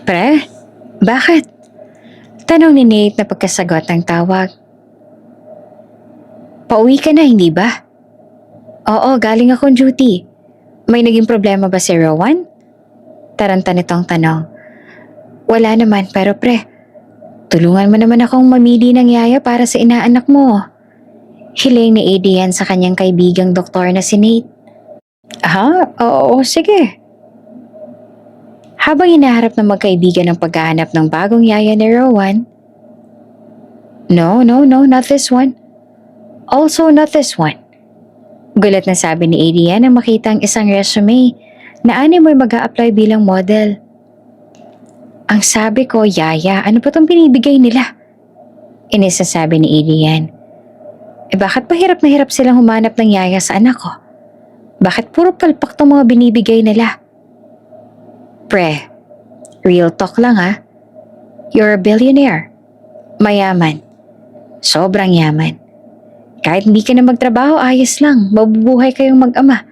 Pre, bakit? Tanong ni Nate na pagkasagot ng tawag. Pauwi ka na, hindi ba? Oo, galing akong duty. May naging problema ba si Rowan? Taranta nitong tanong. Wala naman, pero pre, tulungan mo naman akong mamili ng yaya para sa inaanak mo. Hiling ni Adrian sa kanyang kaibigang doktor na si Nate. Oo, sige. Habang hinaharap ng magkaibigan ng paghahanap ng bagong yaya ni Rowan. No, not this one. Also not this one. Gulat na sabi ni Adrian nang makita ang isang resume na mo'y mag-a-apply bilang model. Ang sabi ko, yaya, ano pa itong binibigay nila? Inisasabi ni Adrian. Bakit pa hirap na hirap silang humanap ng yaya sa anak ko? Bakit puro palpak tong mga binibigay nila? Pre, real talk lang ha. You're a billionaire. Mayaman. Sobrang yaman. Kahit hindi ka na magtrabaho, ayos lang. Mabubuhay kayong mag-ama.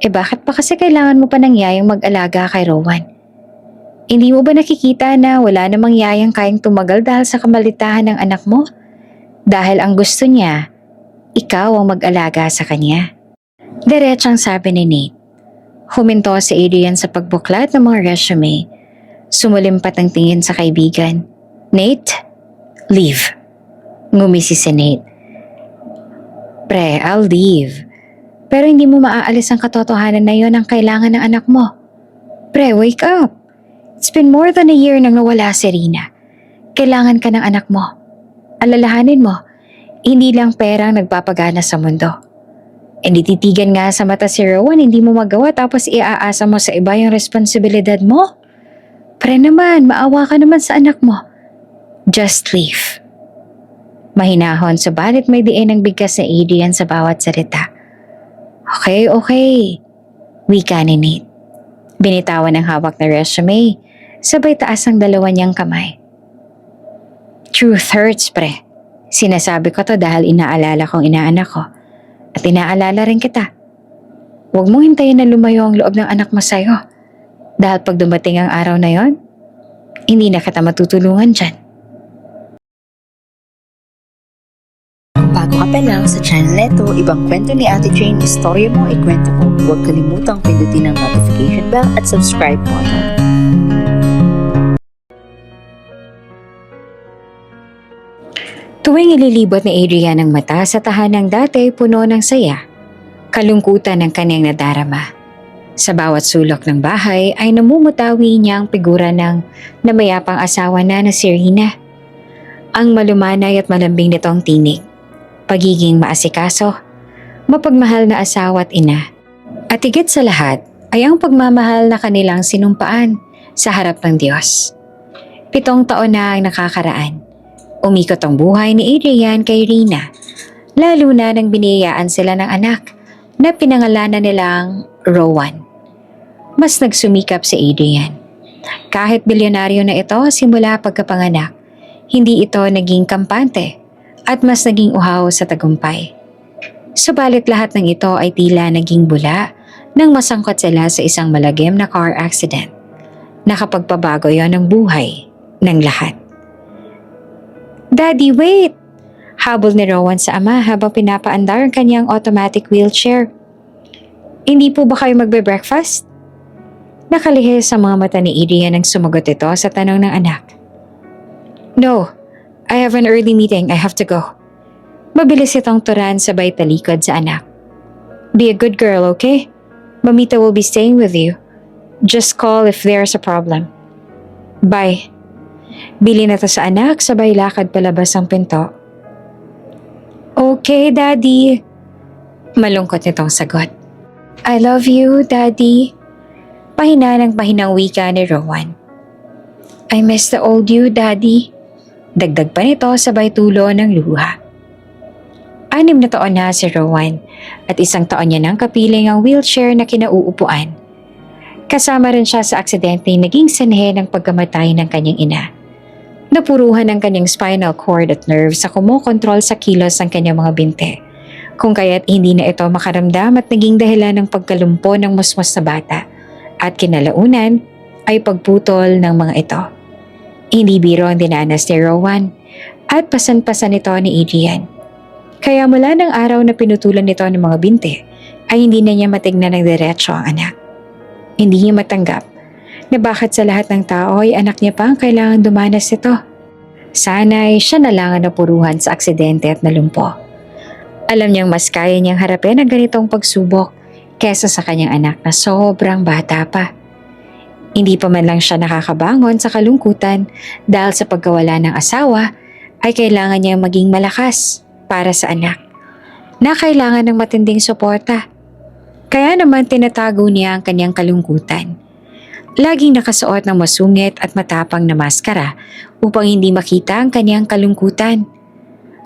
Bakit pa kasi kailangan mo pa ng yayang mag-alaga kay Rowan? Hindi mo ba nakikita na wala namang yayang kayang tumagal dahil sa kamalitahan ng anak mo? Dahil ang gusto niya, ikaw ang mag-alaga sa kanya. Diretsang sabi ni Nate. Huminto si Adrian sa pagbuklat ng mga resume. Sumulimpat ang tingin sa kaibigan. Nate, leave. Ngumisi si Nate. Pre, I'll leave. Pero hindi mo maaalis ang katotohanan na yon ang kailangan ng anak mo. Pre, wake up. It's been more than a year nang nawala si Rina. Kailangan ka ng anak mo. Alalahanin mo, hindi lang pera ang nagpapagana sa mundo. Hindi titigan nga sa mata si Rowan, hindi mo magawa tapos iaasa mo sa iba yung responsibilidad mo? Pre naman, maawa ka naman sa anak mo. Just leave. Mahinahon subalit may diin ang bigkas na Adrian sa bawat salita. Okay. Wika ni Nate. Binitawan ang hawak na resume, sabay taas ang dalawa niyang kamay. Truth hurts, pre. Sinasabi ko to dahil inaalala kong inaanak ko. At inaalala rin kita. Huwag mong hintayin na lumayo ang loob ng anak mo sa'yo. Dahil pag dumating ang araw na yon, hindi na kita matutulungan dyan. Bago ka pa lang sa channel neto, ibang kwento ni Ate Jane, istorya mo, ikwento ko. Huwag kalimutang pindutin ang notification bell at subscribe button. Tuwing ililibot ni Adrian ang mata sa tahanang dati puno ng saya, kalungkutan ng kanyang nadarama. Sa bawat sulok ng bahay ay namumutawi niya ang figura ng namayapang asawa na si Rina. Ang malumanay at malambing nitong tinig, pagiging maasikaso, mapagmahal na asawa at ina. At higit sa lahat ay ang pagmamahal na kanilang sinumpaan sa harap ng Diyos. 7 taon na ang nakakaraan. Umikot ang buhay ni Adrian kay Rina, lalo na nang biniyayaan sila ng anak na pinangalanan nilang Rowan. Mas nagsumikap si Adrian. Kahit bilyonaryo na ito simula pagkapanganak, hindi ito naging kampante at mas naging uhaw sa tagumpay. Subalit lahat ng ito ay tila naging bula nang masangkot sila sa isang malagim na car accident. Nakapagpabago yon ng buhay ng lahat. Daddy, wait! Habol ni Rowan sa ama habang pinapaandar ang kanyang automatic wheelchair. Hindi po ba kayo magbe-breakfast? Nakalihis sa mga mata ni Adrian nang sumagot ito sa tanong ng anak. No, I have an early meeting. I have to go. Mabilis itong turan sabay talikod sa anak. Be a good girl, okay? Mamita will be staying with you. Just call if there's a problem. Bye. Bili na to sa anak sabay lakad palabas ang pinto. Okay, Daddy. Malungkot nitong sagot. I love you, Daddy. Pahina ng pahinang wika ni Rowan. I miss the old you, Daddy. Dagdag pa nito sabay tulo ng luha. 6 na taon na si Rowan at 1 taon niya nang kapiling ang wheelchair na kinauupuan. Kasama rin siya sa aksidente naging sanhe ng pagkamatay ng kanyang ina. Napuruhan ang kanyang spinal cord at nerves sa kumokontrol sa kilos ng kanyang mga binte. Kung kaya't hindi na ito makaramdam at naging dahilan ng pagkalumpo ng musmos na bata. At kinalaunan ay pagputol ng mga ito. Hindi biro ang dinanas ni Rowan at pasan-pasan ito ni Adrian. Kaya mula ng araw na pinutulan nito ng mga binte ay hindi na niya matignan ng diretso ang anak. Hindi niya matanggap na bakit sa lahat ng tao ay anak niya pa ang kailangan dumanas ito. Sana'y siya na lang ang napuruhan sa aksidente at nalumpo. Alam niyang mas kaya niyang harapin ang ganitong pagsubok kesa sa kanyang anak na sobrang bata pa. Hindi pa man lang siya nakakabangon sa kalungkutan dahil sa pagkawala ng asawa ay kailangan niyang maging malakas para sa anak na kailangan ng matinding suporta. Kaya naman tinatago niya ang kanyang kalungkutan. Laging nakasuot ng masungit at matapang na maskara upang hindi makita ang kanyang kalungkutan.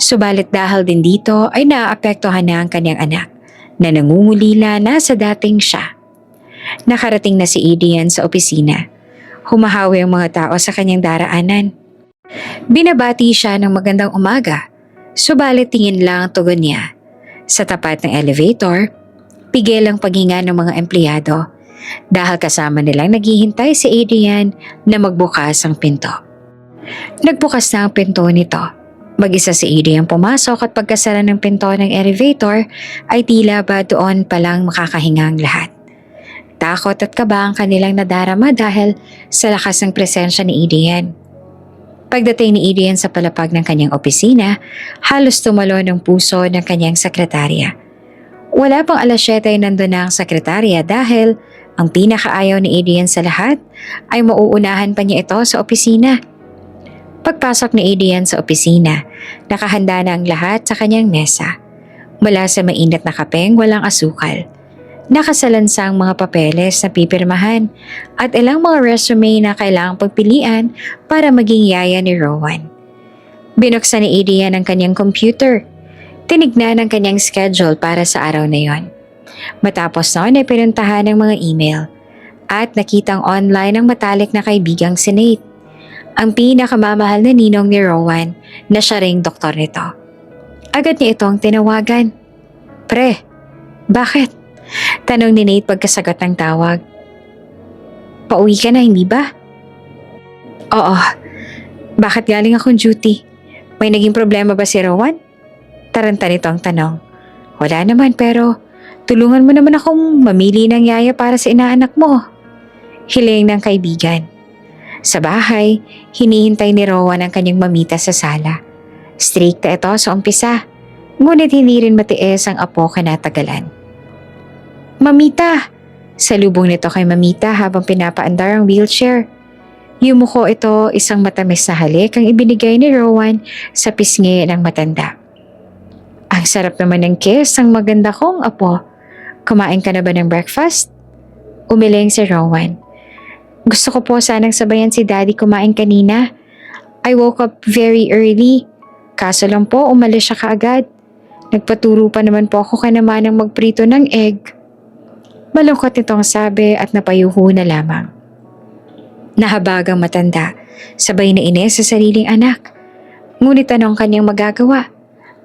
Subalit dahil din dito ay naaapektuhan na ang kanyang anak na nangungulila na sa dating siya. Nakarating na si Adrian sa opisina. Humahawi ang mga tao sa kanyang daraanan. Binabati siya ng magandang umaga, subalit tingin lang ang tugon niya. Sa tapat ng elevator, pigil ang paghinga ng mga empleyado dahil kasama nilang naghihintay si Adrian na magbukas ang pinto. Nagbukas na ang pinto nito. Mag-isa si Adrian pumasok at pagkasara ng pinto ng elevator ay tila ba doon palang makakahinga ang lahat. Takot at kaba ang kanilang nadarama dahil sa lakas ng presensya ni Adrian. Pagdating ni Adrian sa palapag ng kanyang opisina, halos tumalon ang puso ng kanyang sekretarya. Wala pang 7:00 ay nandun na ang sekretarya dahil ang pinakaayaw ni Adrian sa lahat ay mauunahan pa niya ito sa opisina. Pagpasok ni Adrian sa opisina, nakahanda na ang lahat sa kanyang mesa. Mula sa mainit na kapeng walang asukal. Nakasalansang mga papeles na pipirmahan at ilang mga resume na kailangang pagpilian para maging yaya ni Rowan. Binuksan ni Adrian ang kanyang computer. Tinignan ang kanyang schedule para sa araw na yon. Matapos noon ay pinuntahan ng mga email at nakitang online ang matalik na kaibigang si Nate, ang pinakamamahal na ninong ni Rowan na siya ring doktor nito. Agad niya itong tinawagan. "Pre, bakit?" Tanong ni Nate pagkasagot ng tawag. "Pauwi ka na, hindi ba?" "Oo. Bakit galing akong duty? May naging problema ba si Rowan?" Taranta nito ang tanong. "Wala naman pero tulungan mo naman akong mamili ng yaya para sa inaanak mo." Hiling ng kaibigan. Sa bahay, hinihintay ni Rowan ang kanyang mamita sa sala. Strikta ito sa umpisa, ngunit hindi rin matiis ang apo kanatagalan. "Mamita!" Salubong nito kay Mamita habang pinapaandar ang wheelchair. Yumuko ito isang matamis na halik ang ibinigay ni Rowan sa pisngi ng matanda. "Ang sarap naman ng kiss ang maganda kong apo. Kumain ka na ba ng breakfast?" Umiling si Rowan. "Gusto ko po sanang sabayan si Daddy kumain kanina. I woke up very early. Kaso lang po umalis siya kaagad. Nagpaturo pa naman po ako kanaman ng magprito ng egg." Malungkot nitong sabi at napayuho na lamang. Nahabag ang matanda, sabay na inis sa sariling anak. Ngunit anong kanyang magagawa?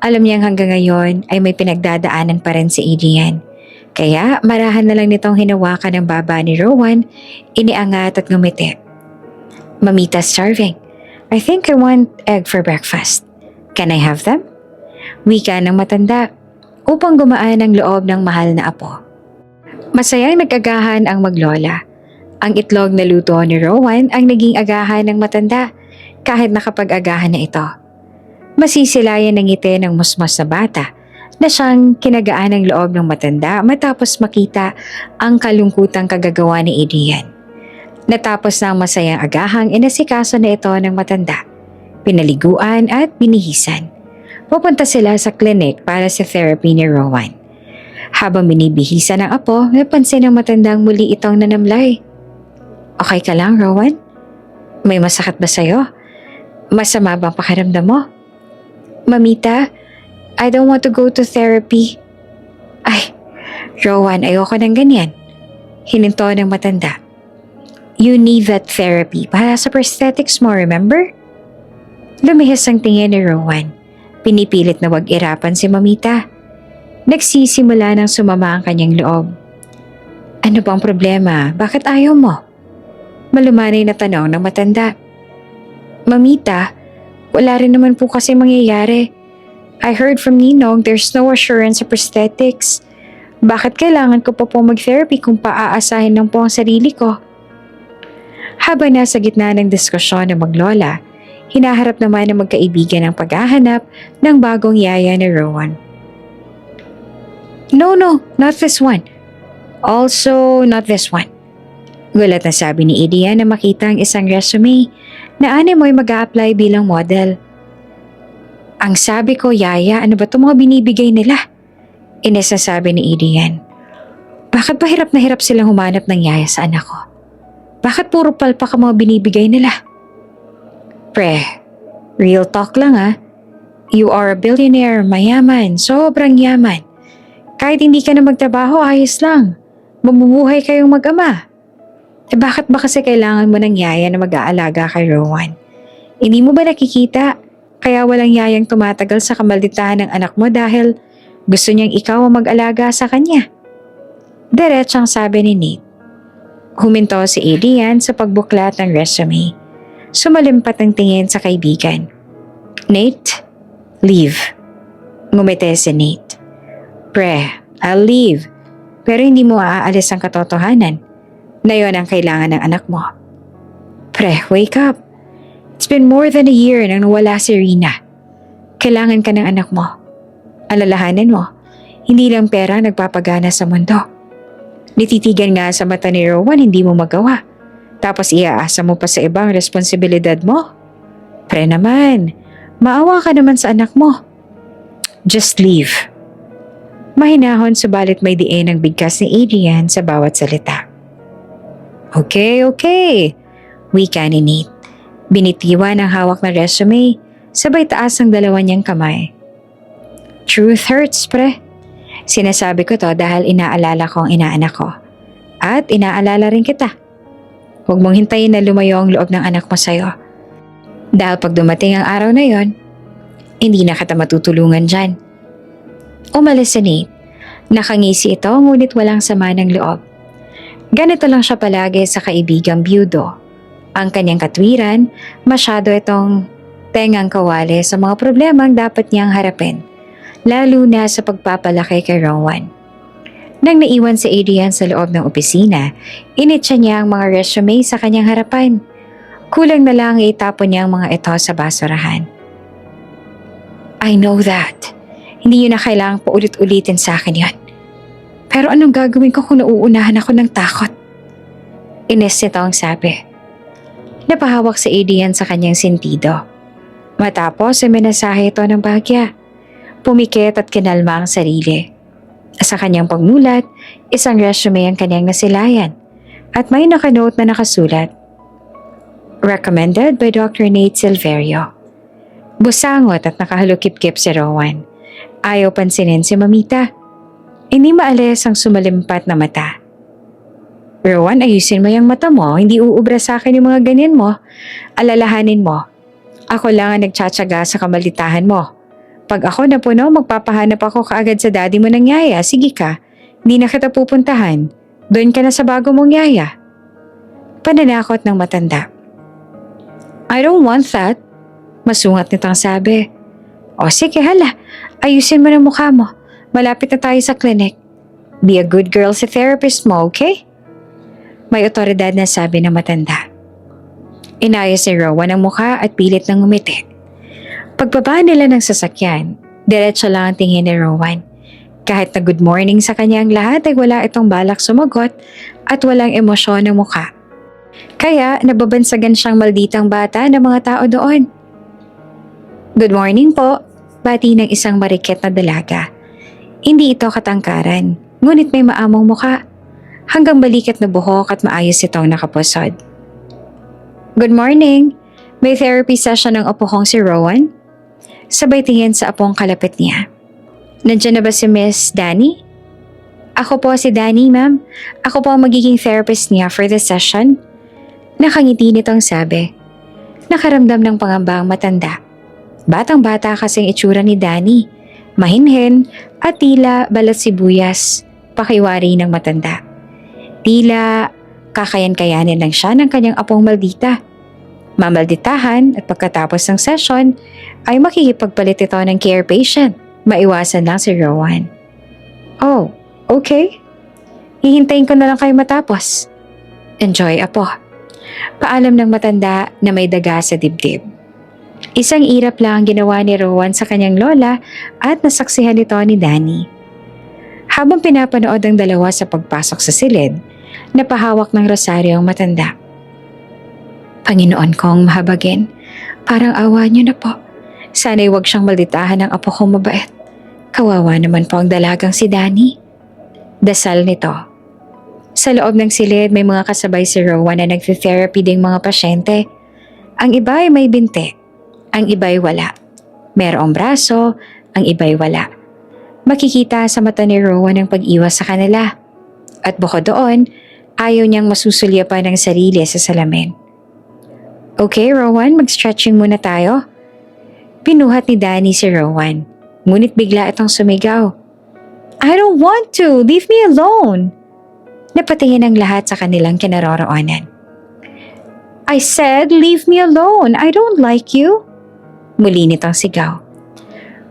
Alam niyang hanggang ngayon ay may pinagdadaanan pa rin si Adrian. Kaya marahan na lang nitong hinawakan ng baba ni Rowan, iniangat at ngumiti. "Mamita's starving. I think I want egg for breakfast. Can I have them?" Wika ng matanda upang gumaan ang loob ng mahal na apo. Masayang nag-agahan ang maglola. Ang itlog na luto ni Rowan ang naging agahan ng matanda kahit nakapag-agahan na ito. Masisilayan ng ngiti ng musmos na bata na siyang kinagaan ng loob ng matanda matapos makita ang kalungkutang kagagawa ni Adrian. Natapos na ang masayang agahang inasikaso na ito ng matanda. Pinaliguan at binihisan. Pupunta sila sa clinic para sa therapy ni Rowan. Habang binibihisan ng apo, napansin ng matandang muli itong nanamlay. "Okay ka lang, Rowan? May masakit ba sa'yo? Masama bang pakiramdam mo?" "Mamita, I don't want to go to therapy." "Ay, Rowan, ayoko ng ganyan." Hininto ng matanda. "You need that therapy para sa prosthetics mo, remember?" Lumihis ang tingin ni Rowan. Pinipilit na wag irapan si Mamita. Nagsisimula ng sumama ang kanyang loob. "Ano bang problema? Bakit ayaw mo?" Malumanay na tanong ng matanda. Mamita, wala rin naman po kasi mangyayari. I heard from Ninong there's no assurance sa prosthetics. Bakit kailangan ko pa po mag-therapy kung paaasahin lang po ang sarili ko? Habang nasa gitna ng diskusyon ng maglola, hinaharap naman ng magkaibigan ang paghahanap ng bagong yaya ni Rowan. No, not this one. Also, not this one. Gulat na sabi ni Adrian na makita ang isang resume na mo'y mag-a-apply bilang model. Ang sabi ko, yaya, ano ba itong mga binibigay nila? Ines na sabi ni Adrian. Bakit ba hirap na hirap silang humanap ng yaya sa anak ko? Bakit puro palpak ang mga binibigay nila? Pre, real talk lang ah. You are a billionaire, mayaman, sobrang yaman. Kahit hindi ka na magtrabaho, ayos lang. Mamubuhay kayong mag-ama. Bakit ba kasi kailangan mo ng yaya na mag-aalaga kay Rowan? Hindi mo ba nakikita? Kaya walang yayang tumatagal sa kamalditahan ng anak mo dahil gusto niyang ikaw ang mag-alaga sa kanya. Diretsang sabi ni Nate. Huminto si Adrian sa pagbuklat ng resume. Sumalimpat ang tingin sa kaibigan. Nate, leave. Ngumiti si Nate. Pre, I'll leave. Pero hindi mo aalis ang katotohanan na yon ang kailangan ng anak mo. Pre, wake up. It's been more than a year nang nawala si Rina. Kailangan ka ng anak mo. Alalahanin mo, hindi lang pera nagpapagana sa mundo. Nititigan nga sa mata ni Rowan, hindi mo magawa. Tapos iaasa mo pa sa ibang responsibilidad mo. Pre naman, maawa ka naman sa anak mo. Just leave. Mahinahon subalit may diin ang bigkas ni Adrian sa bawat salita. Okay. Wika ni Nate. Binitiwan ang hawak na resume, sabay taas ang dalawa niyang kamay. Truth hurts, pre. Sinasabi ko to dahil inaalala ko ang inaanak ko. At inaalala rin kita. Huwag mong hintayin na lumayo ang loob ng anak mo sa'yo. Dahil pag dumating ang araw na yon, hindi na kita matutulungan dyan. Umalis si Nate. Nakangisi ito ngunit walang sama ng loob. Ganito lang siya palagi sa kaibigang byudo. Ang kanyang katwiran, masyado itong tengang kawali sa mga problemang dapat niyang harapin, lalo na sa pagpapalaki kay Rowan. Nang naiwan si Adrian sa loob ng opisina, initsa niya ang mga resume sa kanyang harapan. Kulang na lang itapon niya ang mga ito sa basurahan. I know that. Hindi yun na kailangang paulit-ulitin sa akin yun. Pero anong gagawin ko kung nauunahan ako ng takot? Ines nito ang sabi. Napahawak si Adrian sa kanyang sentido. Matapos ay minasahe ito ng bahagya. Pumikit at kinalma ang sarili. Sa kanyang pagmulat, isang resume ang kanyang nasilayan at may nakanote na nakasulat. Recommended by Dr. Nate Silverio. Busangot at nakahalukip-kip si Rowan. Ayaw pansinin si Mamita. Hindi maalis ang sumalimpat na mata. Rowan, ayusin mo yung mata mo. Hindi uubra sa akin yung mga ganyan mo. Alalahanin mo. Ako lang ang nagtsatsaga sa kamalitahan mo. Pag ako napuno, magpapahanap ako kaagad sa daddy mo ng yaya. Sige ka, hindi na kita pupuntahan. Doon ka na sa bago mong yaya. Pananakot ng matanda. I don't want that. Masungat nitong sabi. O sige hala, ayusin mo ng mukha mo. Malapit na tayo sa clinic. Be a good girl sa therapist mo, okay? May otoridad na sabi ng matanda. Inayos ni Rowan ang mukha at pilit ng ngumiti. Pagbaba nila ng sasakyan, diretso lang ang tingin ni Rowan. Kahit na good morning sa kanyang lahat ay wala itong balak sumagot at walang emosyon ng mukha. Kaya nababansagan siyang malditang bata ng mga tao doon. Good morning po, bati ng isang marikit na dalaga. Hindi ito katangkaran, ngunit may maamong mukha. Hanggang balikat na buhok at maayos itong nakapusod. Good morning! May therapy session ng apo kong si Rowan? Sabay tingin sa apong kalapit niya. Nandiyan na ba si Miss Danny? Ako po si Danny, ma'am. Ako po ang magiging therapist niya for the session. Nakangiti nitong sabi. Nakaramdam ng pangamba ang matanda. Batang-bata kasing itsura ni Danny. Mahinhin at tila balat sibuyas, pakiwari ng matanda. Tila kakayan-kayanin lang siya ng kanyang apong maldita. Mamalditahan at pagkatapos ng session ay makikipagpalit ito ng care patient. Maiwasan lang si Rowan. Oh, okay. Hihintayin ko na lang kayo matapos. Enjoy, apo. Paalam ng matanda na may daga sa dibdib. Isang irap lang ang ginawa ni Rowan sa kanyang lola at nasaksihan ito ni Danny. Habang pinapanood ang dalawa sa pagpasok sa silid, napahawak ng rosaryo ang matanda. Panginoon kong mahabagin, parang awa niyo na po. Sana'y huwag siyang malditahan ng apo kong mabait. Kawawa naman po ang dalagang si Danny. Dasal nito. Sa loob ng silid may mga kasabay si Rowan na nagtitherapy ding mga pasyente. Ang iba ay may binti, ang iba ay wala. Merong braso, ang iba ay wala. Makikita sa mata ni Rowan ang pag-iwas sa kanila. At bukod doon, ayaw niyang masusulyapan ng sarili sa salamin. Okay, Rowan, mag-stretching muna tayo. Pinuhat ni Danny si Rowan, ngunit bigla itong sumigaw. I don't want to! Leave me alone! Napatingin ang lahat sa kanilang kinaroroonan. I said, leave me alone! I don't like you! Muli nitong sigaw.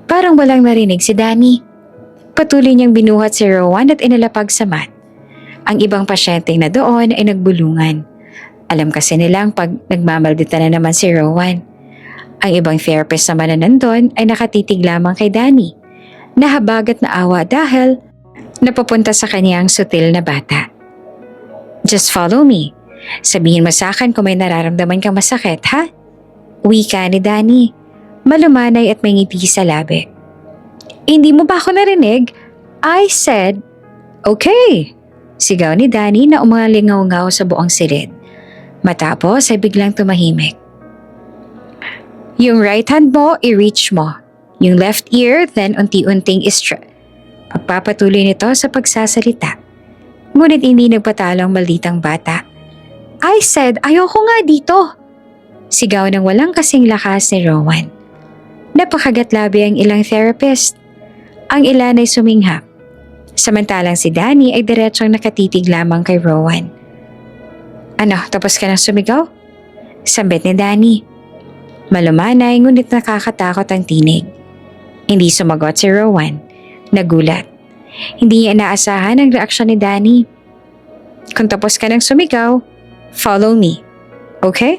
Parang walang narinig si Danny. Patuloy niyang binuhat si Rowan at inalapag sa mat. Ang ibang pasyente na doon ay nagbulungan. Alam kasi nilang pag nagmamaldita na naman si Rowan. Ang ibang therapist naman na nandun ay nakatitig lamang kay Danny. Nahabag at naawa dahil napapunta sa kanya ang sutil na bata. Just follow me. Sabihin mo sa akin kung may nararamdaman kang masakit, ha? Wika ni Danny. Malumanay at may ngiti sa labi. Hindi mo ba ako narinig? I said, okay. Sigaw ni Danny na umalingaw-ngaw sa buong silid. Matapos ay biglang tumahimik. Yung right hand mo, i-reach mo. Yung left ear, then unti-unting pagpapatuloy nito sa pagsasalita. Ngunit hindi nagpatalo ang malditang bata. I said, ayoko nga dito. Sigaw ng walang kasing lakas ni Rowan. Napakagatlabi ang ilang therapist. Ang ilan ay suminghap. Samantalang si Danny ay diretsong nakatitig lamang kay Rowan. Ano, tapos ka nang sumigaw? Sambit ni Danny. Malumanay ngunit nakakatakot ang tinig. Hindi sumagot si Rowan. Nagulat. Hindi niya inaasahan ang reaksyon ni Danny. Kung tapos ka nang sumigaw, follow me. Okay?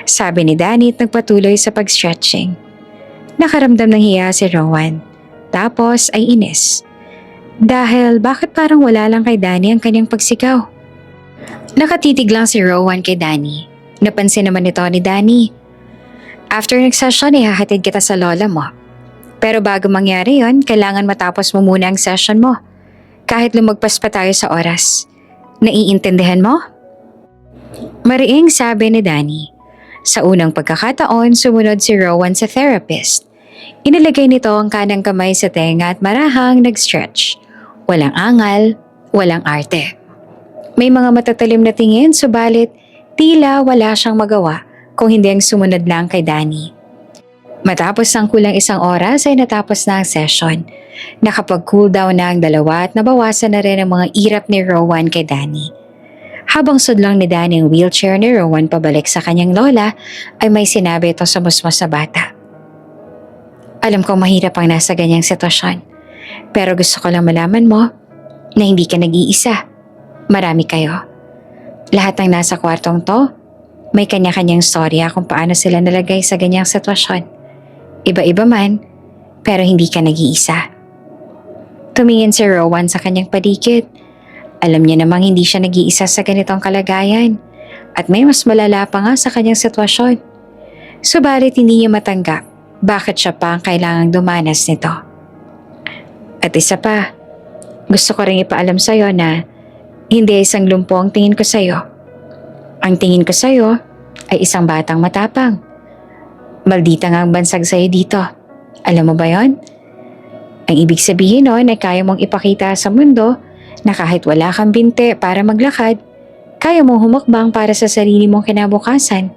Sabi ni Danny at nagpatuloy sa pag-stretching. Nakaramdam ng hiya si Rowan. Tapos ay inis. Dahil bakit parang wala lang kay Danny ang kanyang pagsigaw? Nakatitig lang si Rowan kay Danny. Napansin naman ito ni Danny. After nag-session, ihahatid kita sa lola mo. Pero bago mangyari yon, kailangan matapos mo muna ang session mo. Kahit lumagpas pa tayo sa oras. Naiintindihan mo? Mariing sabi ni Danny. Sa unang pagkakataon, sumunod si Rowan sa therapist. Inilagay nito ang kanang kamay sa tenga at marahang nag-stretch. Walang angal, walang arte. May mga matatalim na tingin, subalit tila wala siyang magawa kung hindi ang sumunod lang kay Danny. Matapos ang kulang isang oras ay natapos na ang session. Nakapag-cool down na ang dalawa at nabawasan na rin ang mga irap ni Rowan kay Danny. Habang sudlang ni Danny ang wheelchair ni Rowan pabalik sa kanyang lola, ay may sinabi ito sa musmos sa bata. Alam kong mahirap ang nasa ganyang sitwasyon, pero gusto ko lang malaman mo na hindi ka nag-iisa. Marami kayo. Lahat ng nasa kwartong to, may kanya-kanyang storya kung paano sila nalagay sa ganyang sitwasyon. Iba-iba man, pero hindi ka nag-iisa. Tumingin si Rowan sa kanyang paligid. Alam niya namang hindi siya nag-iisa sa ganitong kalagayan at may mas malala pa nga sa kanyang sitwasyon. Subalit hindi niya matanggap bakit siya pa ang kailangang dumanas nito. At isa pa, gusto ko rin ipaalam sa'yo na hindi isang lumpo ang tingin ko sa'yo. Ang tingin ko sa'yo ay isang batang matapang. Maldita nga ang bansag sa'yo dito. Alam mo ba yon? Ang ibig sabihin nun ay kaya mong ipakita sa mundo na kahit wala kang binte para maglakad, kaya mong humakbang para sa sarili mong kinabukasan,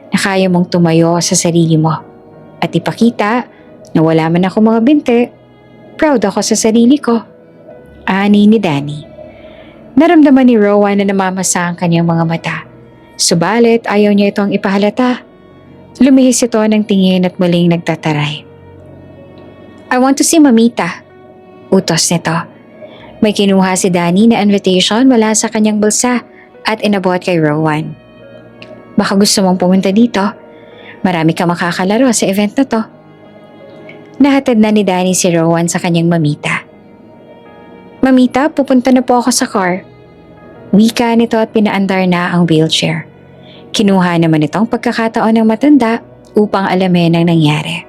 na kaya mong tumayo sa sarili mo at ipakita na wala man ako mga binte, proud ako sa sarili ko. Ani ni Danny. Naramdaman ni Rowan na namamasa ang kanyang mga mata. Subalit ayaw niya itong ipahalata. Lumihis ito ng tingin at muling nagtataray. I want to see Mamita, utos nito. May kinuha si Danny na invitation mula sa kanyang bulsa at inabot kay Rowan. Baka gusto mong pumunta dito. Marami ka makakalaro sa event na to. Nahatid na ni Danny si Rowan sa kanyang mamita. Mamita, pupunta na po ako sa car. Wika nito at pinaandar na ang wheelchair. Kinuha naman itong pagkakataon ng matanda upang alamin ang nangyari.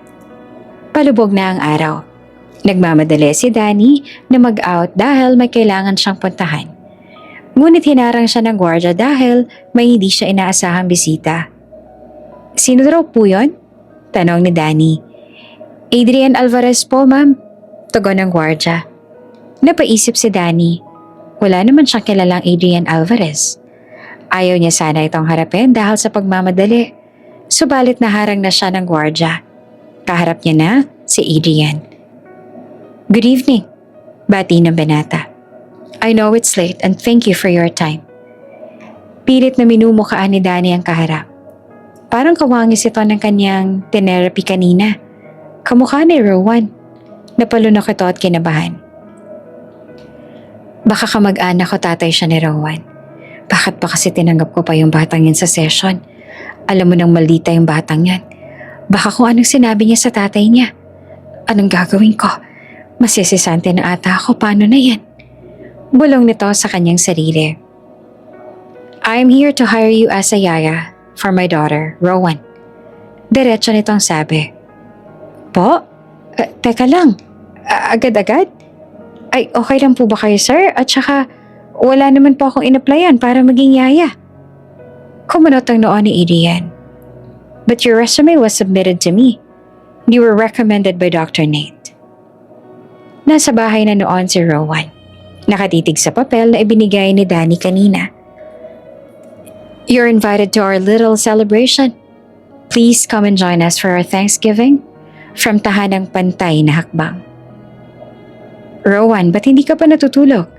Palubog na ang araw. Nagmamadali si Danny na mag-out dahil may kailangan siyang puntahan. Ngunit hinarang siya ng gwardiya dahil may hindi siya inaasahang bisita. Sino daw po yun? Tanong ni Danny. Adrian Alvarez po, ma'am. Tugon ng gwardiya. Napaisip si Danny. Wala naman siyang kilalang Adrian Alvarez. Ayaw niya sana itong harapin dahil sa pagmamadali. Subalit naharang na siya ng gwardiya. Kaharap niya na si Adrian. Good evening, bati ng binata. I know it's late and thank you for your time. Pilit na minumukhaan ni Danny ang kaharap. Parang kawangis ito ng kanyang therapy kanina. Kamukha ni Rowan. Napalunok ito at kinabahan. Baka kamag-anak ko tatay siya ni Rowan. Bakit ba kasi tinanggap ko pa yung batang yan sa session? Alam mo nang maldita yung batang yan. Baka kung anong sinabi niya sa tatay niya. Anong gagawin ko? Masisisante na ata ako, paano na yan? Bulong nito sa kanyang sarili. I'm here to hire you as a yaya for my daughter, Rowan. Diretso nitong sabi. Po? Teka lang. Agad-agad? Ay, okay lang po ba kayo, sir? At saka, wala naman po akong in-applyan para maging yaya. Kumunot ang noon ni Adrian. But your resume was submitted to me. You were recommended by Dr. Nate. Nasa bahay na noon si Rowan. Nakatitig sa papel na ibinigay ni Danny kanina. You're invited to our little celebration. Please come and join us for our Thanksgiving from Tahanang Pantay na Hakbang. Rowan, ba't hindi ka pa natutulog?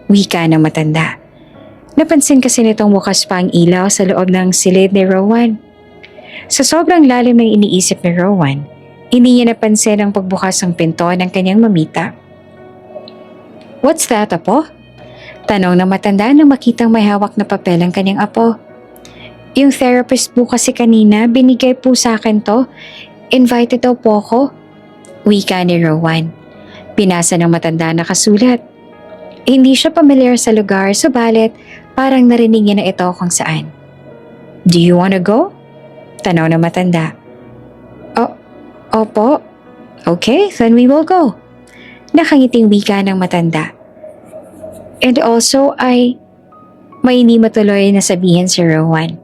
Wika ng matanda. Napansin kasi nitong bukas pa ang ilaw sa loob ng silid ni Rowan. Sa sobrang lalim ng iniisip ni Rowan, hindi niya napansin ang pagbukas ng pinto ng kanyang mamita. What's that, apo? Tanong ng matanda nang makitang may hawak na papel ang kanyang apo. Yung therapist po kasi kanina, binigay po sa akin to. Invited daw po ako. Wika ni Rowan. Pinasa ng matanda na kasulat. Hindi siya pamilyar sa lugar, subalit parang narinig niya na ito kung saan. Do you wanna go? Tanaw ng matanda. Opo. Okay, then we will go. Nakangiting wika ng matanda. And also may hindi matuloy na sabihin si Rowan.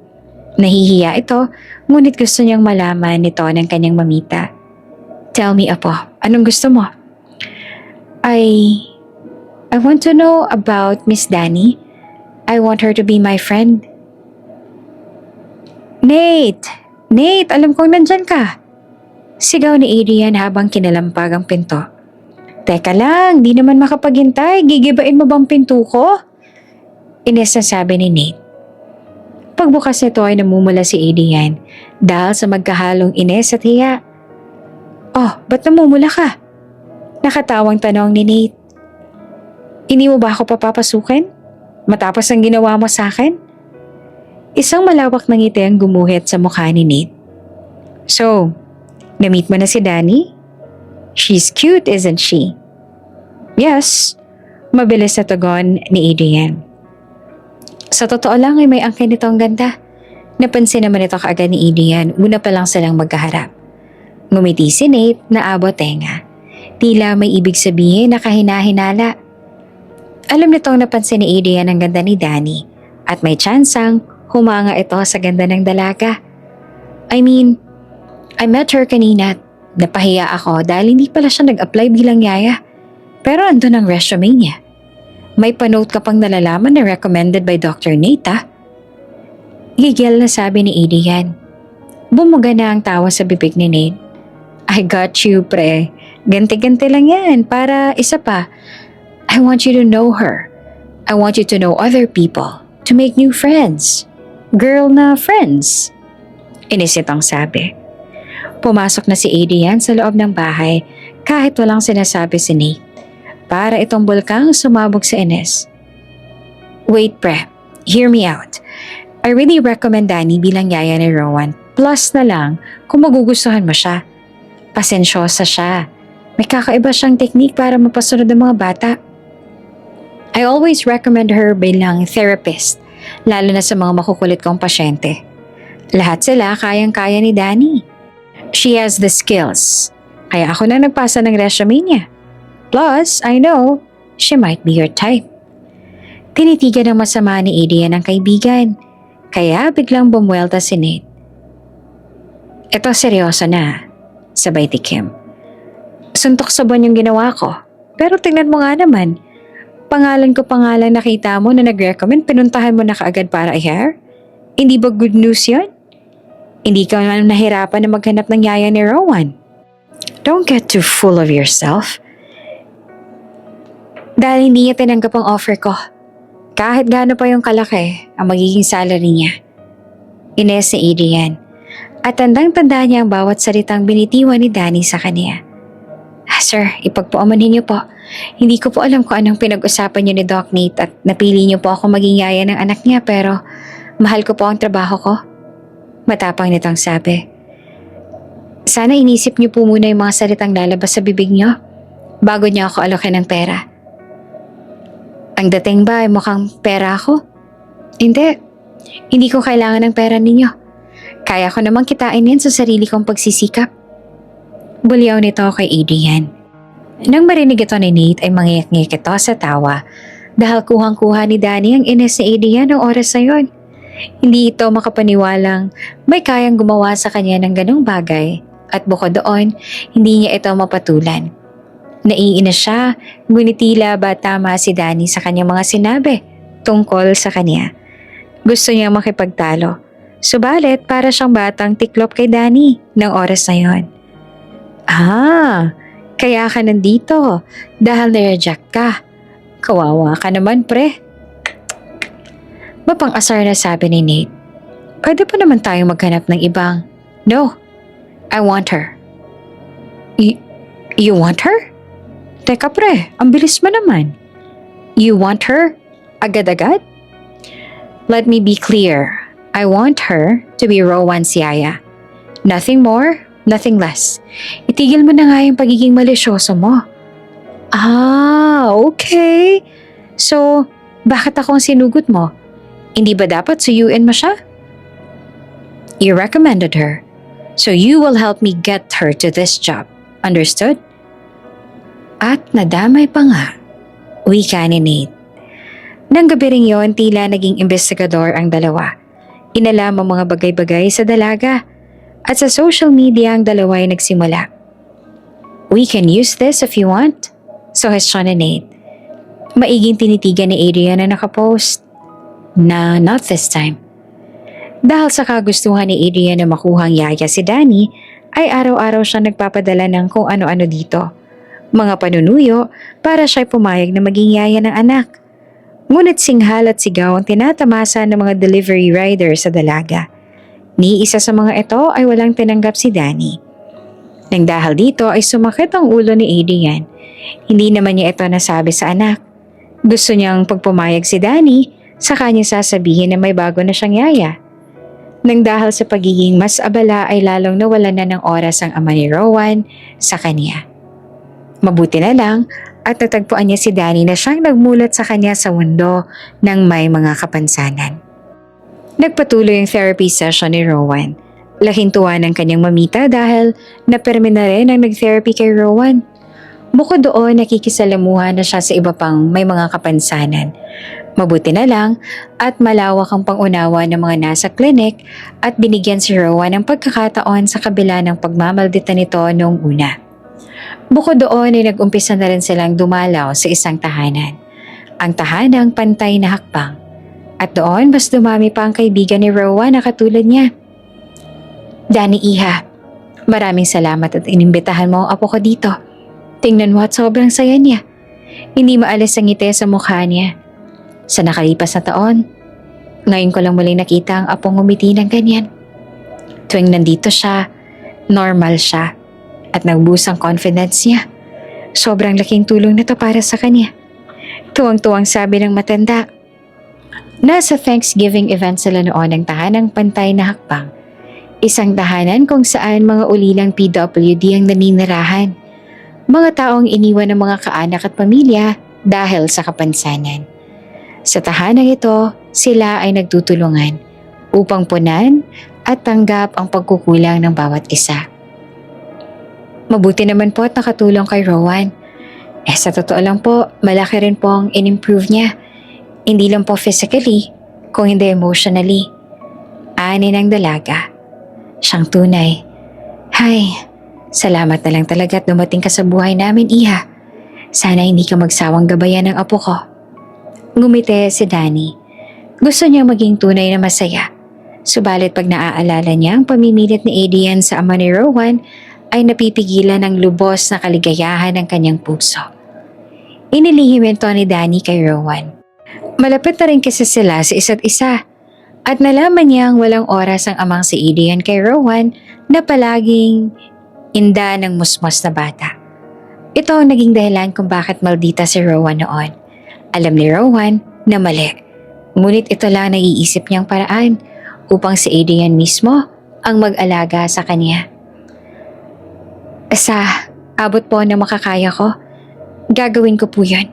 Nahihiya ito, ngunit gusto niyang malaman nito ng kanyang mamita. Tell me, apo, anong gusto mo? I want to know about Miss Danny. I want her to be my friend. Nate! Nate, alam kong nandyan ka. Sigaw ni Adrian habang kinalampag ang pinto. Teka lang, di naman makapaghintay. Gigibain mo bang pinto ko? Ines na sabi ni Nate. Pagbukas nito ay namumula si Adrian dahil sa magkahalong ines at hiya. Oh, ba't namumula ka? Nakatawang tanong ni Nate. Hindi mo ba ako papapasukin? Matapos ang ginawa mo sa akin? Isang malawak na ngiti ang gumuhit sa mukha ni Nate. So, na-meet mo na si Danny? She's cute, isn't she? Yes, mabilis na tugon ni Adrian. Sa totoo lang ay may angkin nito ang ganda. Napansin naman ito kaagad ni Adrian, una pa lang silang magkaharap. Ngumiti si Nate na abot tenga. Tila may ibig sabihin na kahinahinala. Alam nitong napansin ni Adrian ang ganda ni Danny at may tsansang humanga ito sa ganda ng dalaga. I met her kanina at napahiya ako dahil hindi pala siya nag-apply bilang yaya. Pero andun ang resume niya. May panote ka pang nalalaman na recommended by Dr. Nate, ah? Gigil na sabi ni Adrian. Bumuga na ang tawa sa bibig ni Nate. I got you, pre. Ganti-ganti lang yan para isa pa. I want you to know her. I want you to know other people, to make new friends. Girl na friends. Inisitang sabi. Pumasok na si Adrian sa loob ng bahay kahit walang sinasabi si Nate. Para itong bulkang sumabog sa Ines. Wait pre, hear me out. I really recommend Danny bilang yaya ni Rowan. Plus na lang kung magugustuhan mo siya. Pasensyosa siya. May kakaiba siyang technique para mapasunod ang mga bata. I always recommend her bilang therapist, lalo na sa mga makukulit kong pasyente. Lahat sila kayang-kaya ni Danny. She has the skills. Kaya ako na nagpasa ng resume niya. Plus, I know, she might be your type. Tinitigan ng masama ni Adrian ang kaibigan, kaya biglang bumuelta si Nate. Ito seryoso na, sabay tikim. Suntok sa buwan yung ginawa ko, pero tingnan mo nga naman, pangalan ko pangalan nakita mo na nag-recommend, pinuntahan mo na kaagad para i-hire? Hindi ba good news yun? Hindi ka naman nahirapan na maghanap ng yaya ni Rowan. Don't get too full of yourself. Dahil hindi niya tinanggap ang offer ko. Kahit gaano pa yung kalaki ang magiging salary niya. Ines ni Adrian. At tandang-tanda niya ang bawat salitang binitiwan ni Danny sa kanya. Sir, ipagpuamanin niyo po. Hindi ko po alam kung anong pinag-usapan niyo ni Doc Nate at napili niyo po ako maging yaya ng anak niya pero mahal ko po ang trabaho ko. Matapang nitong sabi. Sana inisip niyo po muna yung mga salitang lalabas sa bibig niyo bago niyo ako alokin ng pera. Ang dating ba ay mukhang pera ako? Hindi. Hindi ko kailangan ng pera ninyo. Kaya ko namang kitain yan sa sarili kong pagsisikap. Bulyaw nito kay Adrian. Nang marinig ito ni Nate ay mangiyak-ngik ito sa tawa dahil kuhang-kuha ni Danny ang ines ni Adrian ng oras na yon. Hindi ito makapaniwalang may kayang gumawa sa kanya ng ganong bagay at bukod doon, hindi niya ito mapatulan. Naiinis siya, ngunit tila ba tama si Danny sa kanyang mga sinabi tungkol sa kanya. Gusto niya makipagtalo. Subalit para siyang batang tiklop kay Danny ng oras na yon. Kaya ka nandito dahil na-reject ka. Kawawa ka naman pre. Mapang-asar na sabi ni Nate. Pwede pa naman tayong maghanap ng ibang. No, I want her. You want her? Teka pre, ang bilis mo naman. You want her? Agad-agad? Let me be clear. I want her to be Rowan's yaya. Nothing more, nothing less. Itigil mo na nga yung pagiging malisyoso mo. Okay. So, bakit ako ang sinugot mo? Hindi ba dapat suyuin mo siya? You recommended her. So you will help me get her to this job. Understood? At nadamay pa nga, wika ni Nate. Nang gabi ring yon, tila naging investigador ang dalawa. Inalam ang mga bagay-bagay sa dalaga at sa social media ang dalawa ay nagsimula. We can use this if you want, suhestyon ni Nate. Maiging tinitigan ni Adrian na nakapost na not this time. Dahil sa kagustuhan ni Adrian na makuhang yaya si Danny, ay araw-araw siya nagpapadala ng kung ano-ano dito. Mga panunuyo para siya'y pumayag na maging yaya ng anak. Ngunit singhal at sigaw ang tinatamasa ng mga delivery rider sa dalaga. Ni isa sa mga ito ay walang tinanggap si Danny. Nang dahil dito ay sumakit ang ulo ni Adrian. Hindi naman niya ito nasabi sa anak. Gusto niyang pagpumayag si Danny, saka niya sasabihin na may bago na siyang yaya. Nang dahil sa pagiging mas abala ay lalong nawalan na ng oras ang ama ni Rowan sa kanya. Mabuti na lang at natagpuan niya si Danny na siyang nagmulat sa kanya sa mundo ng may mga kapansanan. Nagpatuloy ang therapy session ni Rowan. Laking tuwa ng kanyang mamita dahil napermi na rin ang nag-therapy kay Rowan. Bukod doon, nakikisalamuhan na siya sa iba pang may mga kapansanan. Mabuti na lang at malawak ang pangunawa ng mga nasa klinik at binigyan si Rowan ng pagkakataon sa kabila ng pagmamaldita nito noong una. Bukod doon ay nag-umpisa na rin silang dumalaw sa isang tahanan. Ang tahanang pantay na hakbang. At doon mas dumami pa ang kaibigan ni Rowan na katulad niya. Danny Iha, maraming salamat at inimbitahan mo ang apo ko dito. Tingnan mo at sobrang saya niya. Hindi maalis ang ngiti sa mukha niya. Sa nakalipas na taon, ngayon ko lang muling nakita ang apong ngumiti ng ganyan. Tuwing nandito siya, normal siya at nagbuhos ang confidence niya. Sobrang laking tulong na to para sa kanya. Tuwang-tuwang sabi ng matanda. Nasa Thanksgiving event sila noon ng tahanang pantay na hakbang. Isang tahanan kung saan mga ulilang PWD ang naninirahan. Mga taong iniwan ng mga kaanak at pamilya dahil sa kapansanan. Sa tahanang ito, sila ay nagtutulungan upang punan at tanggap ang pagkukulang ng bawat isa. Mabuti naman po at nakatulong kay Rowan. Sa totoo lang po, malaki rin po ang in-improve niya. Hindi lang po physically, kung hindi emotionally. Ani ng dalaga. Siyang tunay. Hay, salamat na lang talaga at dumating ka sa buhay namin, Iha. Sana hindi ka magsawang gabayan ng apo ko. Ngumiti si Danny. Gusto niya maging tunay na masaya. Subalit pag naaalala niya ang pamimilit ni Adrian sa ama ni Rowan, ay napipigilan ng lubos na kaligayahan ng kanyang puso. Inilihim ito ni Danny kay Rowan. Malapit na rin kasi sila sa isa't isa. At nalaman niyang walang oras ang amang si Adrian kay Rowan na palaging inda ng musmos na bata. Ito ang naging dahilan kung bakit maldita si Rowan noon. Alam ni Rowan na mali. Ngunit ito lang naiisip niyang paraan upang si Adrian mismo ang mag-alaga sa kanya. Sa abot po na makakaya ko, gagawin ko po yun.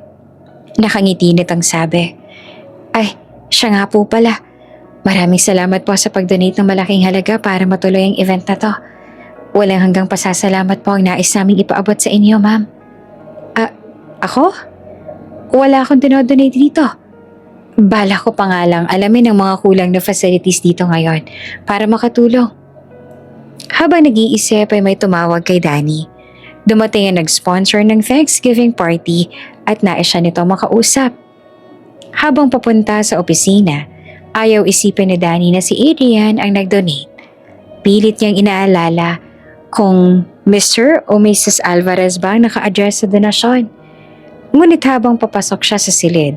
Nakangiti nitong sabi. Ay, siya nga po pala. Maraming salamat po sa pag-donate ng malaking halaga para matuloy ang event na to. Walang hanggang pasasalamat po ang nais naming ipaabot sa inyo, ma'am. Ako? Wala akong dinodonate dito. Bala ko pa nga lang alamin ang mga kulang na facilities dito ngayon para makatulong. Habang nag-iisip ay may tumawag kay Danny. Dumating ang nag-sponsor ng Thanksgiving party at nais siya nito makausap. Habang papunta sa opisina, ayaw isipin ni Danny na si Adrian ang nag-donate. Pilit niyang inaalala kung Mr. o Mrs. Alvarez ba ang naka-address sa donasyon. Ngunit habang papasok siya sa silid,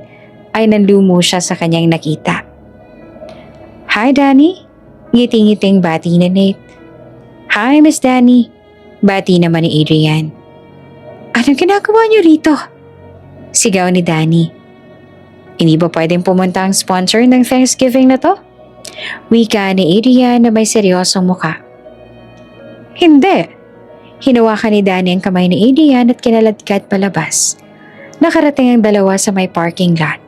ay nanlumo siya sa kanyang nakita. Hi Danny, ngiting-ngiting bati ni Nate. Hi Miss Danny, bati naman ni Adrian. Anong ginagawa niyo rito? Sigaw ni Danny. Hindi ba pwedeng pumunta ang sponsor ng Thanksgiving na to? Wika ni Adrian na may seryosong muka. Hindi. Hinawakan ni Danny ang kamay ni Adrian at kinaladkad palabas. Nakarating ang dalawa sa may parking lot.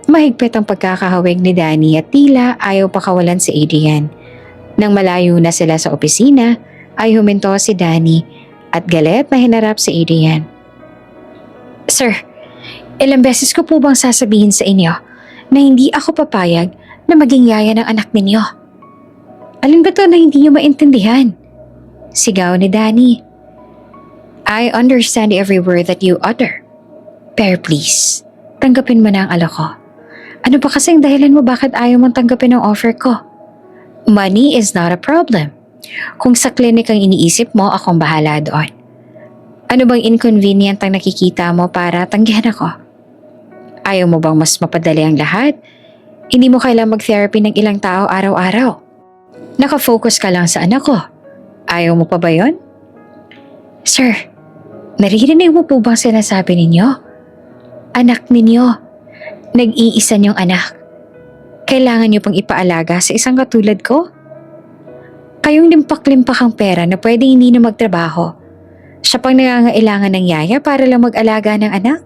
Mahigpit ang pagkakahawig ni Danny at tila ayaw pakawalan si Adrian. Nang malayo na sila sa opisina, ay huminto si Danny at galit na hinarap si Adrian. Sir, ilang beses ko po bang sasabihin sa inyo na hindi ako papayag na maging yaya ng anak ninyo? Alin ba to na hindi niyo maintindihan? Sigaw ni Danny. I understand every word that you utter. Pero please, tanggapin mo na ang alok ko. Ano ba kasing dahilan mo bakit ayaw mong tanggapin ang offer ko? Money is not a problem. Kung sa clinic ang iniisip mo, akong bahala doon. Ano bang inconvenient ang nakikita mo para tanggihan ako? Ayaw mo bang mas mapadali ang lahat? Hindi mo kailangang mag-therapy ng ilang tao araw-araw. Nakafocus ka lang sa anak ko. Ayaw mo pa ba yun? Sir, naririnig mo po bang sinasabi ninyo? Anak ninyo. Nag-iisa niyong anak. Kailangan niyo pang ipaalaga sa isang katulad ko? Kayong limpak-limpak ang pera na pwedeng hindi na magtrabaho. Siya pang nangangailangan ng yaya para lang mag-alaga ng anak?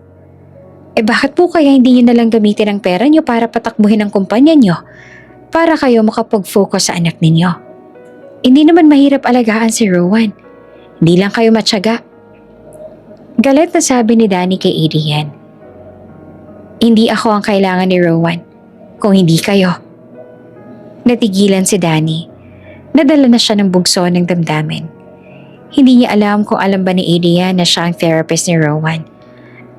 Bakit po kaya hindi niyo nalang gamitin ang pera niyo para patakbuhin ang kumpanya niyo? Para kayo makapag-focus sa anak ninyo. Hindi naman mahirap alagaan si Rowan. Hindi lang kayo matyaga. Galit na sabi ni Danny kay Adrian. Hindi ako ang kailangan ni Rowan, kung hindi kayo. Natigilan si Danny. Nadala na siya ng bugso ng damdamin. Hindi niya alam kung alam ba ni Adrian na siya ang therapist ni Rowan.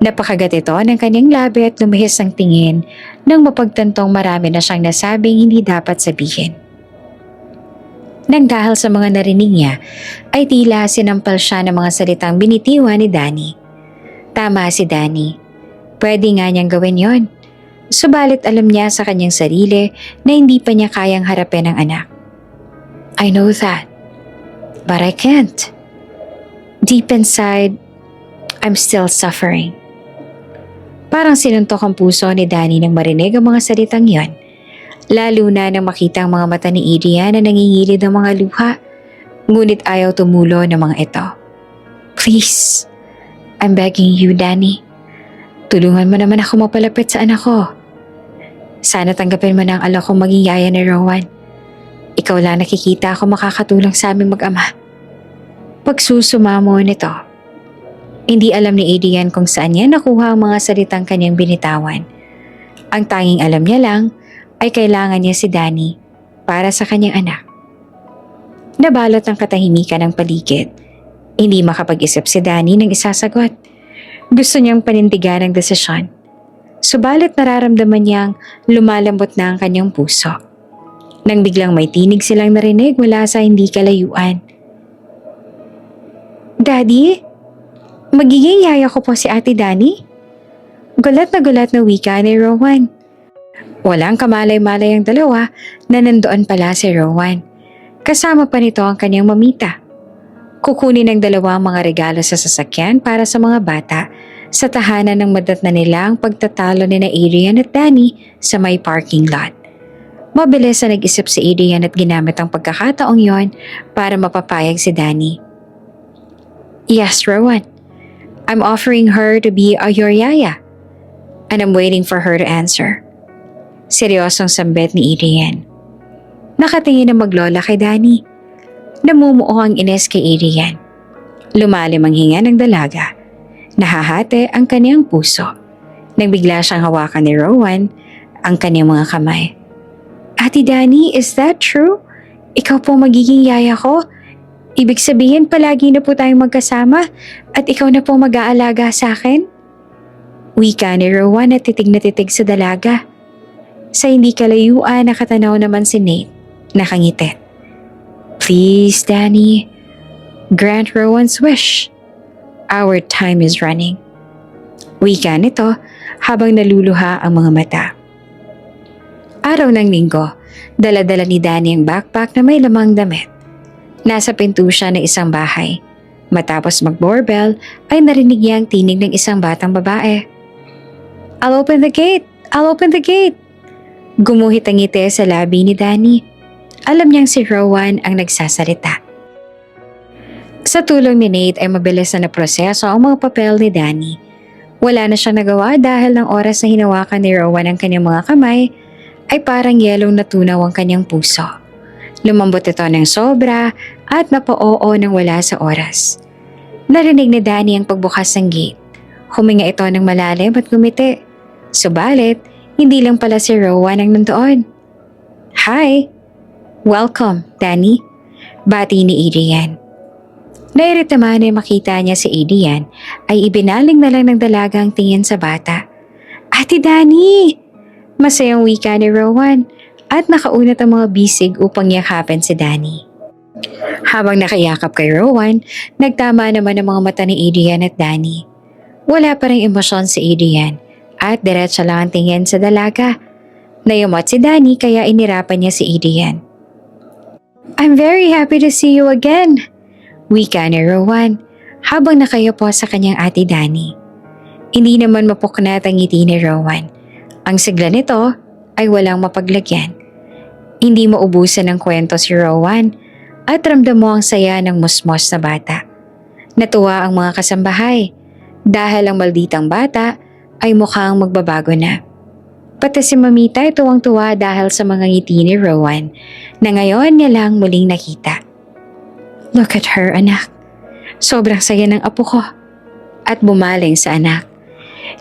Napakagat ito ng kanyang labi at lumihis ang tingin nang mapagtantong marami na siyang nasabing hindi dapat sabihin. Nang dahil sa mga narinig niya, ay tila sinampal siya ng mga salitang binitiwan ni Danny. Tama si Danny. Pwede nga niyang gawin yon. Subalit alam niya sa kanyang sarili na hindi pa niya kayang harapin ang anak. I know that, but I can't. Deep inside, I'm still suffering. Parang sinuntok ang puso ni Danny nang marinig ang mga salitang yon. Lalo na nang makita ang mga mata ni Adrian na nangingilid ng mga luha. Ngunit ayaw tumulo ng mga ito. Please, I'm begging you, Danny. Tulungan mo naman ako mapalapit sa anak ko. Sana tanggapin mo na ang alok kong maging yaya ni Rowan. Ikaw lang nakikita ako makakatulong sa aming mag-ama. Pagsusumamo nito. Hindi alam ni Adrian kung saan niya nakuha ang mga salitang kanyang binitawan. Ang tanging alam niya lang ay kailangan niya si Danny para sa kanyang anak. Nabalot ang katahimikan ng paligid. Hindi makapag-isip si Danny ng isasagot. Gusto niyang panindigan ang desisyon. Subalit nararamdaman niyang lumalambot na ang kanyang puso. Nang biglang may tinig silang narinig mula sa hindi kalayuan. Daddy? Magiging yaya ko po si Ate Danny? Gulat na wika ni Rowan. Walang kamalay-malay ang dalawa na nandoon pala si Rowan. Kasama pa nito ang kanyang mamita. Kukunin ng dalawa ang mga regalo sa sasakyan para sa mga bata sa tahanan ng madatna nila ang pagtatalo ni na Adrian at Danny sa may parking lot. Mabilis na nag-isip si Adrian at ginamit ang pagkakataong yon para mapapayag si Danny. Yes, Rowan. I'm offering her to be your yaya. And I'm waiting for her to answer. Seryosong sambit ni Adrian. Nakatingin ang maglola kay Danny. Namumuo ang ines kay Adrian. Lumalim ang hinga ng dalaga. Nahahati ang kaniyang puso. Nang bigla siyang hawakan ni Rowan ang kaniyang mga kamay. Ate Danny, is that true? Ikaw po magiging yaya ko? Ibig sabihin palagi na po tayong magkasama at ikaw na po mag-aalaga sa akin? Wika ni Rowan at titig sa dalaga. Sa hindi kalayuan nakatanaw naman si Nate, nakangiti. Please, Danny, grant Rowan's wish. Our time is running. Wika nito habang naluluha ang mga mata. Araw ng linggo, dala-dala ni Danny ang backpack na may lamang damit. Nasa pinto siya ng isang bahay. Matapos mag-doorbell ay narinig niya ang tinig ng isang batang babae. I'll open the gate! I'll open the gate! Gumuhit ang ngiti sa labi ni Danny. Alam niyang si Rowan ang nagsasalita. Sa tulong ni Nate ay mabilis na naproseso ang mga papel ni Danny. Wala na siyang nagawa dahil ng oras na hinawakan ni Rowan ang kanyang mga kamay ay parang yelong natunaw ang kanyang puso. Lumambot ito ng sobra at napao nang wala sa oras. Narinig ni Danny ang pagbukas ng gate. Huminga ito ng malalim at gumiti. Subalit, hindi lang pala si Rowan ang nandoon. Hi! Welcome, Danny. Bati ni Adrian. Nairita man ay makita niya si Adrian ay ibinaling na lang ng dalaga ang tingin sa bata. Ate Danny! Masayang wika ni Rowan at nakaunat ang mga bisig upang yakapin si Danny. Habang nakayakap kay Rowan, nagtama naman ang mga mata ni Adrian at Danny. Wala pa ring emosyon si Adrian at diretso lang ang tingin sa dalaga. Nayumot si Danny kaya inirapan niya si Adrian. I'm very happy to see you again, wika ni Rowan habang nakayupo sa kanyang ate Danny. Hindi naman mapuknat ang ngiti ni Rowan. Ang sigla nito ay walang mapaglagyan. Hindi maubusan ng kwento si Rowan at ramdam mo ang saya ng musmos na bata. Natuwa ang mga kasambahay dahil ang malditang bata ay mukhang magbabago na. Pati si Mamita ay tuwang-tuwa dahil sa mga ngiti ni Rowan na ngayon niya lang muling nakita. Look at her, anak. Sobrang saya ng apo ko. At bumaling sa anak.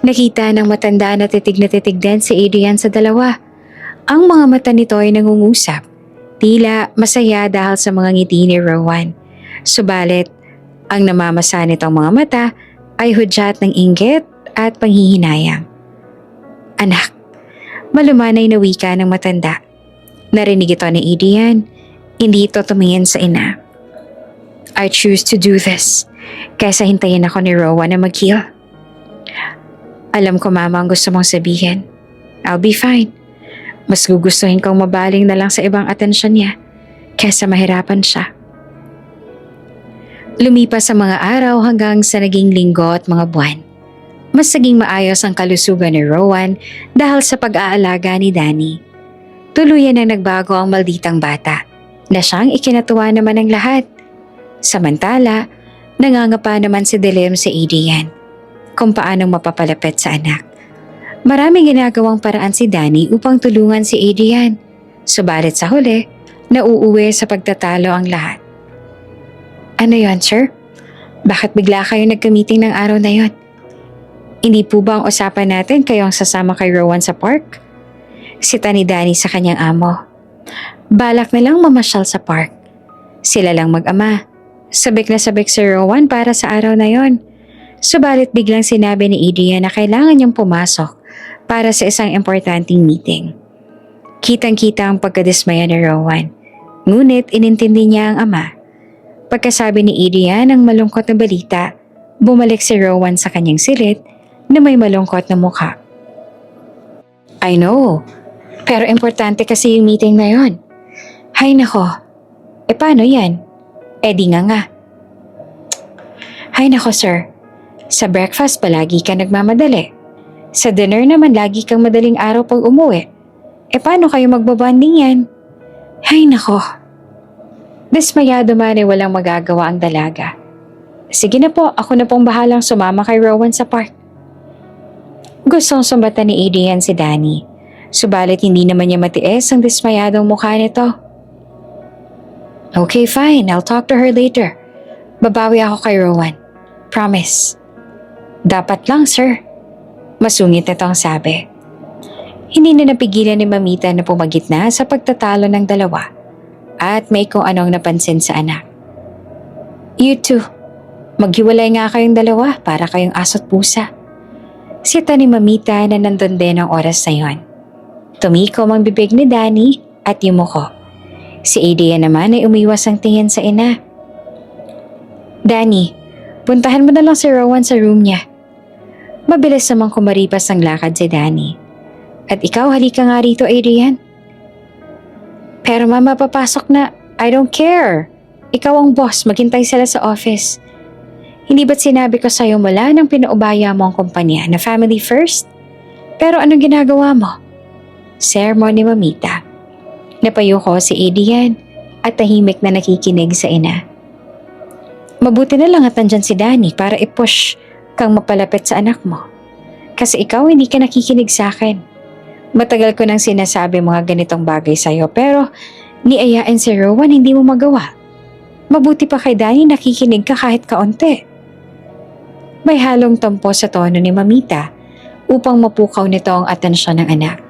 Nakita ng matanda na titig din si Adrian sa dalawa. Ang mga mata nito ay nangungusap. Tila masaya dahil sa mga ngiti ni Rowan. Subalit, ang namamasa nitong mga mata ay hudyat ng inggit at panghihinayang. Anak, malumanay na wika ng matanda. Narinig ito ni Adrian, hindi ito tumingin sa ina. I choose to do this kaysa hintayin ako ni Rowan na mag-heal. Alam ko mama ang gusto mong sabihin. I'll be fine. Mas gugustuhin kong mabaling na lang sa ibang atensyon niya kesa mahirapan siya. Lumipas ang mga araw hanggang sa naging linggo at mga buwan. Mas naging maayos ang kalusugan ni Rowan dahil sa pag-aalaga ni Danny. Tuluyan na nagbago ang malditang bata na siyang ikinatuwa naman ng lahat. Samantala, nangangapa naman si Dilim sa Adrian kung paanong mapapalapit sa anak. Maraming ginagawang paraan si Danny upang tulungan si Adrian. Subalit sa huli, nauuwi sa pagtatalo ang lahat. Ano yon, sir? Bakit bigla kayo nagka-meeting ng araw na yon? Hindi po ba ang usapan natin kayong sasama kay Rowan sa park? Sita ni Danny sa kanyang amo. Balak na lang mamasyal sa park. Sila lang mag-ama. Sabik na sabik si Rowan para sa araw na yon. Subalit biglang sinabi ni Adrian na kailangan niyang pumasok para sa isang importanteng meeting. Kitang-kita ang pagkadismaya ni Rowan. Ngunit inintindi niya ang ama. Pagkasabi ni Adrian ng malungkot na balita, bumalik si Rowan sa kanyang silid na may malungkot na mukha. I know, pero importante kasi yung meeting na yon. Hay nako, paano yan? Di nga. Hay nako sir, sa breakfast palagi ka nagmamadali. Sa dinner naman lagi kang madaling araw pag umuwi. Paano kayo magbabanding yan? Hay nako. Dismayado man walang magagawa ang dalaga. Sige na po, ako na pong bahalang sumama kay Rowan sa park. Gustong sumbatan ni Adrian si Danny. Subalit hindi naman niya matiis ang dismayadong mukha nito. Okay, fine. I'll talk to her later. Babawi ako kay Rowan. Promise. Dapat lang, sir. Masungit nitong sabi. Hindi na napigilan ni Mamita na pumagitna sa pagtatalo ng dalawa at may kung anong napansin sa anak. You two, maghiwalay nga kayong dalawa para kayong aso't pusa. Sita ni Mamita na nandun din ang oras na yon. Tumikom ang bibig ni Danny at yumuko. Si Adrian naman ay umiwas ang tingin sa ina. Danny, puntahan mo na lang si Rowan sa room niya. Mabilis namang kumaripas ang lakad si Danny. At ikaw, halika nga rito, Adrian. Pero mama, papasok na. I don't care. Ikaw ang boss, maghintay sila sa office. Hindi ba't sinabi ko sa'yo mula nang pinaubaya mo ang kumpanya na family first? Pero anong ginagawa mo? Sermon ni Mamita. Napayuko si Adrian at tahimik na nakikinig sa ina. Mabuti na lang at nandyan si Danny para i-push kang mapalapit sa anak mo. Kasi ikaw hindi ka nakikinig sa akin. Matagal ko nang sinasabi mga ganitong bagay sa'yo pero niayain si Rowan hindi mo magawa. Mabuti pa kay Danny nakikinig ka kahit kaunti. May halong tampo sa tono ni Mamita upang mapukaw nito ang atensyon ng anak.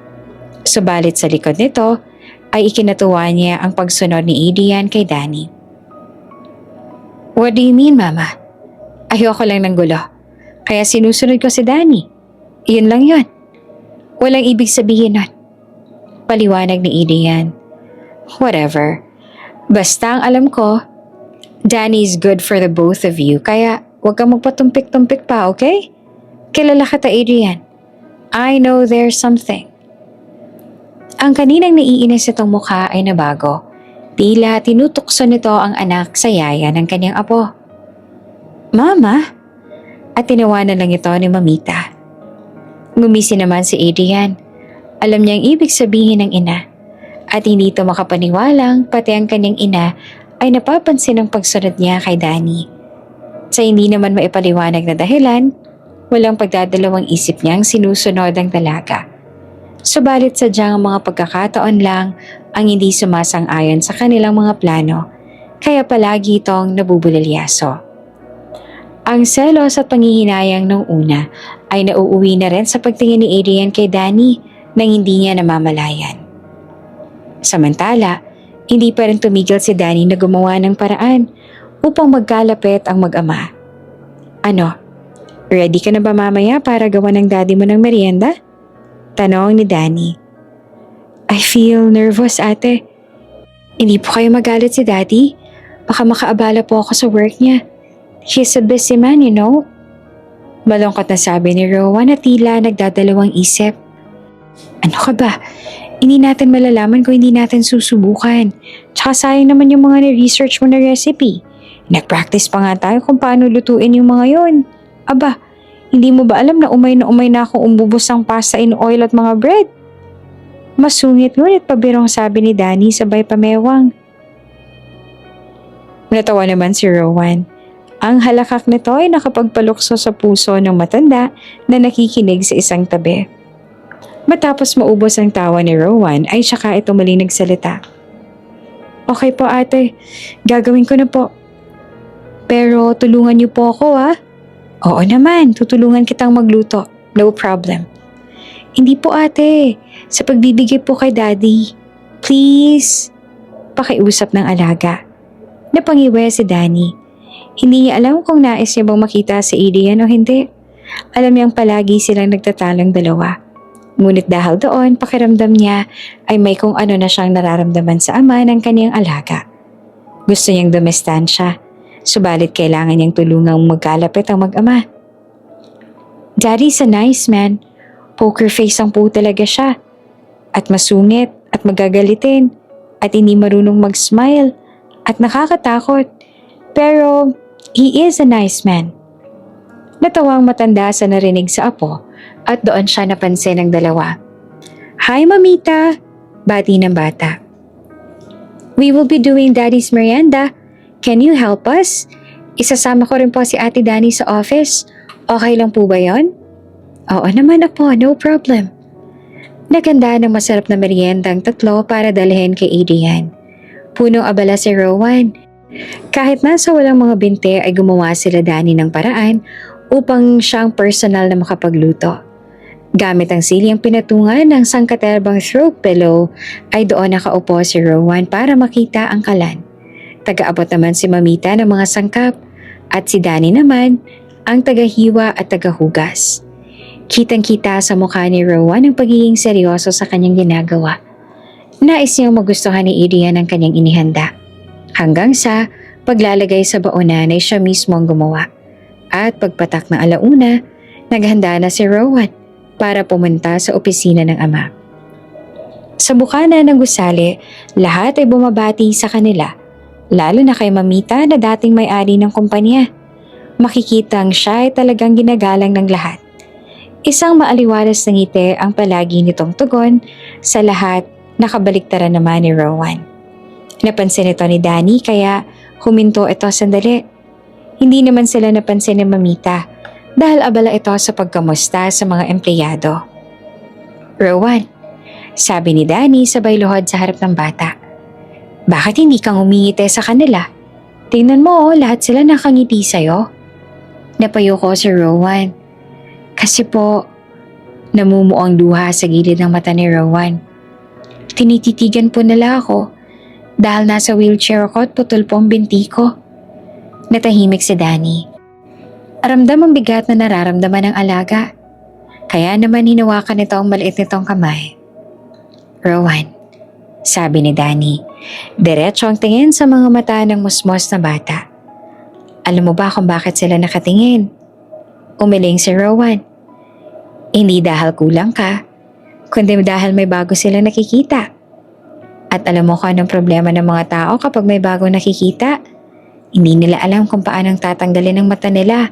Subalit sa likod nito ay ikinatuwa niya ang pagsunod ni Adrian kay Danny. What do you mean, Mama? Ayoko lang ng gulo. Kaya sinusunod ko si Danny. Iyon lang yun. Walang ibig sabihin nun. Paliwanag ni Adrian. Whatever. Basta ang alam ko, Danny is good for the both of you. Kaya huwag kang magpatumpik-tumpik pa, okay? Kilala kita, Adrian. I know there's something. Ang kaninang naiinis itong mukha ay nabago. Tila tinutukso nito ang anak sa yaya ng kanyang apo. Mama? At tinawanan lang ito ni Mamita. Ngumisi naman si Adrian. Alam niya ang ibig sabihin ng ina. At hindi ito makapaniwalang pati ang kanyang ina ay napapansin ang pagsunod niya kay Danny. Sa hindi naman maipaliwanag na dahilan, walang pagdadalawang isip niyang sinusunod ang dalaga. Subalit sadyang mga pagkakataon lang ang hindi sumasang-ayon sa kanilang mga plano, kaya palagi itong nabubulilyaso. Ang selos at panghihinayang nung una ay nauuwi na rin sa pagtingin ni Adrian kay Danny nang hindi niya namamalayan. Samantala, hindi pa rin tumigil si Danny na gumawa ng paraan upang magkalapit ang mag-ama. Ano, ready ka na ba mamaya para gawa ng daddy mo ng merienda? Tanong ni Danny. I feel nervous, ate. Hindi po kayo magalit si daddy? Baka makaabala po ako sa work niya. He's a busy man, you know? Malungkot na sabi ni Rowan na tila nagdadalawang isip. Ano ka ba? Hindi natin malalaman kung hindi natin susubukan. Tsaka sayang naman yung mga na-research mo na recipe. Nag-practice pa nga tayo kung paano lutuin yung mga yon. Aba, hindi mo ba alam na umay na akong umubos ng pasta in oil at mga bread? Masungit ngunit pabirong sabi ni Danny sabay pamewang. Natawa naman si Rowan. Ang halakak nito ay nakapagpalukso sa puso ng matanda na nakikinig sa isang tabi. Matapos maubos ang tawa ni Rowan ay saka ito muling nagsalita. Okay po ate, gagawin ko na po. Pero tulungan niyo po ako ha? Oo naman, tutulungan kitang magluto. No problem. Hindi po ate, sa pagbibigay po kay daddy. Please. Pakiusap ng alaga. Napangiwe si Danny. Hindi niya alam kung nais niya bang makita si Adrian o hindi. Alam niyang palagi silang nagtatalang dalawa. Ngunit dahil doon, pakiramdam niya ay may kung ano na siyang nararamdaman sa ama ng kaniyang alaga. Gusto niyang dumestansya, subalit kailangan niyang tulungang magkalapit ang mag-ama. Daddy's a nice man. Poker face ang po talaga siya. At masungit at magagalitin at hindi marunong mag-smile at nakakatakot. Pero he is a nice man. Natawa ang matanda sa narinig sa apo at doon siya napansin ng dalawa. Hi mamita! Bati ng bata. We will be doing Daddy's merienda. Can you help us? Isasama ko rin po si Ate Danny sa office. Okay lang po ba yon? Oo naman apo, no problem. Naganda ng masarap na merienda ang tatlo para dalhin kay Adrian. Punong abala si Rowan. Kahit nasa walang mga binte ay gumawa sila Danny ng paraan upang siyang personal na makapagluto. Gamit ang silyang pinatungan ng sangkaterbang throw pillow ay doon nakaupo si Rowan para makita ang kalan. Taga-abot naman si Mamita ng mga sangkap at si Danny naman ang tagahiwa at tagahugas. Kitang-kita sa mukha ni Rowan ang pagiging seryoso sa kanyang ginagawa. Nais niyang magustuhan ni Adrian ang kanyang inihanda. Hanggang sa paglalagay sa baonan ay siya mismo ang gumawa. At pagpatak ng alauna, naghanda na si Rowan para pumunta sa opisina ng ama. Sa bukana ng gusali, lahat ay bumabati sa kanila, lalo na kay Mamita na dating may-ari ng kumpanya. Makikitang siya ay talagang ginagalang ng lahat. Isang maaliwalas na ngiti ang palagi nitong tugon sa lahat, nakabaliktaran naman ni Rowan. Napansin ito ni Danny kaya huminto ito sandali. Hindi naman sila napansin ni Mamita dahil abala ito sa pagkamusta sa mga empleyado. Rowan, sabi ni Danny sabay luhod sa harap ng bata. Bakit hindi kang umingiti sa kanila? Tingnan mo, lahat sila nakangiti sa'yo. Napayuko si Rowan. Kasi po, namumuo ang luha sa gilid ng mata ni Rowan. Tinititigan po nila ako dahil nasa wheelchair ako at putol po ang binti ko. Natahimik si Danny. Ramdam ang bigat na nararamdaman ng alaga. Kaya naman hinawakan nito ang maliit nitong kamay. Rowan, sabi ni Danny, diretso ang tingin sa mga mata ng musmos na bata. Alam mo ba kung bakit sila nakatingin? Umiling si Rowan. Hindi dahil kulang ka, kundi dahil may bago silang nakikita. At alam mo kung anong problema ng mga tao kapag may bagong nakikita? Hindi nila alam kung paanong tatanggalin ang mata nila.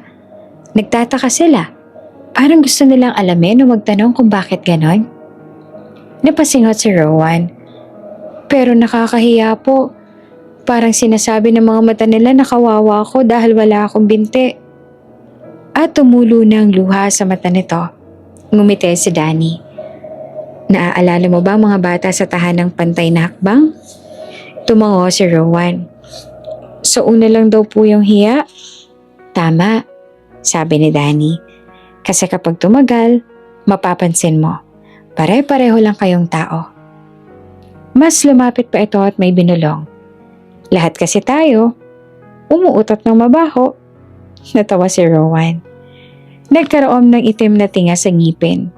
Nagtataka sila. Parang gusto nilang alamin o magtanong kung bakit ganon. Napasingot si Rowan. Pero nakakahiya po. Parang sinasabi ng mga mata nila na kawawa ako dahil wala akong binti. At tumulo na ang luha sa mata nito. Ngumiti si Danny. Naaalala mo ba mga bata sa tahanang pantay na hakbang? Tumango si Rowan. Sa una lang daw po yung hiya. Tama, sabi ni Danny. Kasi kapag tumagal, mapapansin mo, pare-pareho lang kayong tao. Mas lumapit pa ito at may binulong. Lahat kasi tayo, umuutot ng mabaho. Natawa si Rowan. Nagkaroon ng itim na tinga sa ngipin.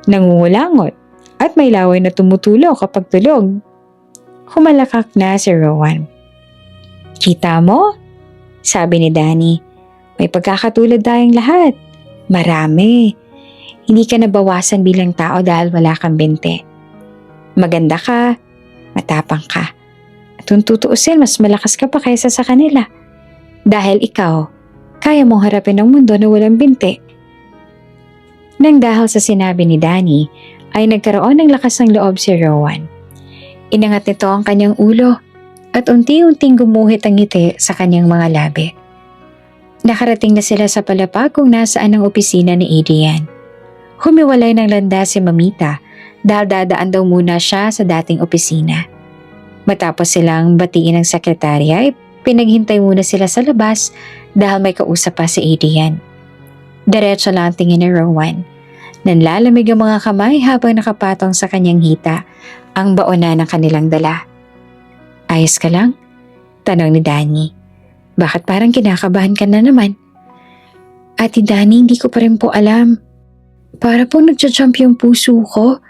Nangungulangot at may laway na tumutulo kapag tulog. Humalakak na si Rowan. Kita mo? Sabi ni Danny. May pagkakatulad tayong lahat. Marami. Hindi ka nabawasan bilang tao dahil wala kang binte. Maganda ka, matapang ka. At kung tutuusin, mas malakas ka pa kaysa sa kanila. Dahil ikaw, kaya mong harapin ang mundo na walang binte. Nang dahil sa sinabi ni Danny, ay nagkaroon ng lakas ng loob si Rowan. Inangat nito ang kanyang ulo at unti-unting gumuhit ang ngiti sa kanyang mga labi. Nakarating na sila sa palapag kung nasaan ang opisina ni Adrian. Humiwalay ng landas si Mamita dahil dadaan daw muna siya sa dating opisina. Matapos silang batiin ng sekretarya ay pinaghintay muna sila sa labas dahil may kausap pa si Adrian. Diretso lang ang tingin ni Rowan. Nanlalamig ang mga kamay habang nakapatong sa kanyang hita ang baona ng kanilang dala. Ayos ka lang? Tanong ni Danny. Bakit parang kinakabahan ka na naman? Ate Danny, hindi ko pa rin po alam. Para po nagja-jump yung puso ko.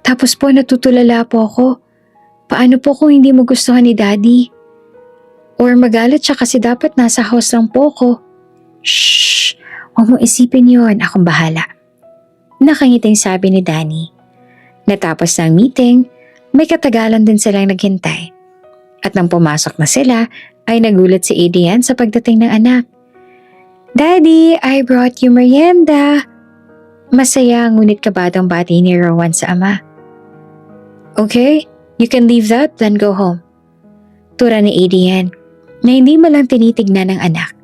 Tapos po natutulala po ako. Paano po kung hindi magustuhan ni Daddy? Or magalit siya kasi dapat nasa house lang po ko. Shhh! Huwag mong isipin yun. Akong bahala. Nakangiting sabi ni Danny. Natapos ng meeting, may katagalan din silang naghintay. At nang pumasok na sila, ay nagulat si Adrian sa pagdating ng anak. Daddy, I brought you merienda. Masaya ngunit kabadang bati ni Rowan sa ama. Okay, you can leave that, then go home. Tura ni Adrian na hindi malang tinitignan ng anak.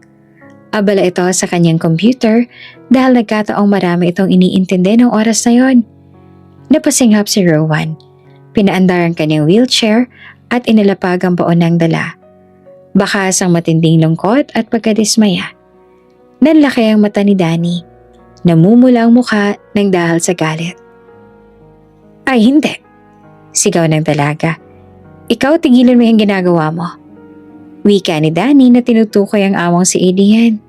Abala ito sa kanyang computer dahil nagkataong marami itong iniintindi ng oras na yon. Napasinghap si Rowan. Pinaandar ang kanyang wheelchair at inilapag ang baon ng dala. Bakas ang matinding lungkot at pagkadismaya. Nanlaki ang mata ni Danny. Namumula ang mukha ng dahil sa galit. Ay hindi! Sigaw ng dalaga. Ikaw tigilan mo yung ginagawa mo. Wika ni Danny na tinutukoy ang amang si Adrian.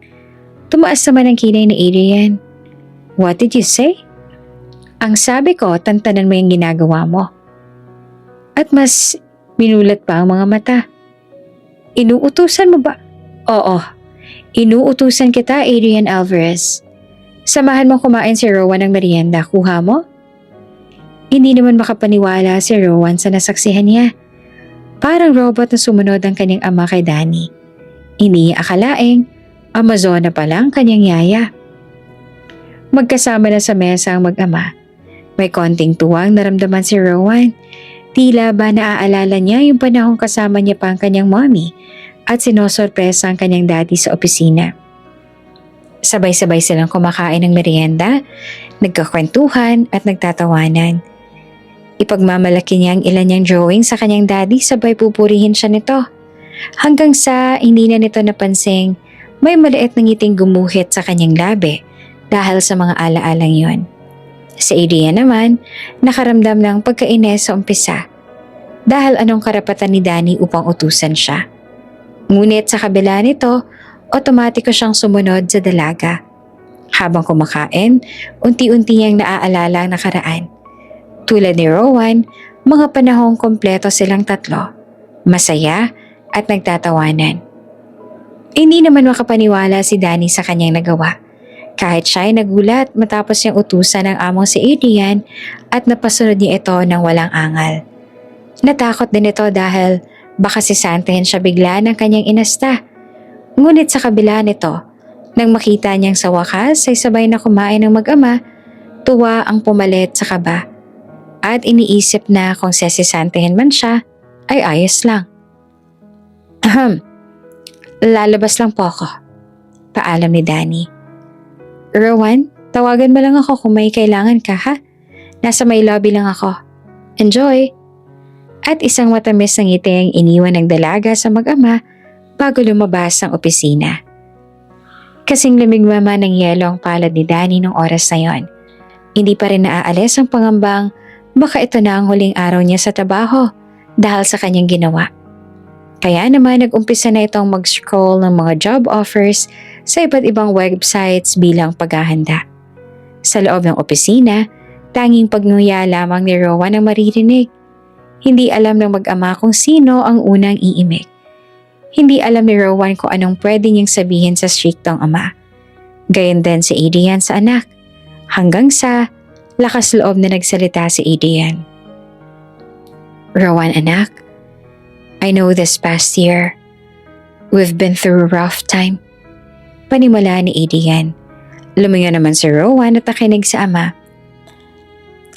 Tumaas naman ang kilay ni Adrian. What did you say? Ang sabi ko, tantanan mo yung ginagawa mo. At mas minulat pa ang mga mata. Inuutusan mo ba? Oo. Inuutusan kita, Adrian Alvarez. Samahan mong kumain si Rowan ng merienda. Kuha mo? Hindi naman makapaniwala si Rowan sa nasaksihan niya. Parang robot na sumunod ang kanyang ama kay Danny. Hindi niya akalaing Amazona pala ang kanyang yaya. Magkasama na sa mesa ang mag-ama. May konting tuwang naramdaman si Rowan. Tila ba naaalala niya yung panahong kasama niya pa ang kanyang mommy at sinosorpresa ang kanyang daddy sa opisina. Sabay-sabay silang kumakain ng merienda, nagkakwentuhan at nagtatawanan. Ipagmamalaki niya ang ilan niyang drawing sa kanyang daddy sabay pupurihin siya nito. Hanggang sa hindi na nito napansing may maliit na ngiting gumuhit sa kanyang labi dahil sa mga alaalang yon. Si Adrian naman nakaramdam ng pagkainis sa umpisa dahil anong karapatan ni Danny upang utusan siya. Ngunit sa kabila nito, otomatiko siyang sumunod sa dalaga. Habang kumakain, unti-unti niyang naaalala ang nakaraan. Tulad ni Rowan, mga panahong kompleto silang tatlo, masaya at nagtatawanan. Hindi naman makapaniwala si Danny sa kanyang nagawa. Kahit siya ay nagulat matapos niyang utusan ng among si Adrian at napasunod niya ito ng walang angal. Natakot din ito dahil baka sisantahin siya bigla ng kanyang inasta. Ngunit sa kabila nito, nang makita niyang sa wakas ay sabay na kumain ng mag-ama, tuwa ang pumalit sa kaba. At iniisip na kung sesisantahin man siya, ay ayos lang. Lalabas lang po ako. Paalam ni Danny. Rowan, tawagan mo lang ako kung may kailangan ka ha. Nasa may lobby lang ako. Enjoy! At isang matamis na ngiti ang iniwan ng dalaga sa mag-ama bago lumabas ang opisina. Kasing lamig mama ng yelo ang palad ni Danny nung oras na yon. Hindi pa rin naaalis ang pangambang baka ito na ang huling araw niya sa trabaho dahil sa kanyang ginawa. Kaya naman nag-umpisa na itong mag-scroll ng mga job offers sa iba't ibang websites bilang paghahanda. Sa loob ng opisina, tanging pagnguya lamang ni Rowan ang maririnig. Hindi alam ng mag-ama kung sino ang unang iimik. Hindi alam ni Rowan kung anong pwede niyang sabihin sa striktong ama. Gayon din si Adrian sa anak. Hanggang sa Lakas loob na nagsalita si Adrian. Rowan anak, I know this past year, we've been through a rough time. Panimula ni Adrian. Lumingon naman si Rowan at nakinig sa ama.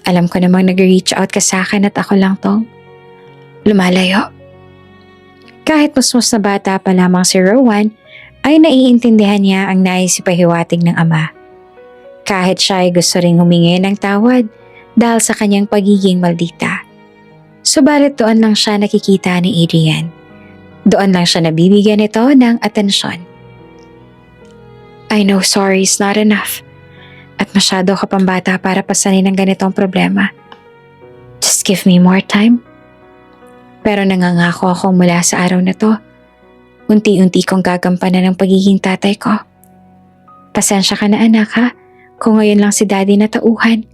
Alam ko namang nag-reach out ka sa akin at ako lang tong lumalayo. Kahit musmus na bata pa lamang si Rowan, ay naiintindihan niya ang nais ipahiwatig ng ama. Kahit siya ay gusto ring humingi ng tawad dahil sa kanyang pagiging maldita. Subalit doon lang siya nakikita ni Adrian. Doon lang siya nabibigyan nito ng atensyon. I know sorry is not enough. At masyado ka pang bata para pasanin ng ganitong problema. Just give me more time. Pero nangangako ako mula sa araw na to. Unti-unti kong gagampanan ng pagiging tatay ko. Pasensya ka na anak ha, kung ngayon lang si daddy na tauhan.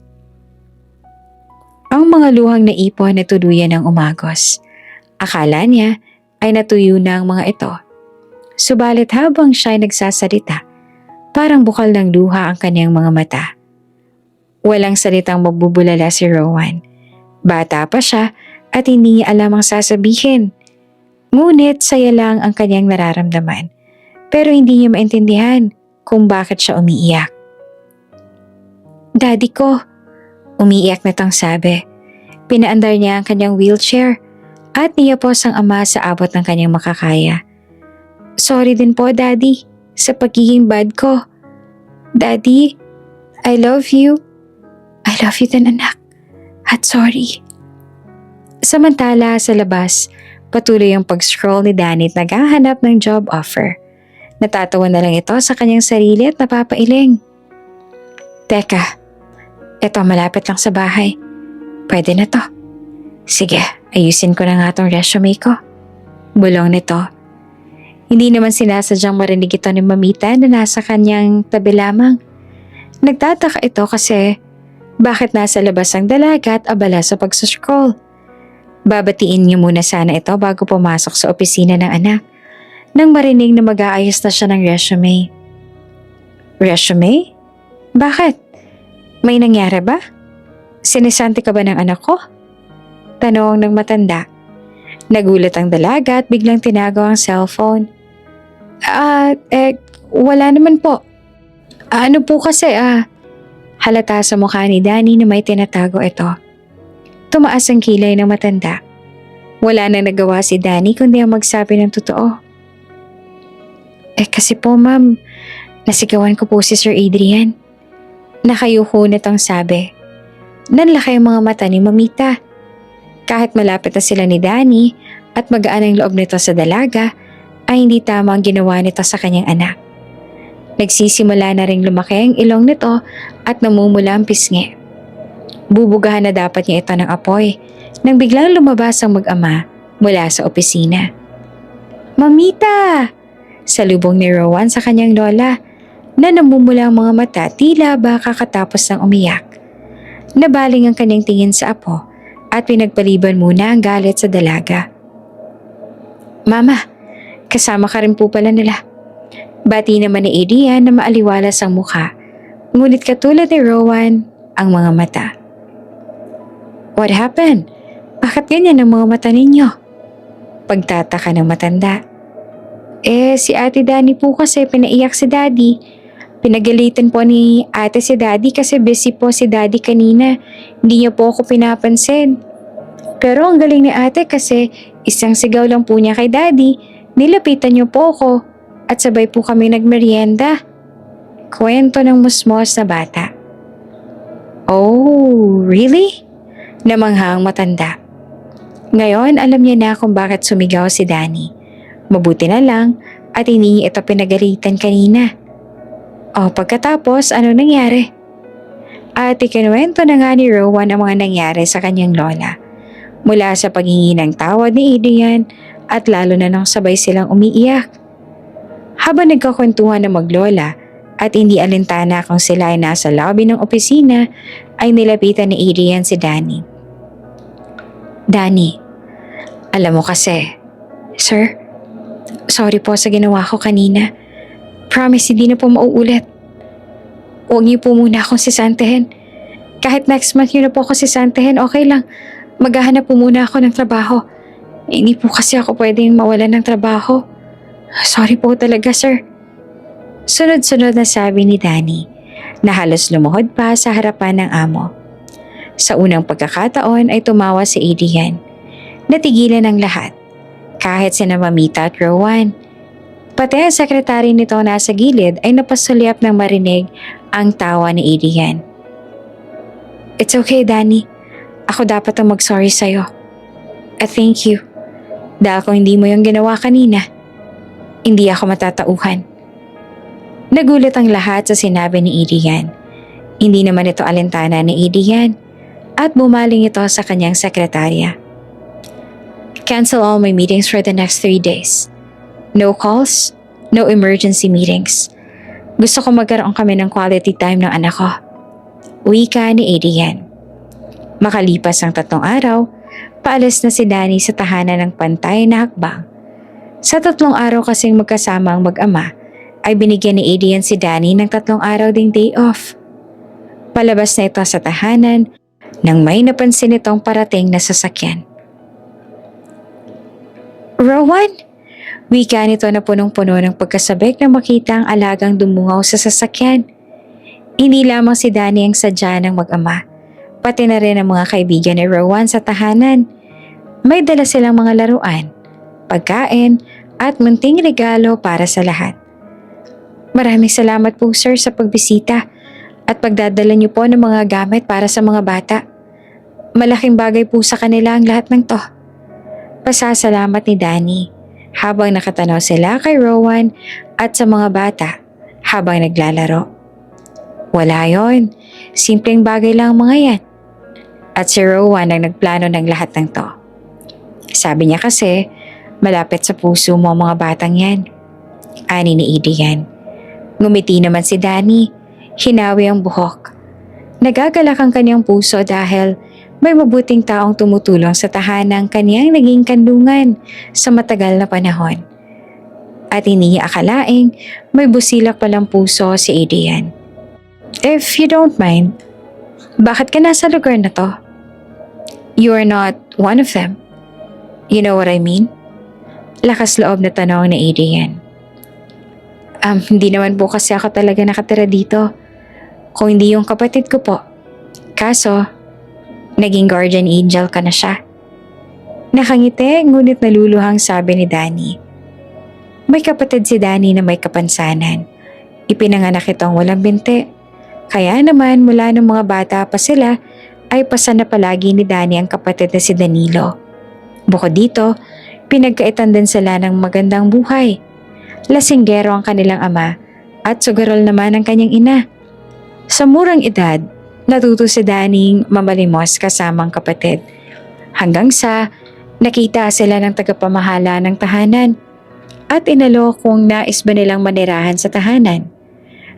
Ang mga luhang naipon na tuluyan ng umagos. Akala niya ay natuyo na ang mga ito. Subalit habang siya ay nagsasalita, parang bukal ng luha ang kanyang mga mata. Walang salitang magbubulala si Rowan. Bata pa siya at hindi niya alam ang sasabihin. Ngunit saya lang ang kanyang nararamdaman. Pero hindi niya maintindihan kung bakit siya umiiyak. Daddy ko, umiiyak na tang sabi. Pinaandar niya ang kanyang wheelchair at niyapos ang ama sa abot ng kanyang makakaya. Sorry din po daddy sa pagiging bad ko. Daddy, I love you. I love you din anak. At sorry. Samantala sa labas, patuloy ang pag-scroll ni Danny at naghahanap ng job offer. Natatawa na lang ito sa kanyang sarili at napapailing. Teka, ito malapit lang sa bahay. Pwede na to. Sige, ayusin ko na nga tong resume ko. Bulong nito. Hindi naman sinasadyang marinig ito ni Mamita na nasa kanyang tabi lamang. Nagtataka ito kasi bakit nasa labas ang dalaga at abala sa pagsuscroll. Babatiin niyo muna sana ito bago pumasok sa opisina ng anak nang marinig na mag-aayos na siya ng resume. Resume? Bakit? May nangyari ba? Sinisante ka ba ng anak ko? Tanong ng matanda. Nagulat ang dalaga at biglang tinago ang cellphone. Wala naman po. Ano po kasi halata sa mukha ni Danny na may tinatago ito. Tumaas ang kilay ng matanda. Wala na nagawa si Danny kundi ang magsabi ng totoo. Kasi po ma'am, nasigawan ko po si Sir Adrian. Nakayuko nitong sabi. Nanlaki ang mga mata ni Mamita. Kahit malapit na sila ni Danny at magaan ang loob nito sa dalaga, ay hindi tama ang ginawa nito sa kanyang anak. Nagsisimula na ring lumaki ang ilong nito at namumula ang pisngi. Bubugahan na dapat niya ito ng apoy nang biglang lumabas ang mag-ama mula sa opisina. Mamita! Salubong ni Rowan sa kanyang lola na namumula ang mga mata tila ba kakatapos ng umiyak. Nabaling ang kanyang tingin sa apo at pinagpaliban muna ang galit sa dalaga. Mama, kasama ka rin po pala nila. Bati naman ni Adrian na maaliwalas ang mukha, ngunit katulad ni Rowan ang mga mata. What happened? Bakit ganyan ang mga mata ninyo? Pagtataka ng matanda. Si Ate Danny po kasi pinaiyak si Daddy. Pinagalitan po ni ate si Daddy kasi busy po si Daddy kanina. Hindi niya po ako pinapansin. Pero ang galing ni ate kasi isang sigaw lang po niya kay Daddy, nilapitan niyo po ako at sabay po kami nagmerienda. Kwento ng musmos na bata. Oh, really? Namangha ang matanda. Ngayon alam niya na kung bakit sumigaw si Danny. Mabuti na lang at hindi niya ito pinagalitan kanina. Pagkatapos ano nangyari? At ikinuwento na nga ni Rowan ang mga nangyari sa kanyang lola. Mula sa paghingi ng tawad ni Adrian at lalo na nang sabay silang umiiyak. Habang nagkakwentuhan ng maglola at hindi alintana kung sila ay nasa lobby ng opisina, ay nilapitan ni Adrian si Danny. Danny, alam mo kasi, Sir, sorry po sa ginawa ko kanina. Promise hindi na po mauulit. Huwag niyo po muna akong sisantehin. Kahit next month yun na po ako sisantahin, okay lang. Maghahanap po muna ako ng trabaho. Hindi po kasi ako pwedeng mawalan ng trabaho. Sorry po talaga, sir. Sunod-sunod na sabi ni Danny na halos lumuhod pa sa harapan ng amo. Sa unang pagkakataon ay tumawa si Adrian. Natigilan ang lahat, kahit sina Mamita at Rowan. Pati ang sekretary nito nasa gilid ay napasulyap nang marinig ang tawa ni Adrian. It's okay, Danny. Ako dapat ang mag-sorry sa'yo. Thank you. Dahil kung hindi mo yung ginawa kanina, hindi ako matatauhan. Nagulat ang lahat sa sinabi ni Adrian. Hindi naman ito alintana ni Adrian at bumaling ito sa kanyang sekretarya. Cancel all my meetings for the next 3 days. No calls, no emergency meetings. Gusto ko magkaroon kami ng quality time ng anak ko. Wika ni Adrian. Makalipas ang 3 araw, paalis na si Danny sa tahanan ng pantay na hakbang. Sa 3 araw kasing magkasama ang mag-ama, ay binigyan ni Adrian si Danny ng 3 araw ding day off. Palabas na ito sa tahanan nang may napansin itong parating na sasakyan. Rowan? Wika nito na punong-puno ng pagkasabik na makita ang alagang dumungaw sa sasakyan. Hindi lamang si Danny ang sadya ng mag-ama, pati na rin ang mga kaibigan ni Rowan sa tahanan. May dala silang mga laruan, pagkain at munting regalo para sa lahat. Maraming salamat po sir sa pagbisita at pagdadala niyo po ng mga gamit para sa mga bata. Malaking bagay po sa kanila ang lahat ng to. Pasasalamat ni Danny habang nakatanaw sila kay Rowan at sa mga bata habang naglalaro. Wala yon, simpleng bagay lang mga yan. At si Rowan ang nagplano ng lahat ng to. Sabi niya kasi, malapit sa puso mo ang mga batang yan. Ani ni Adrian. Ngumiti naman si Danny, hinawi ang buhok. Nagagalak ang kanyang puso dahil may mabuting taong tumutulong sa tahanang kanyang naging kandungan sa matagal na panahon. At hindi niya akalaing may busilak palang puso si Adrian. If you don't mind, bakit ka nasa lugar na to? You are not one of them. You know what I mean? Lakas loob na tanong ni Adrian. Hindi naman po kasi ako talaga nakatira dito. Kung hindi yung kapatid ko po. Kaso, naging guardian angel ka na siya. Nakangiti ngunit naluluhang sabi ni Danny. May kapatid si Danny na may kapansanan. Ipinanganak itong walang binti. Kaya naman mula ng mga bata pa sila ay pasana palagi ni Danny ang kapatid na si Danilo. Bukod dito, pinagkaitan din sila ng magandang buhay. Lasinggero ang kanilang ama at sugarol naman ang kanyang ina. Sa murang edad, natuto si Danny mamalimos kasamang kapatid. Hanggang sa nakita sila ng tagapamahala ng tahanan at inalok kung nais ba nilang manirahan sa tahanan.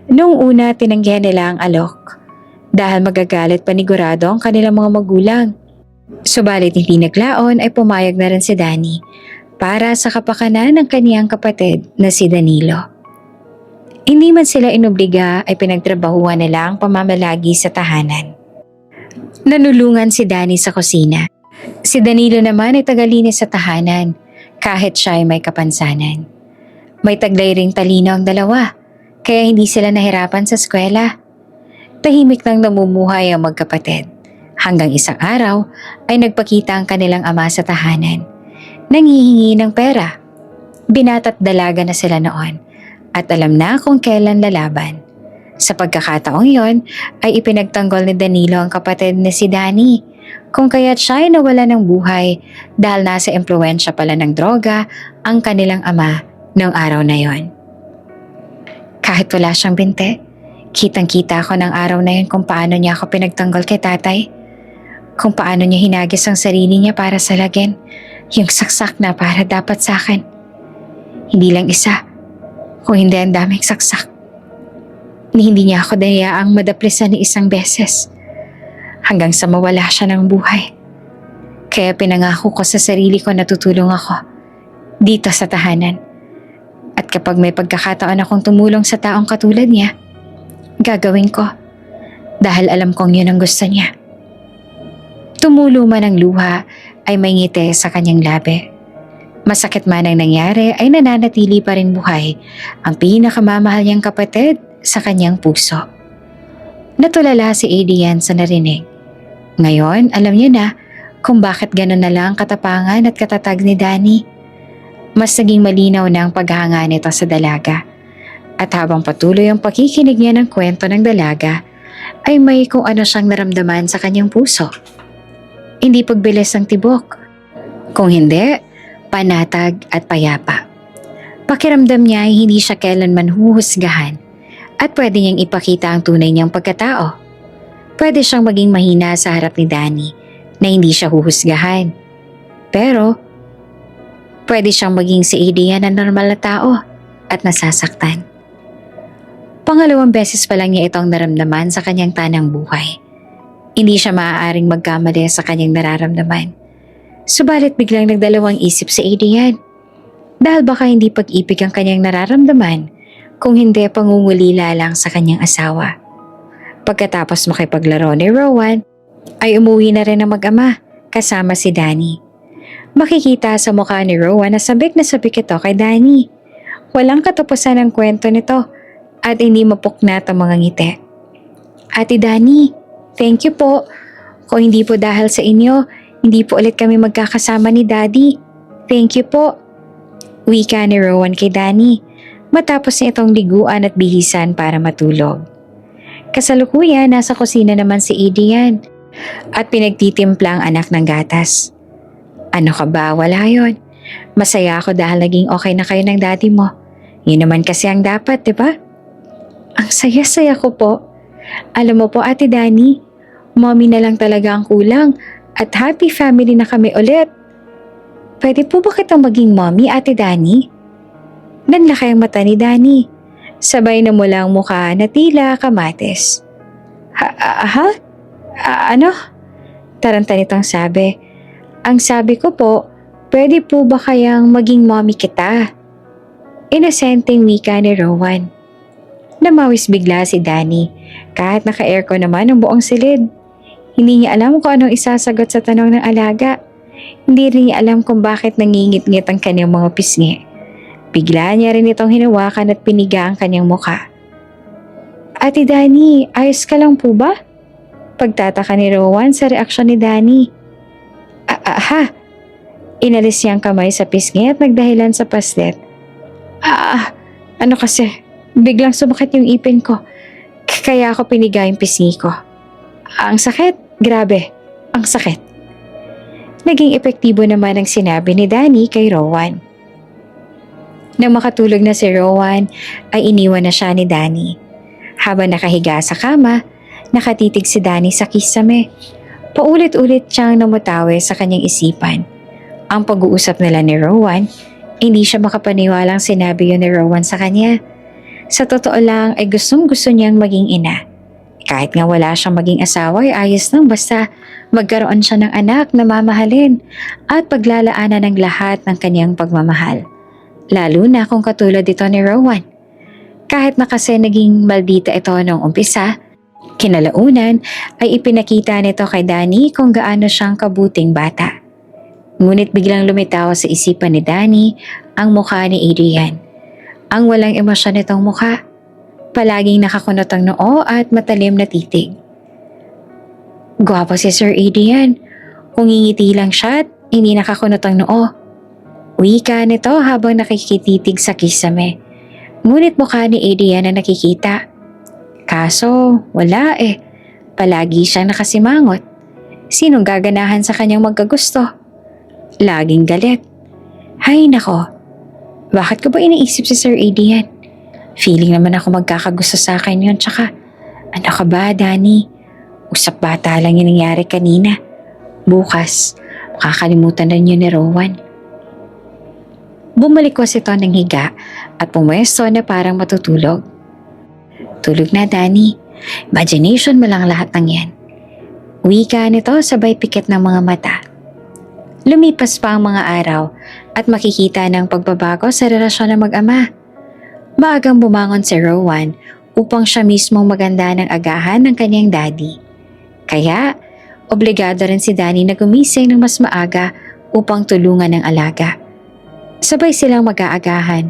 Noong una tinanggihan nila ang alok dahil magagalit panigurado ang kanilang mga magulang. Subalit hindi naglaon ay pumayag na rin si Danny para sa kapakanan ng kaniyang kapatid na si Danilo. Hindi man sila inobliga ay pinagtrabahuan nila ang pamamalagi sa tahanan. Nanulungan si Danny sa kusina. Si Danilo naman ay tagalinis sa tahanan kahit siya ay may kapansanan. May taglay ring talino ang dalawa kaya hindi sila nahirapan sa eskwela. Tahimik nang namumuhay ang magkapatid hanggang isang araw ay nagpakita ang kanilang ama sa tahanan. Nanghihingi ng pera. Binata't dalaga na sila noon at alam na kung kailan lalaban. Sa pagkakataong yon ay ipinagtanggol ni Danilo ang kapatid na si Danny kung kaya't siya ay nawala ng buhay dahil nasa impluwensya pala ng droga ang kanilang ama noong araw na yon. Kahit wala siyang binte, kitang-kita ko ng araw na yon kung paano niya ako pinagtanggol kay tatay. Kung paano niya hinagis ang sarili niya para salagin yung saksak na para dapat sa akin. Hindi lang isa, kung hindi ang daming saksak. Hindi niya ako dayaang madaplisan ni isang beses hanggang sa mawala siya ng buhay. Kaya pinangako ko sa sarili ko na tutulong ako dito sa tahanan. At kapag may pagkakataon akong tumulong sa taong katulad niya, gagawin ko. dahil alam kong yun ang gusto niya. Tumulo man ang luha ay may ngiti sa kanyang labi. Masakit man ang nangyari ay nananatili pa rin buhay ang pinakamamahal niyang kapatid sa kanyang puso. Natulala si Adrian sa narinig. Ngayon alam niya na kung bakit gano'n na lang katapangan at katatag ni Danny. Mas naging malinaw na ang paghanga nito sa dalaga. At habang patuloy ang pakikinig niya ng kwento ng dalaga, ay may kung ano siyang naramdaman sa kanyang puso. Hindi pagbilis ang tibok. Kung hindi, panatag at payapa. Pakiramdam niya ay hindi siya kailanman huhusgahan at pwede niyang ipakita ang tunay niyang pagkatao. Pwede siyang maging mahina sa harap ni Danny na hindi siya huhusgahan. Pero, pwede siyang maging si Adrian na normal na tao at nasasaktan. Pangalawang beses pa lang niya itong naramdaman sa kanyang tanang buhay. Hindi siya maaaring magkamali sa kanyang nararamdaman. Subalit biglang nagdalawang isip si Adrian. Dahil baka hindi pag-ibig ang kanyang nararamdaman kung hindi pangungulila lang sa kanyang asawa. Pagkatapos makipaglaro ni Rowan, ay umuwi na rin ang mag-ama kasama si Danny. Makikita sa mukha ni Rowan na sabik ito kay Danny. Walang katapusan ang kwento nito at hindi mapuknat ang mga ngiti. Ate Danny, thank you po. Kung hindi po dahil sa inyo, hindi po ulit kami magkakasama ni Daddy. Thank you po. Wika ni Rowan kay Danny matapos niya itong liguan at bihisan para matulog. Kasalukuyan, nasa kusina naman si Adrian at pinagtitimpla ang anak ng gatas. Ano ka ba? Wala yon. Masaya ako dahil naging okay na kayo ng daddy mo. Yun naman kasi ang dapat, di ba? Ang saya-saya ko po. Alam mo po Ate Danny, mommy na lang talaga ang kulang at happy family na kami ulit. Pwede po ba kitang maging mommy, Ate Danny? Nanlaki ang mata ni Danny. Sabay na mula ang mukha na tila kamatis. Ano? Taranta nitong sabi. Ang sabi ko po, pwede po ba kayang maging mommy kita? Inosenteng wika ni Rowan. Namawis bigla si Danny kahit naka-aircon naman ang buong silid. Hindi niya alam kung anong isasagot sa tanong ng alaga. Hindi rin niya alam kung bakit nangingit-ngit ang kanyang mga pisngi. Bigla niya rin itong hinawakan at piniga ang kanyang mukha. Ate Danny, ayos ka lang po ba? Pagtataka ni Rowan sa reaksyon ni Danny. Inalis niya ang kamay sa pisngi at nagdahilan sa paslit. Ano kasi, biglang sumakit yung ipin ko. Kaya ako piniga yung pisngi ko. Ang sakit, grabe, ang sakit. Naging epektibo naman ang sinabi ni Danny kay Rowan. Nang makatulog na si Rowan, ay iniwan na siya ni Danny. Habang nakahiga sa kama, nakatitig si Danny sa kisame. Paulit-ulit siyang namutawi sa kanyang isipan. Ang pag-uusap nila ni Rowan, hindi siya makapaniwalang sinabi yun ni Rowan sa kanya. Sa totoo lang ay gustong-gusto niyang maging ina. Kahit nga wala siyang maging asawa ay ayos lang basta magkaroon siya ng anak na mamahalin at paglalaanan ng lahat ng kanyang pagmamahal. Lalo na kung katulad ito ni Rowan. Kahit na kasi naging maldita ito noong umpisa, kinalaunan ay ipinakita nito kay Danny kung gaano siyang kabuting bata. Ngunit biglang lumitaw sa isipan ni Danny ang mukha ni Adrian. Ang walang emosyon nitong mukha. Palaging nakakunot ang noo at matalim na titig. Gwapo si Sir Adrian. Kung ngingiti lang siya at hindi nakakunot ang noo. Wika nito habang nakikititig sa kisame. Ngunit mukha ni Adrian na nakikita. Kaso wala eh. Palagi siyang nakasimangot. Sinong gaganahan sa kanyang magkagusto? Laging galit. Hay nako. Bakit ko ba iniisip si Sir Adrian? Feeling naman ako magkakagusto sa akin yun. Tsaka, ano ka ba, Danny? Usap bata lang yung nangyari kanina. Bukas, makakalimutan na niyo ni Rowan. Bumalik ito ng higa at pumwesto na parang matutulog. Tulog na, Danny. Imagination mo lang lahat ng yan. Wika nito sabay pikit ng mga mata. Lumipas pa ang mga araw at makikita ng pagbabago sa relasyon ng mag-ama. Maagang bumangon si Rowan upang siya mismong maganda ng agahan ng kanyang daddy. Kaya, obligado rin si Danny na gumising ng mas maaga upang tulungan ng alaga. Sabay silang mag-aagahan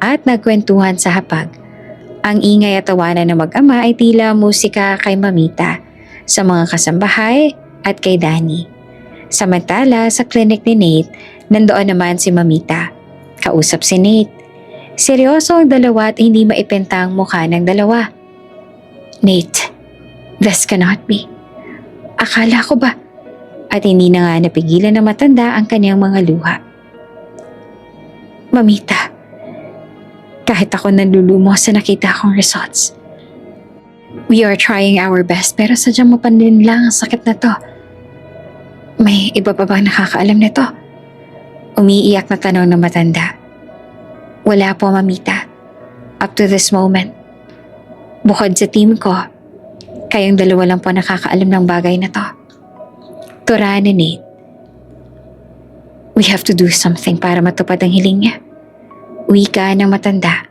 at nagkwentuhan sa hapag. Ang ingay at tawanan ng mag-ama ay tila musika kay Mamita, sa mga kasambahay at kay Danny. Samantala sa clinic ni Nate, nandoon naman si Mamita. Kausap si Nate. Seryoso ang dalawa at hindi maipenta ang mukha ng dalawa. Nate, this cannot be. Akala ko ba? At hindi na nga napigilan ng matanda ang kanyang mga luha. Mamita, kahit ako nalulumo sa nakita kong results. We are trying our best pero sadyang mapanlin lang ang sakit na to. May iba pa bang nakakaalam nito? Umiiyak na tanong ng matanda. Wala po, Mamita. Up to this moment. Bukod sa team ko, kayong dalawa lang po nakakaalam ng bagay na to. Tura ni Nate. We have to do something para matupad ang hiling niya. Wika ng matanda.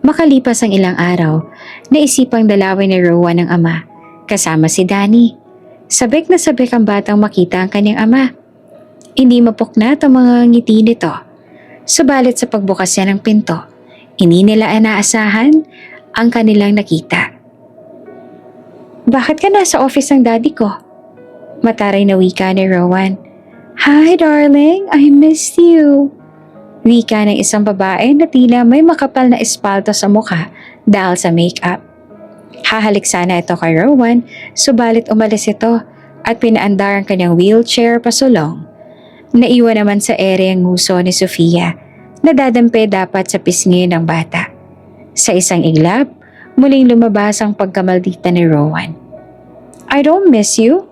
Makalipas ang ilang araw, naisipang dalawin ni Rowan ng ama, kasama si Danny. Sabik na sabik ang batang makita ang kanyang ama. Hindi mapuknat ang mga ngiti nito. Subalit sa pagbukas niya ng pinto, hindi nila inaasahan ang kanilang nakita. Bakit ka nasa office ng daddy ko? Mataray na wika ni Rowan. Hi darling, I missed you. Wika ng isang babae na tila may makapal na espalto sa mukha dahil sa makeup. Hahalik sana ito kay Rowan, subalit umalis ito at pinaandar ang kanyang wheelchair pasulong. Naiwan naman sa ere ang nguso ni Sofia na dadampi dapat sa pisngi ng bata. Sa isang iglap, muling lumabas ang pagkamaldita ni Rowan. I don't miss you.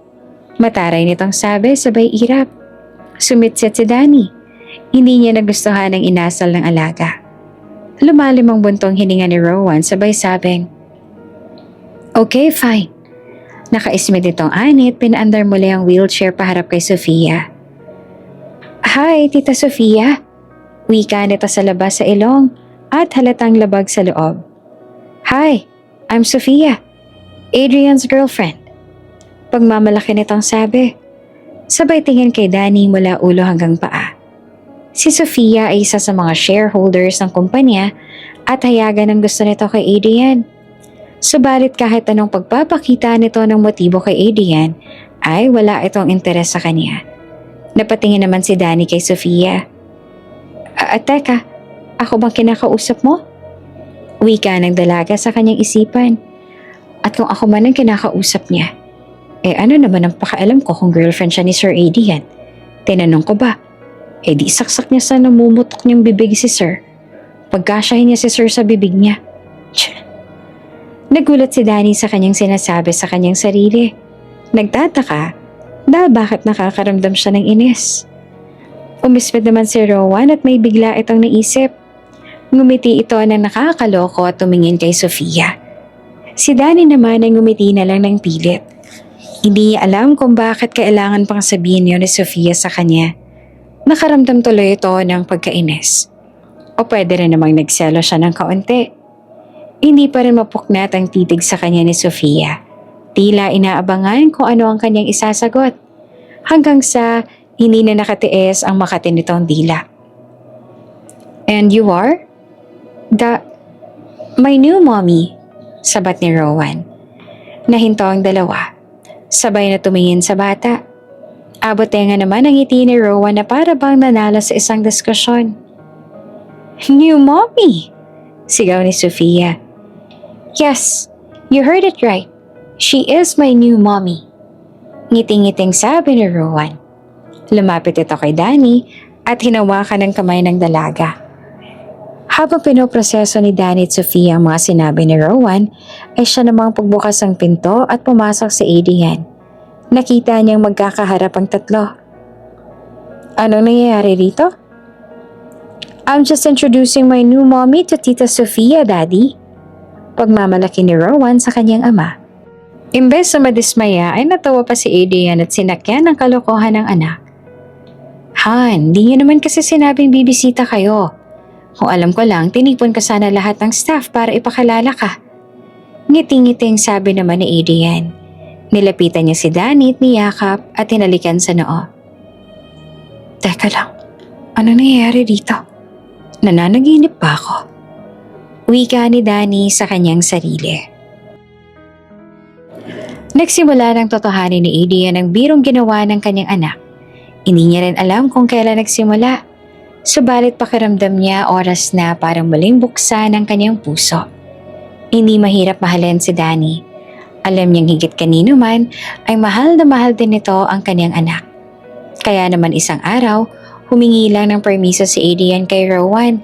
Mataray nitong sabi sabay irap. Sumitsit si Danny. Hindi niya nagustuhan ang inasal ng alaga. Lumalim ang buntong hininga ni Rowan sabay sabing, okay, fine. Nakaismid itong anit, pinaandar muli ang wheelchair paharap kay Sofia. Hi, Tita Sofia. Wika nito sa labas sa ilong at halatang labag sa loob. Hi, I'm Sofia, Adrian's girlfriend. Pagmamalaki nitong sabi. Sabay tingin kay Danny mula ulo hanggang paa. Si Sofia ay isa sa mga shareholders ng kumpanya at hayagan ang gusto nito kay Adrian. Subalit kahit anong pagpapakita nito ng motibo kay Adrian ay wala itong interes sa kanya. Napatingin naman si Danny kay Sofia. Teka, ako bang kinakausap mo? Wika ng dalaga sa kanyang isipan. At kung ako man ang kinakausap niya, ano naman ang pakialam ko kung girlfriend siya ni Sir Adrian? Tinanong ko ba? Di saksak niya sa namumutok niyang bibig si Sir. Pagkasyahin niya si Sir sa bibig niya. Nagulat si Danny sa kanyang sinasabi sa kanyang sarili. Nagtataka dahil bakit nakakaramdam siya ng inis. Umispid naman si Rowan at may bigla itong naisip. Ngumiti ito na nakakaloko at tumingin kay Sofia. Si Danny naman ay ngumiti na lang ng pilit. Hindi niya alam kung bakit kailangan pang sabihin niyo ni Sofia sa kanya. Nakaramdam tuloy ito ng pagkainis. O pwede rin namang nagselo siya ng kaunti. Hindi pa rin mapuknat ang titig sa kanya ni Sofia. Tila inaabangan kung ano ang kanyang isasagot. Hanggang sa hindi na nakatiis ang makati nitong dila. And you are? My new mommy, sabat ni Rowan. Nahinto ang dalawa. Sabay na tumingin sa bata. Abot nga naman ang ngiti ni Rowan na para bang nanalo sa isang diskusyon. New mommy! Sigaw ni Sofia. Yes, you heard it right. She is my new mommy. Ngiting-ngiting sabi ni Rowan. Lumapit ito kay Danny at hinawakan ng kamay ng dalaga. Habang pinoproseso ni Danny at Sofia ang mga sinabi ni Rowan, ay siya namang pagbukas ng pinto at pumasok si Adrian. Nakita niyang magkakaharap ang tatlo. Anong nangyayari rito? I'm just introducing my new mommy to Tita Sofia, Daddy. Pagmamalaki ni Rowan sa kanyang ama. Imbes na madismaya ay natawa pa si Adrian at sinakyan ang kalokohan ng anak. Han, di niyo naman kasi sinabing bibisita kayo. Kung alam ko lang, tinipon ka sana lahat ng staff para ipakilala ka. Ngiti-ngiting sabi naman ni Adrian. Nilapitan niya si Danny at niyakap at hinalikan sa noo. Teka lang, ano nangyayari dito? Nananaginip ba ako? Wika ni Danny sa kanyang sarili. Nagsimula ng totohanin ni Adrian ang birong ginawa ng kanyang anak. Hindi niya rin alam kung kailan nagsimula. Subalit pakiramdam niya oras na para muling buksan ang kanyang puso. Hindi mahirap mahalin si Danny. Alam niyang higit kanino man ay mahal na mahal din nito ang kanyang anak. Kaya naman isang araw, humingi lang ng permiso si Adrian kay Rowan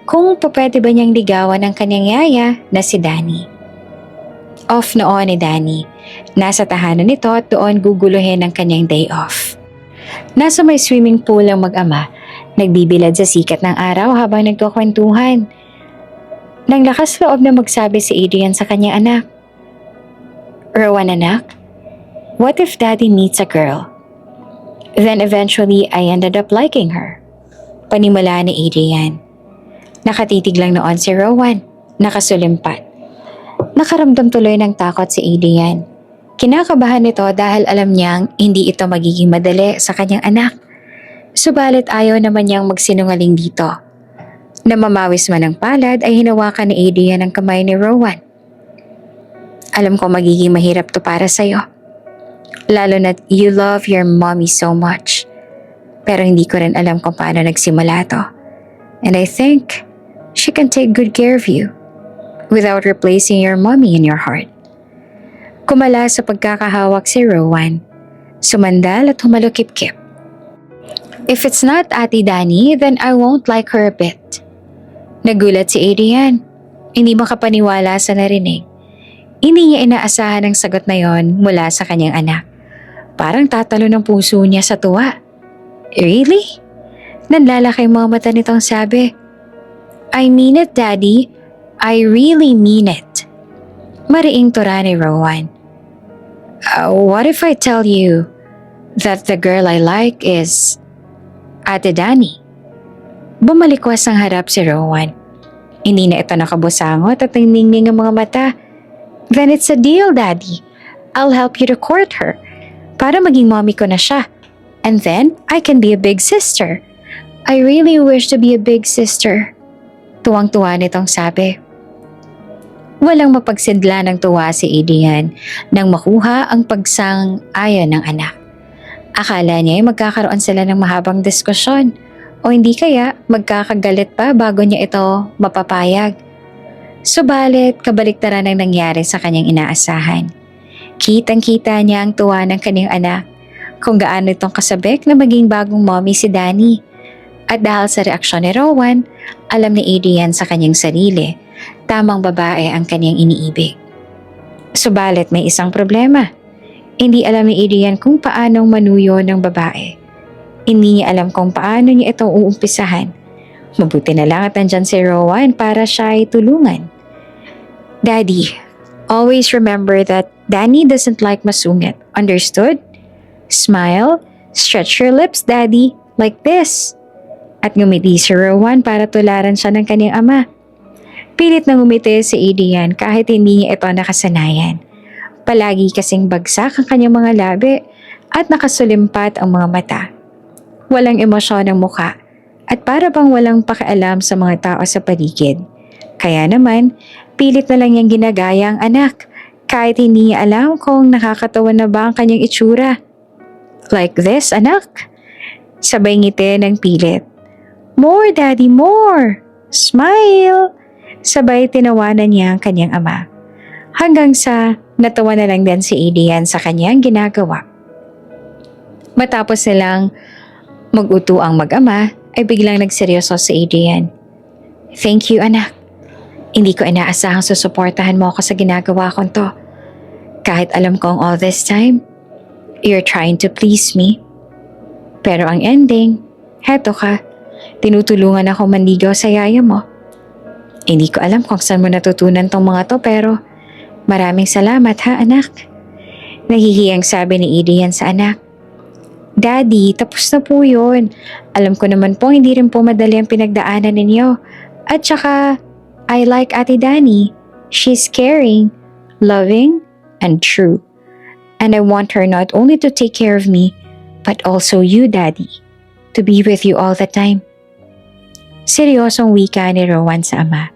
kung pwede ba niyang ligawan ang kanyang yaya na si Danny. Off noon ni Danny. Nasa tahanan nito at doon guguluhin ang kanyang day off. Nasa may swimming pool ang mag-ama, nagbibilad sa sikat ng araw habang nagkukwentuhan. Nang lakas loob na magsabi si Adrian sa kanyang anak. Rowan anak, what if Daddy meets a girl? Then eventually I ended up liking her. Panimula ni Adrian. Nakatitig lang noon si Rowan, nakasulimpat. Nakaramdam tuloy ng takot si Adrian. Kinakabahan nito dahil alam niyang hindi ito magiging madali sa kanyang anak. Subalit ayaw naman niyang magsinungaling dito. Namamawis man ng palad ay hinawakan ni Adrian ang kamay ni Rowan. Alam ko magiging mahirap to para sa'yo. Lalo na't you love your mommy so much. Pero hindi ko rin alam kung paano nagsimula to. And I think she can take good care of you without replacing your mommy in your heart. Kumala sa pagkakahawak si Rowan. Sumandal at humalukip-kip. If it's not Ate Danny, then I won't like her a bit. Nagulat si Adrian. Hindi makapaniwala sa narinig. Hindi niya inaasahan ang sagot na yon mula sa kanyang anak. Parang tatalo ng puso niya sa tuwa. Really? Nanlalaki mga mata nitong sabi. I mean it, Daddy. I really mean it. Mariing tura ni Rowan. What if I tell you that the girl I like is Ate Danny? Bumalikwas ang harap si Rowan. Hindi na ito nakabusangot at nangingning ang mga mata. Then it's a deal, Daddy. I'll help you to court her para maging mommy ko na siya. And then I can be a big sister. I really wish to be a big sister. Tuwang-tuwa nitong sabi. Walang mapagsidla ng tuwa si Adrian nang makuha ang pagsang-ayon ng anak. Akala niya ay magkakaroon sila ng mahabang diskusyon o hindi kaya magkakagalit pa bago niya ito mapapayag. Subalit kabaliktaran ang nangyari sa kanyang inaasahan. Kitang-kita niya ang tuwa ng kanyang anak kung gaano itong kasabik na maging bagong mommy si Danny. At dahil sa reaksyon ni Rowan, alam ni Adrian sa kanyang sarili, tamang babae ang kanyang iniibig. Subalit may isang problema. Hindi alam ni Adrian kung paanong manuyo ng babae. Hindi niya alam kung paano niya itong uumpisahan. Mabuti na lang at nandyan si Rowan para siya ay tulungan. Daddy, always remember that Danny doesn't like masungit. Understood? Smile, stretch your lips, Daddy, like this. At ngumiti si Rowan para tularan siya ng kanyang ama. Pilit na ngumiti si Adrian kahit hindi niya ito nakasanayan. Palagi kasing bagsak ang kanyang mga labi at nakasulimpat ang mga mata. Walang emosyon ang muka at para bang walang pakialam sa mga tao sa paligid. Kaya naman, pilit na lang niyang ginagaya ang anak kahit hindi niya alam kung nakakatawa na ba ang kanyang itsura. Like this, anak? Sabay ngiti ng pilit. More, Daddy, more! Smile! Sabay tinawanan niya ang kanyang ama. Hanggang sa natawa na lang din si Adrian sa kanyang ginagawa. Matapos nilang mag-uto ang mag-ama, ay biglang nagseryoso si Adrian. Thank you, anak. Hindi ko inaasahang susuportahan mo ako sa ginagawa kong to. Kahit alam kong all this time, you're trying to please me. Pero ang ending, heto ka. Tinutulungan ako manligaw sa yaya mo. Hindi ko alam kung saan mo natutunan tong mga to pero maraming salamat ha anak. Nahihiyang sabi ni Adrian sa anak. Daddy, tapos na po yun. Alam ko naman po hindi rin po madali ang pinagdaanan ninyo. At saka, I like Ate Danny. She's caring. loving, and true. And I want her not only to take care of me, but also you, Daddy, to be with you all the time. Seryosong wika ni Rowan sa ama.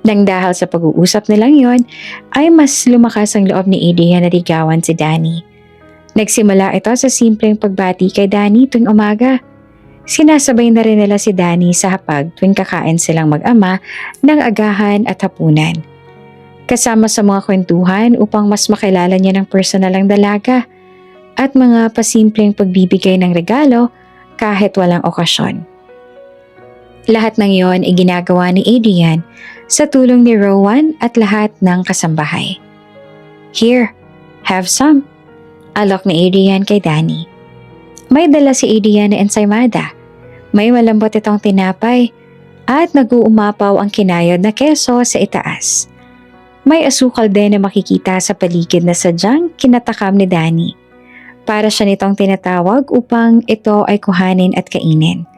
Nang dahil sa pag-uusap nilang yon, ay mas lumakas ang loob ni Adrian na ligawan si Danny. Nagsimula ito sa simpleng pagbati kay Danny tuwing umaga. Sinasabay na rin nila si Danny sa hapag tuwing kakain silang mag-ama ng agahan at hapunan. Kasama sa mga kwentuhan upang mas makilala niya ng personal ang dalaga at mga pasimpleng pagbibigay ng regalo kahit walang okasyon. Lahat ng yon ay ginagawa ni Adrian sa tulong ni Rowan at lahat ng kasambahay. Here, have some. Alok ni Adrian kay Danny. May dala si Adrian na ensaymada. May malambot itong tinapay at nag-uumapaw ang kinayod na keso sa itaas. May asukal din na makikita sa paligid na sadyang kinatakam ni Danny. Para siya nitong tinatawag upang ito ay kuhanin at kainin.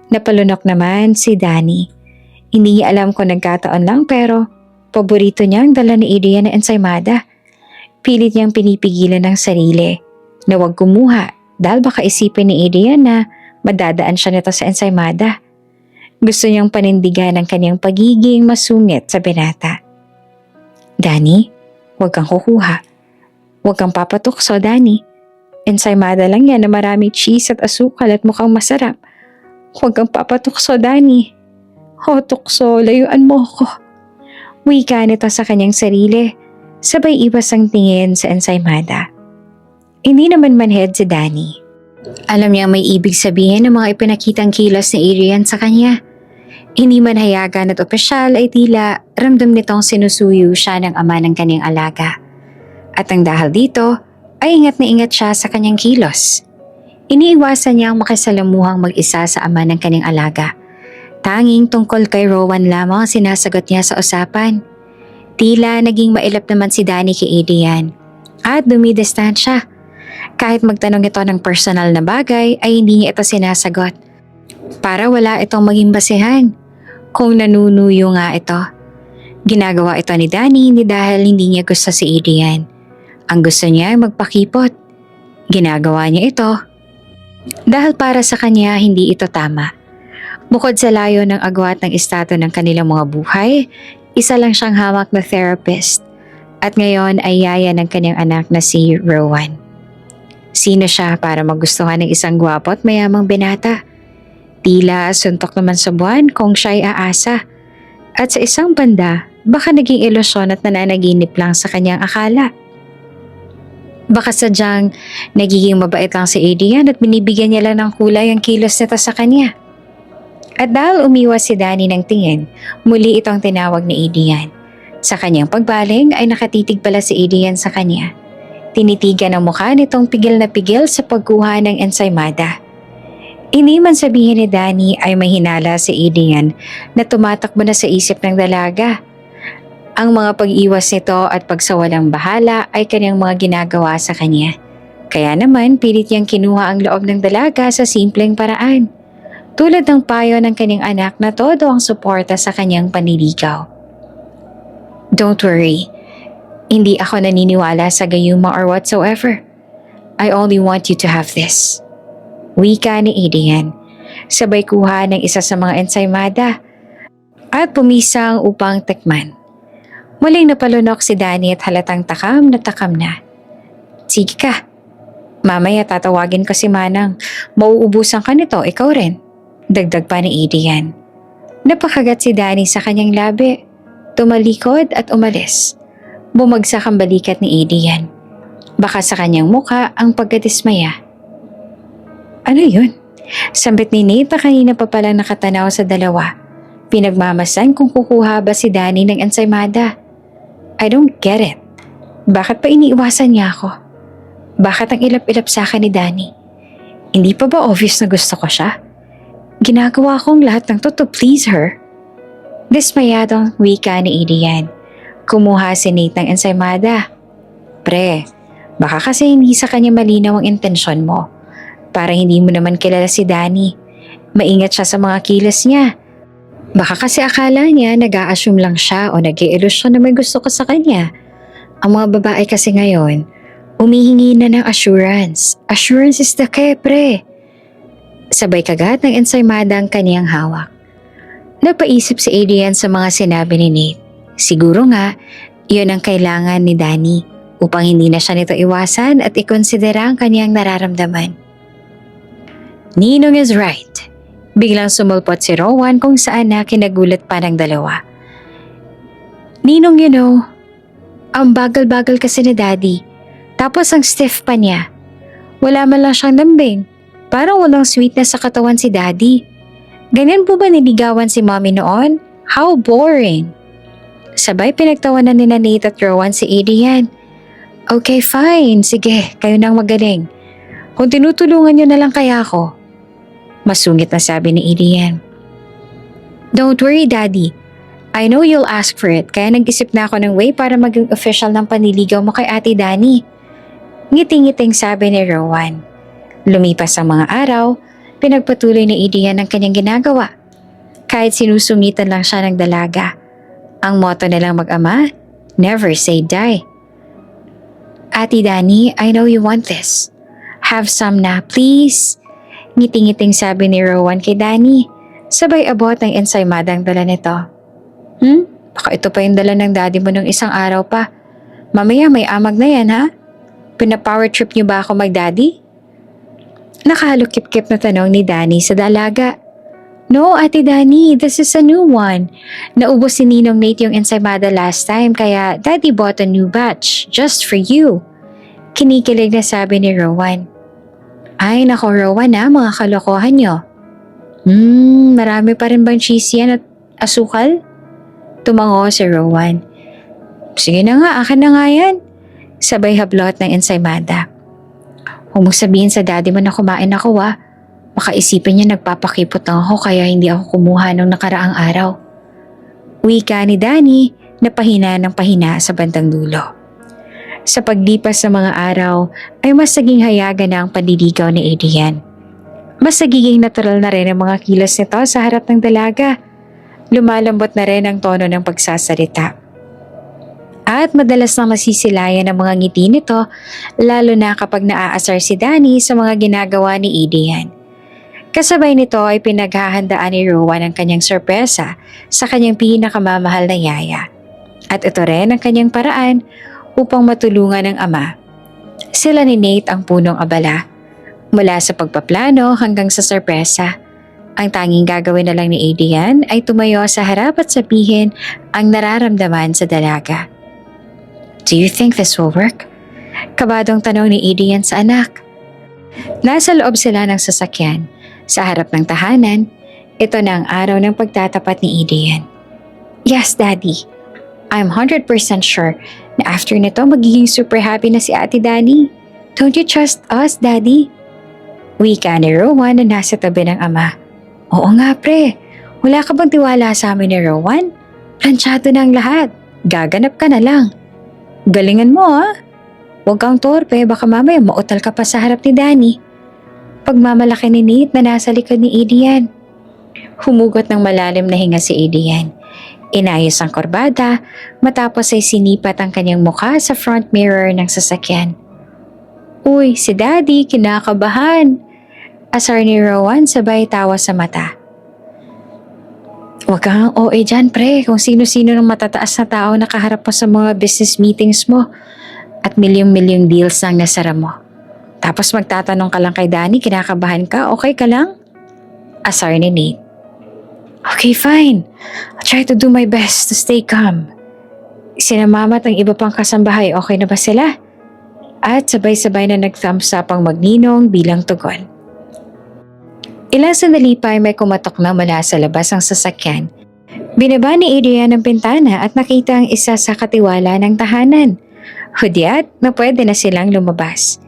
Napalunok naman si Danny. Hindi niya alam kung nagkataon lang pero paborito niya ang dala ni Adrian na ensaymada. Pilit niyang pinipigilan ng sarili na huwag kumuha dahil baka isipin ni Adrian na madadaan siya nito sa ensaymada. Gusto niyang panindigan ang kanyang pagiging masungit sa binata. Danny, huwag kang kukuha. Huwag kang papatukso, Danny. Ensaymada lang yan na maraming cheese at asukal at mukhang masarap. Huwag kang papatukso, Danny. O tukso, layuan mo ko. Wika nito sa kanyang sarili, sabay iwas ang tingin sa ensaymada. Hindi naman manhead si Danny. Alam niya may ibig sabihin ng mga ipinakitang kilos ni Adrian sa kanya. Hindi man hayagan at opisyal ay tila ramdam nitong sinusuyo siya ng ama ng kanyang alaga. At ang dahil dito ay ingat na ingat siya sa kanyang kilos. Iniiwasan niyang makisalamuhang mag-isa sa ama ng kanyang alaga. Tanging tungkol kay Rowan lamang ang sinasagot niya sa usapan. Tila naging mailap naman si Danny kay Adrian at dumidistansya. Kahit magtanong ito ng personal na bagay ay hindi niya ito sinasagot. Para wala itong maging basehan kung nanunuyo nga ito. Ginagawa ito ni Danny hindi dahil hindi niya gusto si Adrian. Ang gusto niya ay magpakipot. Ginagawa niya ito dahil para sa kanya hindi ito tama. Bukod sa layo ng agwat ng estado ng kanilang mga buhay, isa lang siyang hamak na therapist at ngayon ay yaya ng kanyang anak na si Rowan. Sino siya para magustuhan ng isang gwapo at mayamang binata? Tila suntok naman sa buwan kung siya'y aasa. At sa isang banda, baka naging ilusyon at nananaginip lang sa kanyang akala. Baka sadyang nagiging mabait lang si Adrian at binibigyan niya lang ng kulay ang kilos nito sa kanya. At dahil umiwas si Danny ng tingin, muli itong tinawag ni Adrian. Sa kanyang pagbaling ay nakatitig pala si Adrian sa kanya. Tinitigan ang mukha nitong pigil na pigil sa pagkuha ng ensaymada. Hindi man sabihin ni Danny ay may hinala si Adrian na tumatakbo na sa isip ng dalaga. Ang mga pag-iwas nito at pagsawalang bahala ay kanyang mga ginagawa sa kanya. Kaya naman pilit niyang kinuha ang loob ng dalaga sa simpleng paraan. Tulad ng payo ng kanyang anak na todo ang suporta sa kanyang panliligaw. Don't worry, hindi ako naniniwala sa gayuma or whatsoever. I only want you to have this. Wika ni Adrian, sabay kuha ng isa sa mga ensaymada at pumisang upang tikman. Muling napalunok si Danny at halatang takam na. Sige ka, mamaya tatawagin ko si Manang. Mauubusan ka nito, ikaw rin. Dagdag pa ni Adrian. Napakagat si Danny sa kanyang labi. Tumalikod at umalis. Bumagsak ang balikat ni Adrian. Baka sa kanyang muka ang pagkadismaya. Ano yun? Sambit ni Nate kanina pa palang nakatanaw sa dalawa. Pinagmamasan kung kukuha ba si Danny ng ensaymada. I don't get it. Bakit pa iniiwasan niya ako? Bakit ang ilap-ilap sa akin ni Danny? Hindi pa ba obvious na gusto ko siya? Ginagawa kong lahat ng to please her. Dismayadong wika ni Adrian. Kumuha si Nate ng ensaymada. Pre, baka kasi hindi sa kanya malinaw ang intensyon mo. Para hindi mo naman kilala si Danny. Maingat siya sa mga kilos niya. Baka kasi akala niya nag-a-assume lang siya o nag-i-illusyon na may gusto ko sa kanya. Ang mga babae kasi ngayon, umihingi na ng assurance. Assurance is the key, pre. Sabay kagat ng ensaymada ang kaniyang hawak. Napaisip si Adrian sa mga sinabi ni Nate. Siguro nga, iyon ang kailangan ni Danny upang hindi na siya nito iwasan at ikonsidera ang kaniyang nararamdaman. Ninong is right. Biglang sumulpot si Rowan kung saan na kinagulat pa ng dalawa. Ninong, ang bagal-bagal kasi ni Daddy. Tapos ang stiff pa niya. Wala man lang siyang lambing. Parang walang sweetness sa katawan si Daddy. Ganyan po ba niligawan si Mommy noon? How boring. Sabay pinagtawanan ni Nate at Rowan si Adrian. Okay, fine. Sige, kayo nang magaling. Kung tinutulungan niyo na lang kaya ako. Masungit na sabi ni Adrian. Don't worry, Daddy. I know you'll ask for it, kaya nag-isip na ako ng way para maging official ng panliligaw mo kay Ate Danny. Ngiting-ngiting sabi ni Rowan. Lumipas ang mga araw, pinagpatuloy ni Adrian ang kanyang ginagawa. Kahit sinusungitan lang siya ng dalaga. Ang motto nilang mag-ama, never say die. Ate Danny, I know you want this. Have some na, please. Ngiting-ngiting sabi ni Rowan kay Danny. Sabay abot ang ensaymadang dala nito. Baka ito pa yung dala ng daddy mo nung isang araw pa. Mamaya may amag na yan, ha? Pina-power trip niyo ba ako mag-daddy? Nakahalukip-kip na tanong ni Danny sa dalaga. No, Ate Danny, this is a new one. Naubos si Ninong Nate yung ensaymada last time kaya Daddy bought a new batch just for you. Kinikilig na sabi ni Rowan. Ay nako Rowan mga kalokohan nyo. Marami pa rin bang cheese yan at asukal? Tumango si Rowan. Sige na nga, akin na nga yan. Sabay hablot ng ensaymada. Huwag mo sabihin sa daddy mo na kumain ako Baka isipin niya nagpapakipot lang ako kaya hindi ako kumuha nung nakaraang araw. Wika ni Danny na pahina ng pahina sa bandang dulo. Sa paglipas ng mga araw ay mas naging hayagan na ang panliligaw ni Adrian. Mas nagiging natural na rin ang mga kilos nito sa harap ng dalaga. Lumalambot na rin ang tono ng pagsasalita. At madalas na masisilayan ang mga ngiti nito lalo na kapag naaasar si Danny sa mga ginagawa ni Adrian. Kasabay nito ay pinaghahandaan ni Rowan ang kanyang sorpresa sa kanyang pinakamamahal na yaya. At ito rin ang kanyang paraan upang matulungan ng ama. Sila ni Nate ang punong abala. Mula sa pagpaplano hanggang sa sorpresa. Ang tanging gagawin na lang ni Adrian ay tumayo sa harap at sabihin ang nararamdaman sa dalaga. Do you think this will work? Kabadong tanong ni Adrian sa anak. Nasa loob sila ng sasakyan. Sa harap ng tahanan, ito na ang araw ng pagtatapat ni Adrian. Yes, Daddy. I'm 100% sure na after nito magiging super happy na si Ate Danny. Don't you trust us, Daddy? Wika ni Rowan na nasa tabi ng ama. Oo nga, pre. Wala ka bang tiwala sa amin ni Rowan? Plansyado na ang lahat. Gaganap ka na lang. Galingan mo, Huwag kang torpe, baka mamaya mautal ka pa sa harap ni Danny. Pagmamalaki ni Nate na nasa likod ni Adrian. Humugot ng malalim na hinga si Adrian. Inayos ang korbada matapos ay sinipat ang kanyang mukha sa front mirror ng sasakyan. Uy, si Daddy, kinakabahan. Asar ni Rowan sabay tawa sa mata. Huwag kang OA dyan, pre, kung sino-sino ng matataas na tao nakaharap mo sa mga business meetings mo at milyong-milyong deals ang nasara mo. Tapos magtatanong ka lang kay Danny, kinakabahan ka, okay ka lang? Asar ni Nate. Okay, fine. I'll try to do my best to stay calm. Sina Mama at ang iba pang kasambahay, okay na ba sila? At sabay-sabay na nag-thumbs up ang magninong bilang tugon. Ilang sandali pa ay may kumatok na mula sa labas ang sasakyan. Binaba ni Adrian ang pintana at nakita ang isa sa katiwala ng tahanan. Hudyat na pwede na silang lumabas.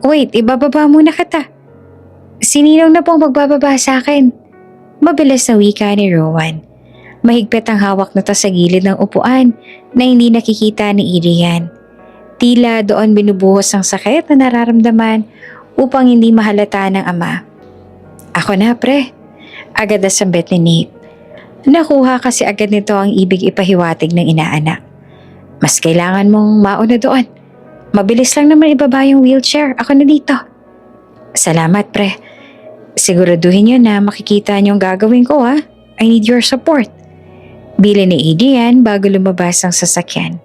Wait, ibababa muna kita. Sininong na pong magbababa sa akin? Mabilis na wika ni Rowan. Mahigpit ang hawak nito sa gilid ng upuan na hindi nakikita ni Adrian. Tila doon binubuhos ang sakit na nararamdaman upang hindi mahalata ng ama. Ako na, pre. Agad na sambit ni Nate. Nakuha kasi agad nito ang ibig ipahiwatig ng inaanak. Mas kailangan mong mauna doon. Mabilis lang naman ibaba yung wheelchair. Ako na dito. Salamat, pre. Siguraduhin niyo na makikita niyo ang gagawin ko, ha? I need your support. Bili ni Adrian bago lumabas ang sasakyan.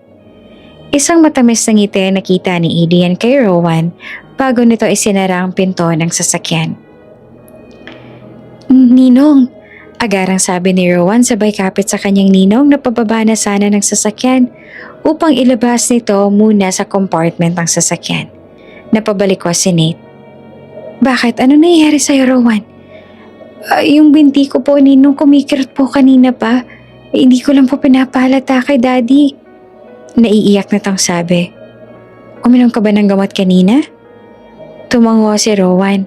Isang matamis na ngiti ang nakita ni Adrian kay Rowan bago nito isinara ang pinto ng sasakyan. Ninong, agarang sabi ni Rowan sabay kapit sa kanyang ninong na pababa na sana ng sasakyan upang ilabas nito muna sa compartment ng sasakyan. Napabalik ko si Nate. Bakit? Ano nangyayari sa'yo, Rowan? Yung binti ko po, ninong, kumikirot po kanina pa. Hindi ko lang po pinapalata kay Daddy. Naiiyak na tang sabi. Uminom ka ba ng gamot kanina? Tumango si Rowan.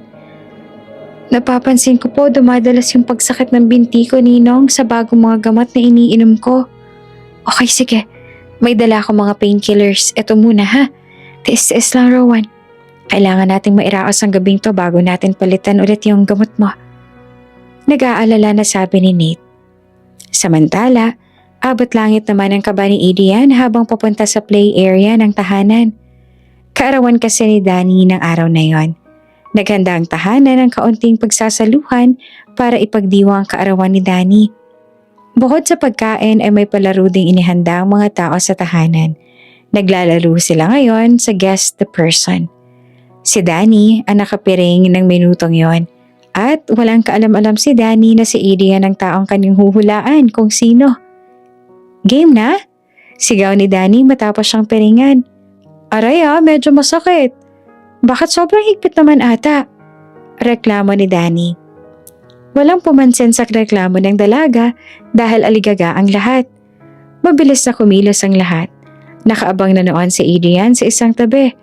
Napapansin ko po dumadalas yung pagsakit ng binti ko, ninong, sa bagong mga gamot na iniinom ko. Okay, sige. May dala ko mga painkillers. Ito muna, ha? Tiis-tiis lang, Rowan. Kailangan nating mairaos ang gabing to bago natin palitan ulit yung gamot mo. Nag-aalala na sabi ni Nate. Samantala, abot langit naman ang kaba ni Adrian habang papunta sa play area ng tahanan. Kaarawan kasi ni Danny ng araw na yon. Naghanda ang tahanan ng kaunting pagsasaluhan para ipagdiwang ang kaarawan ni Danny. Bukod sa pagkain ay may palaro ding inihanda ang mga tao sa tahanan. Naglalaro sila ngayon sa Guess the Person. Si Danny ang nakapiring ng minutong yon at walang kaalam-alam si Danny na si Adrian ang taong kanyang huhulaan kung sino. Game na? Sigaw ni Danny matapos siyang piringan. Aray medyo masakit. Bakit sobrang higpit naman ata? Reklamo ni Danny. Walang pumansin sa reklamo ng dalaga dahil aligaga ang lahat. Mabilis na kumilos ang lahat. Nakaabang na noon si Adrian sa isang tabi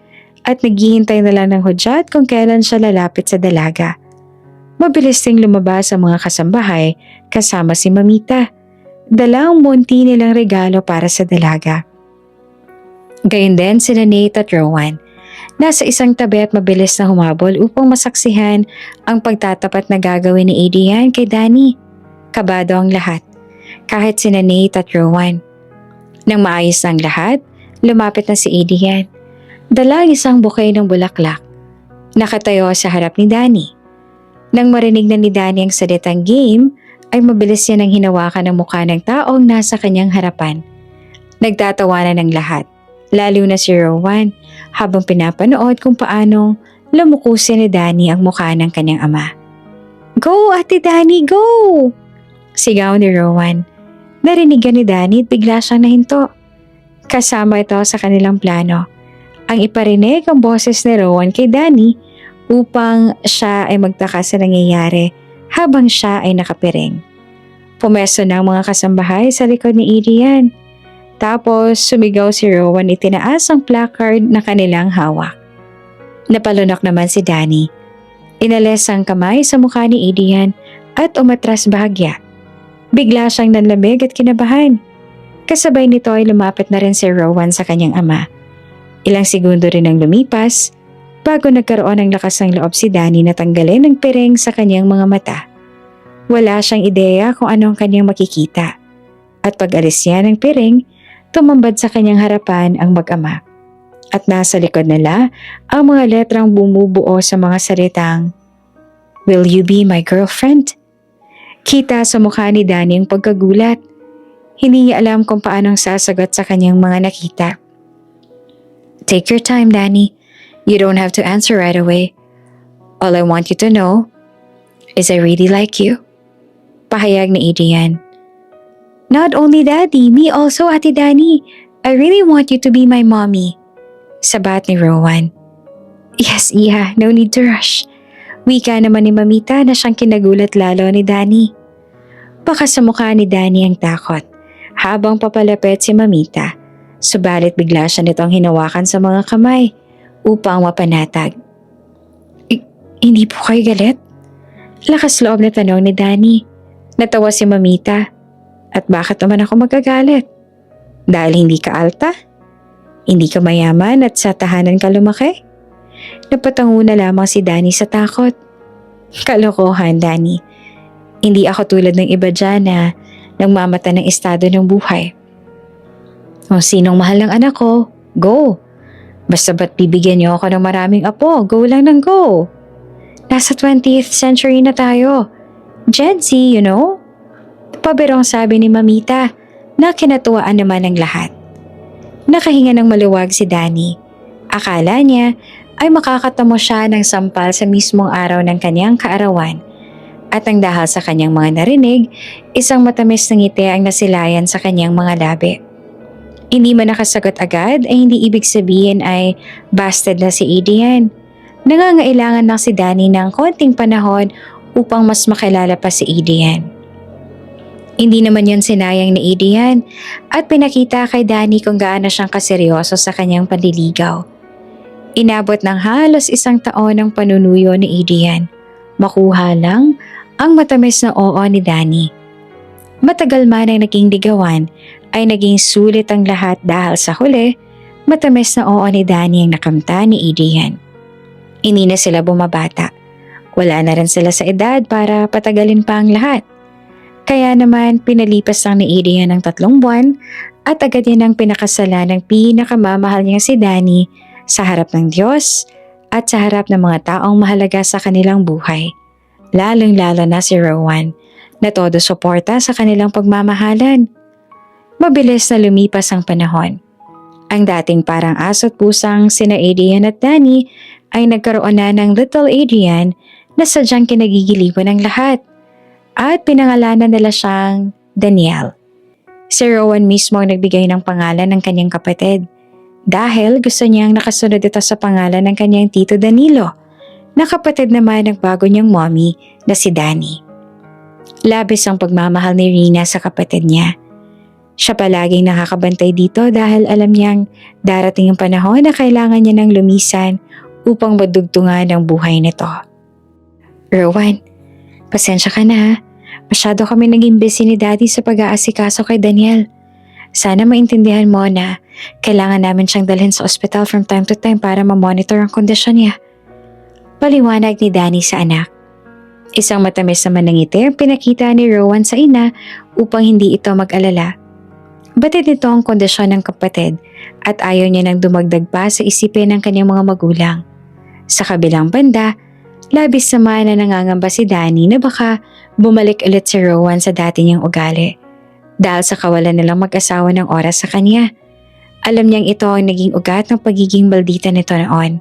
at naghihintay na lang ng hudyat kung kailan siya lalapit sa dalaga. Mabilis ding lumabas ang mga kasambahay kasama si Mamita. Dala ang munti nilang regalo para sa dalaga. Gayun din sila Nate at Rowan. Nasa isang tabi at mabilis na humabol upang masaksihan ang pagtatapat na gagawin ni Adrian kay Danny. Kabado ang lahat, kahit sina Nate at Rowan. Nang maayos ang lahat, lumapit na si Adrian. Dala ang isang bouquet ng bulaklak. Nakatayo sa harap ni Danny. Nang marinig na ni Danny ang salitang game, ay mabilis niya nang hinawakan ang mukha ng taong nasa kanyang harapan. Nagtatawanan ng lahat, lalo na si Rowan, habang pinapanood kung paanong lumukusin ni Danny ang mukha ng kanyang ama. Go, Ate Danny, go! Sigaw ni Rowan. Narinigan ni Danny at bigla siyang nahinto. Kasama ito sa kanilang plano. Ang iparinig ang boses ni Rowan kay Danny upang siya ay magtaka sa nangyayari habang siya ay nakapiring. Pumesto na ang mga kasambahay sa likod ni Adrian. Tapos sumigaw si Rowan, itinaas ang placard na kanilang hawak. Napalunok naman si Danny. Inalis ang kamay sa mukha ni Adrian at umatras bahagya. Bigla siyang nanlamig at kinabahan. Kasabay nito ay lumapit na rin si Rowan sa kanyang ama. Ilang segundo rin ang lumipas bago nagkaroon ng lakas ng loob si Danny na tanggalin ang piring sa kanyang mga mata. Wala siyang ideya kung ano ang kanyang makikita. At pag-alis niya ng piring, tumambad sa kanyang harapan ang mag-ama. At nasa likod nila ang mga letrang bumubuo sa mga salitang, Will you be my girlfriend? Kita sa mukha ni Danny ang pagkagulat. Hindi niya alam kung paanong sasagot sa kanyang mga nakita. Take your time, Danny. You don't have to answer right away. All I want you to know is I really like you. Pahayag ni Adrian. Not only Daddy, me also, Ate Danny. I really want you to be my mommy. Sabat ni Rowan. Yes, Iha, no need to rush. Wika naman ni Mamita na siyang kinagulat lalo ni Danny. Baka sa mukha ni Danny ang takot habang papalapit si Mamita. Subalit bigla siya nitong hinawakan sa mga kamay upang mapanatag. Hindi po kayo galit? Lakas loob na tanong ni Danny. Natawa si Mamita. At bakit naman ako magagalit? Dahil hindi ka alta? Hindi ka mayaman at sa tahanan ka lumaki? Napatango na lamang si Danny sa takot. Kalokohan, Danny. Hindi ako tulad ng iba dyan na nagmamata ng estado ng buhay. Kung sinong mahal ng anak ko, go. Basta ba't bibigyan niyo ako ng maraming apo, go lang ng go. Nasa 20th century na tayo. Gen Z, you know? Pabirong sabi ni Mamita na kinatuwaan naman ng lahat. Nakahinga ng maluwag si Danny. Akala niya ay makakatamo siya ng sampal sa mismong araw ng kanyang kaarawan. At ang dahil sa kanyang mga narinig, isang matamis na ngiti ang nasilayan sa kanyang mga labi. Hindi man nakasagot agad ay hindi ibig sabihin ay busted na si Adrian. Nangangailangan lang si Danny ng konting panahon upang mas makilala pa si Adrian. Hindi naman yun sinayang ni Adrian at pinakita kay Danny kung gaano siyang kaseryoso sa kanyang panliligaw. Inabot ng halos 1 taon ang panunuyo ni Adrian. Makuha lang ang matamis na oo ni Danny. Matagal man ang naging ligawan ay naging sulit ang lahat dahil sa huli, matamis na oo ni Danny ang nakamta ni Adrian. Hindi na sila bumabata. Wala na rin sila sa edad para patagalin pa ang lahat. Kaya naman pinalipas lang ni Adrian ng 3 buwan at agad niya nang pinakasalan ng pinakamamahal niya si Danny sa harap ng Diyos at sa harap ng mga taong mahalaga sa kanilang buhay. Lalong-lalo na si Rowan na todo suporta sa kanilang pagmamahalan. Mabilis na lumipas ang panahon. Ang dating parang aso't pusang sina Adrian at Danny ay nagkaroon na ng Little Adrian na sadyang kinagigiliwan ng lahat at pinangalanan nila siyang Daniel. Si Rowan mismo ang nagbigay ng pangalan ng kanyang kapatid dahil gusto niyang nakasunod ito sa pangalan ng kanyang tito Danilo na kapatid naman ng bago niyang mommy na si Danny. Labis ang pagmamahal ni Rina sa kapatid niya. Siya palaging nakakabantay dito dahil alam niyang darating ang panahon na kailangan niya ng lumisan upang madugtungan ang buhay nito. Rowan, pasensya ka na ha. Masyado kami naging busy ni Daddy sa pag-aasikaso kay Daniel. Sana maintindihan mo na kailangan namin siyang dalhin sa ospital from time to time para ma-monitor ang kondisyon niya. Paliwanag ni Danny sa anak. Isang matamis naman ng ngiti ang pinakita ni Rowan sa ina upang hindi ito mag-alala. Batid nito ang kondisyon ng kapatid at ayaw niya nang dumagdag pa sa isipin ng kanyang mga magulang. Sa kabilang banda, labis naman na nangangamba si Danny na baka bumalik ulit si Rowan sa dati niyang ugali dahil sa kawalan nilang mag-asawa ng oras sa kanya. Alam niyang ito ang naging ugat ng pagiging maldita nito noon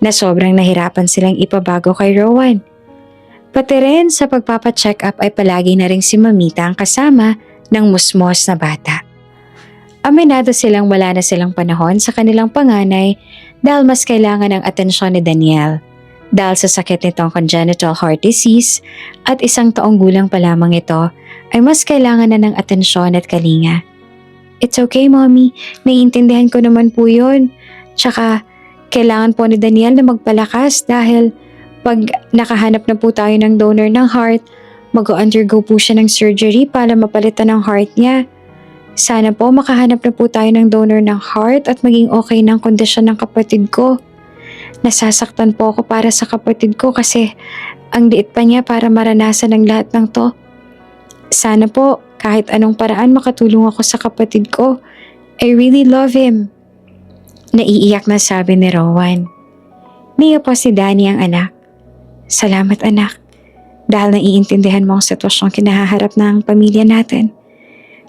na sobrang nahirapan silang ipabago kay Rowan. Pati rin sa pagpapacheck up ay palagi na rin si Mamita ang kasama ng musmos na bata. Aminado silang wala na silang panahon sa kanilang panganay dahil mas kailangan ng atensyon ni Daniel dahil sa sakit nitong congenital heart disease at 1 taong gulang pa lamang ito ay mas kailangan na ng atensyon at kalinga. It's okay, Mommy. Naiintindihan ko naman po yun. Tsaka, kailangan po ni Daniel na magpalakas dahil pag nakahanap na po tayo ng donor ng heart, mag-undergo po siya ng surgery para mapalitan ng heart niya. Sana po makahanap na po tayo ng donor ng heart at maging okay ng kondisyon ng kapatid ko. Nasasaktan po ako para sa kapatid ko kasi ang liit pa niya para maranasan ang lahat ng to. Sana po kahit anong paraan makatulong ako sa kapatid ko. I really love him. Naiiyak na sabi ni Rowan. Niya po si Danny ang anak. Salamat anak, dahil naiintindihan mo ang sitwasyong kinahaharap ng pamilya natin.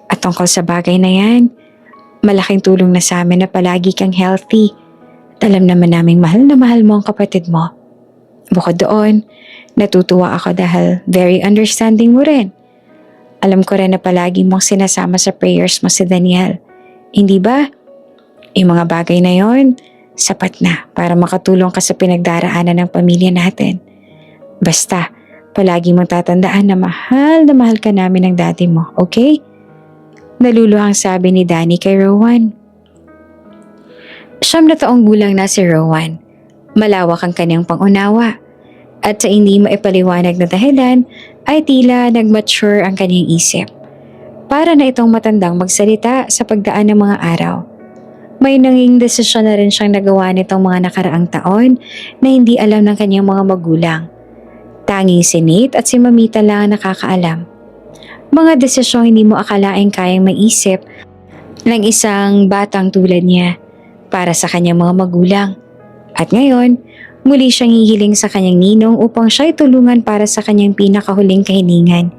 At tungkol sa bagay na yan, malaking tulong na sa amin na palagi kang healthy. At alam naman naming mahal na mahal mo ang kapatid mo. Bukod doon, natutuwa ako dahil very understanding mo rin. Alam ko rin na palagi mong sinasama sa prayers mo si Daniel. Hindi ba? Yung mga bagay na yon, sapat na para makatulong ka sa pinagdaraanan ng pamilya natin. Basta, palagi mong tatandaan na mahal ka namin ng daddy mo, okay? Naluluhang sabi ni Danny kay Rowan. 9 na taong gulang na si Rowan. Malawak ang kanyang pangunawa. At sa hindi maipaliwanag na dahilan, ay tila nag-mature ang kanyang isip. Para na itong matandang magsalita sa pagdaan ng mga araw. May nanging desisyon na rin siyang nagawa nitong mga nakaraang taon na hindi alam ng kanyang mga magulang. Tanging si Nate at si Mamita lang ang nakakaalam. Mga desisyong hindi mo akalaing kayang maisip ng isang batang tulad niya para sa kanyang mga magulang. At ngayon, muli siyang hihiling sa kanyang ninong upang siya'y tulungan para sa kanyang pinakahuling kahilingan.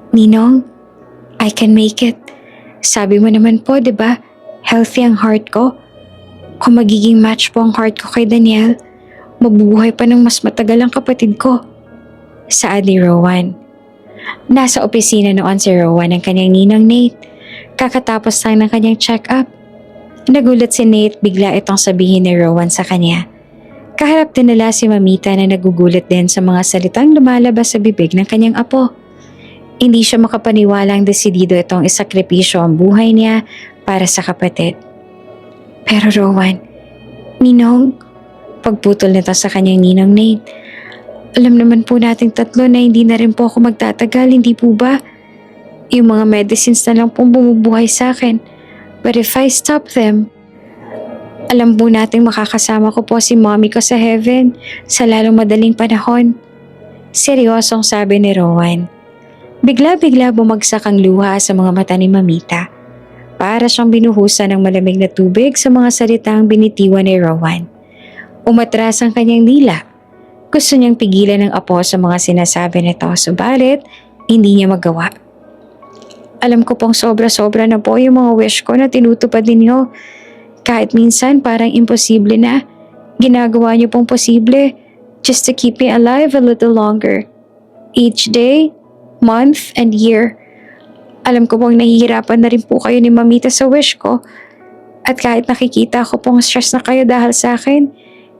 Ninong, I can make it. Sabi mo naman po, 'di ba? Healthy ang heart ko. Kung magiging match po ang heart ko kay Daniel, mabubuhay pa ng mas matagal ang kapatid ko. Saad ni Rowan. Nasa opisina noon si Rowan ng kanyang ninang Nate. Kakatapos lang ng kanyang check-up. Nagulat si Nate bigla itong sabihin ni Rowan sa kanya. Kaharap din nila si Mamita na nagugulat din sa mga salitang lumalabas sa bibig ng kanyang apo. Hindi siya makapaniwalang desidido itong isakripisyo ang buhay niya para sa kapatid. Pero Rowan, Ninong, pagputol nito sa kanyang ninang Nate, alam naman po nating tatlo na hindi na rin po ako magtatagal, hindi po ba? Yung mga medicines na lang pong bumubuhay sa akin. But if I stop them, alam po nating makakasama ko po si mommy ko sa heaven sa lalong madaling panahon. Seryosong sabi ni Rowan. Bigla-bigla bumagsak ang luha sa mga mata ni Mamita. Para siyang binuhusan ng malamig na tubig sa mga salitang binitiwan ni Rowan. Umatras ang kanyang dila. Gusto niyang pigilan ng apo sa mga sinasabi nito, subalit hindi niya magawa. Alam ko pong sobra-sobra na po yung mga wish ko na tinutupad ninyo. Kahit minsan parang imposible na, ginagawa niyo pong posible just to keep me alive a little longer. Each day, month, and year. Alam ko pong nahihirapan na rin po kayo ni Mamita sa wish ko. At kahit nakikita ko pong stress na kayo dahil sa akin,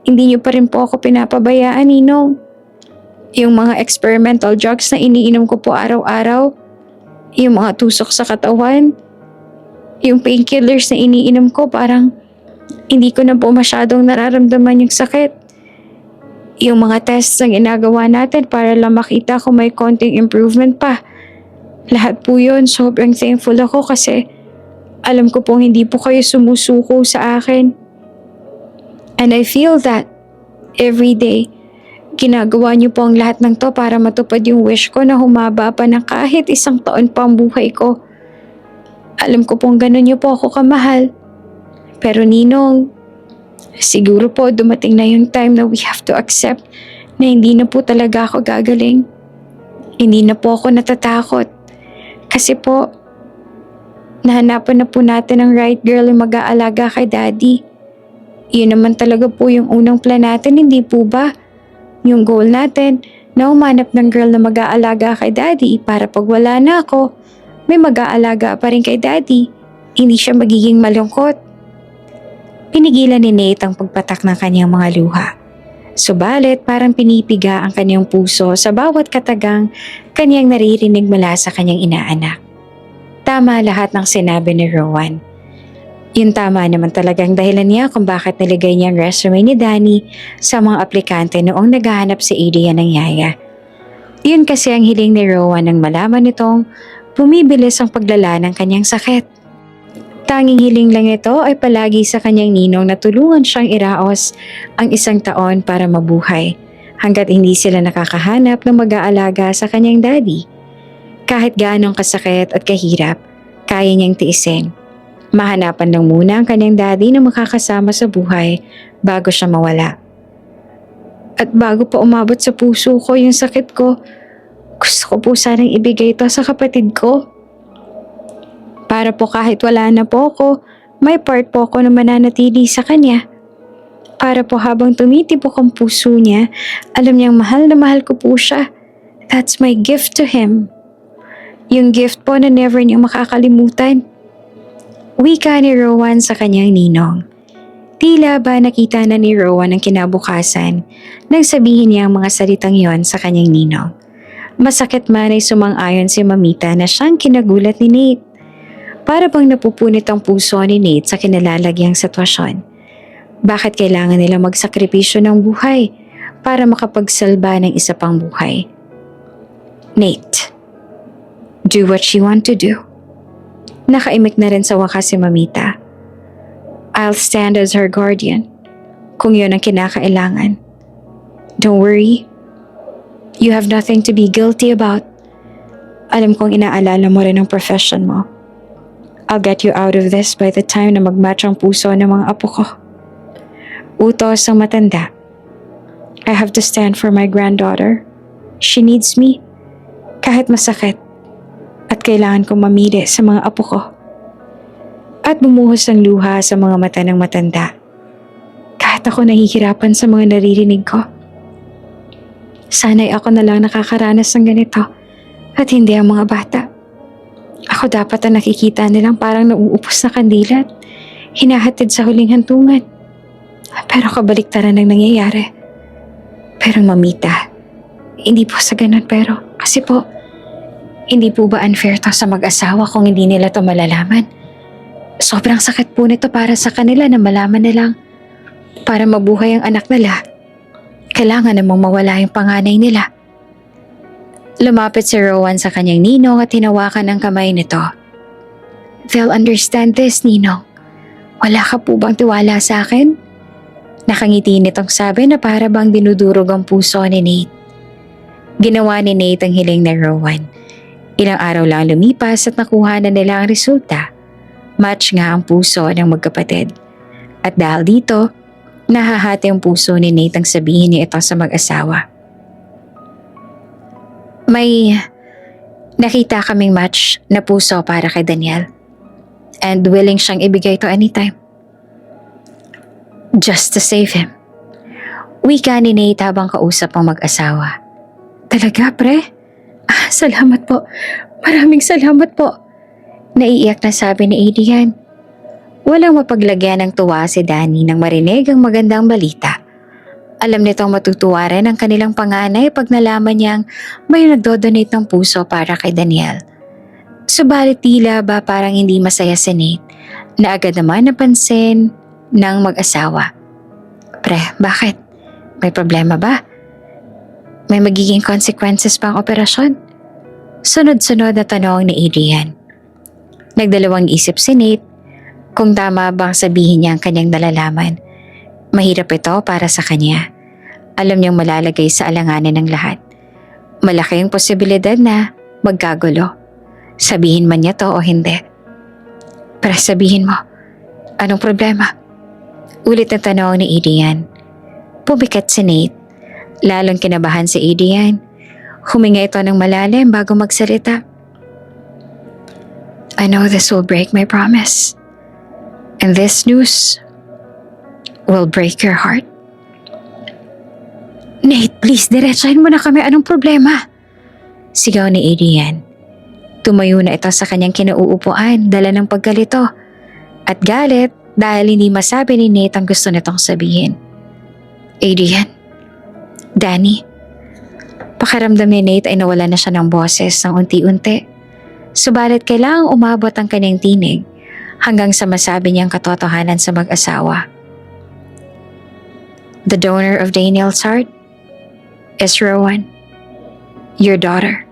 hindi niyo pa rin po ako pinapabayaan, Ninong. Yung mga experimental drugs na iniinom ko po araw-araw, yung mga tusok sa katawan, yung painkillers na iniinom ko, parang hindi ko na po masyadong nararamdaman yung sakit. Yung mga tests na ginagawa natin para lang makita kung may konting improvement pa. Lahat po yun, sobrang thankful ako kasi alam ko pong hindi po kayo sumusuko sa akin. And I feel that every day, ginagawa niyo po ang lahat ng to para matupad yung wish ko na humaba pa ng kahit 1 taon pa ang buhay ko. Alam ko pong ganun niyo po ako kamahal. Pero Ninong, siguro po dumating na yung time na we have to accept na hindi na po talaga ako gagaling. Hindi na po ako natatakot. Kasi po, nahanapan na po natin ang right girl yung mag-aalaga kay Daddy. Yun naman talaga po yung unang plan natin, hindi po ba? Yung goal natin na umanap ng girl na mag-aalaga kay Daddy para pag wala na ako, may mag-aalaga pa rin kay Daddy. Hindi siya magiging malungkot. Pinigilan ni Nate ang pagpatak ng kanyang mga luha. Subalit parang pinipiga ang kanyang puso sa bawat katagang kanyang naririnig mula sa kanyang inaanak. Tama lahat ng sinabi ni Rowan. Yun tama naman talagang dahilan niya kung bakit nilagay niya ang resume ni Danny sa mga aplikante noong naghahanap si Adrian ng yaya. Yun kasi ang hiling ni Rowan nang malaman nitong bumibilis ang paglala ng kanyang sakit. Tanging hiling lang ito ay palagi sa kanyang ninong na tulungan siyang iraos ang 1 taon para mabuhay hanggat hindi sila nakakahanap ng mag-aalaga sa kanyang daddy. Kahit gaanong kasakit at kahirap, kaya niyang tiisin. Mahanapan lang muna ang kanyang daddy na makakasama sa buhay bago siya mawala. At bago pa umabot sa puso ko yung sakit ko, gusto ko po sanang ibigay ito sa kapatid ko. Para po kahit wala na po ako, may part po ako na mananatili sa kanya. Para po habang tumitibok ang puso niya, alam niyang mahal na mahal ko po siya. That's my gift to him. Yung gift po na never niyang makakalimutan. Wika ni Rowan sa kanyang ninong. Tila ba nakita na ni Rowan ang kinabukasan nang sabihin niya ang mga salitang yon sa kanyang ninong. Masakit man ay sumang-ayon si Mamita na siyang kinagulat ni Nate. Para bang napupunit ang puso ni Nate sa kinalalagyang sitwasyon. Bakit kailangan nila magsakripisyo ng buhay para makapagsalba ng isa pang buhay? Nate, do what you want to do. Nakaimik na rin sa wakas si Mamita. I'll stand as her guardian kung yun ang kinakailangan. Don't worry. You have nothing to be guilty about. Alam kong inaalala mo rin ang profession mo. I'll get you out of this by the time na magmatch ang puso ng mga apo ko. Utos ang matanda. I have to stand for my granddaughter. She needs me. Kahit masakit. At kailangan kong mamili sa mga apo ko. At bumuhos ang luha sa mga mata ng matanda. Kahit ako nahihirapan sa mga naririnig ko. Sana'y ako na lang nakakaranas ng ganito at hindi ang mga bata. Ako dapat ang nakikita nilang parang nauupos na kandila at hinahatid sa huling hantungan. Pero kabaliktaran ang nangyayari. Pero mamita, hindi po sa ganun pero kasi po, hindi po ba unfair to sa mag-asawa kung hindi nila to malalaman? Sobrang sakit po nito para sa kanila na malaman nilang para mabuhay ang anak nila. Kailangan namang mawala yung panganay nila. Lumapit si Rowan sa kanyang ninong at hinawakan ang kamay nito. They'll understand this, ninong. Wala ka po bang tiwala sa akin? Nakangiti nitong sabi na para bang dinudurog ang puso ni Nate. Ginawa ni Nate ang hiling ni Rowan. Ilang araw lang lumipas at nakuha na nila ang resulta. Match nga ang puso ng magkapatid. At dahil dito, nahahati ang puso ni Nate ang sabihin niya ito sa mag-asawa. May nakita kaming match na puso para kay Daniel. And willing siyang ibigay to anytime. Just to save him. Wika ni Nate habang kausap ang mag-asawa. Talaga, pre? Salamat po. Maraming salamat po. Naiiyak na sabi ni Adrian. Walang mapaglagyan ng tuwa si Danny nang marinig ang magandang balita. Alam nitong matutuwa rin ang kanilang panganay pag nalaman niyang may nagdodonate ng puso para kay Daniel. Subalit tila ba parang hindi masaya si Nate na agad naman napansin ng mag-asawa. Pre, bakit? May problema ba? May magiging consequences pang operasyon? Sunod-sunod na tanong ni Adrian. Nagdalawang isip si Nate kung tama bang sabihin niya ang kanyang nalalaman. Mahirap ito para sa kanya. Alam niyang malalagay sa alanganan ng lahat. Malaki ang posibilidad na magkagulo. Sabihin man niya to o hindi. Pero sabihin mo, anong problema? Ulit na tanong ni Adrian. Pumikat si Nate. Lalong kinabahan si Adrian. Huminga ito ng malalim bago magsalita. I know this will break my promise. And this news will break your heart. Nate, please, diretsahin mo na kami. Anong problema? Sigaw ni Adrian. Tumayo na ito sa kanyang kinauupuan, dala ng paggalito. At galit dahil hindi masabi ni Nate ang gusto nitong sabihin. Adrian, Danny, pakiramdam ni Nate ay nawala na siya ng boses ng unti-unti. Subalit kailangang umabot ang kanyang tinig hanggang sa masabi niyang katotohanan sa mag-asawa. The donor of Daniel's heart is Rowan, your daughter.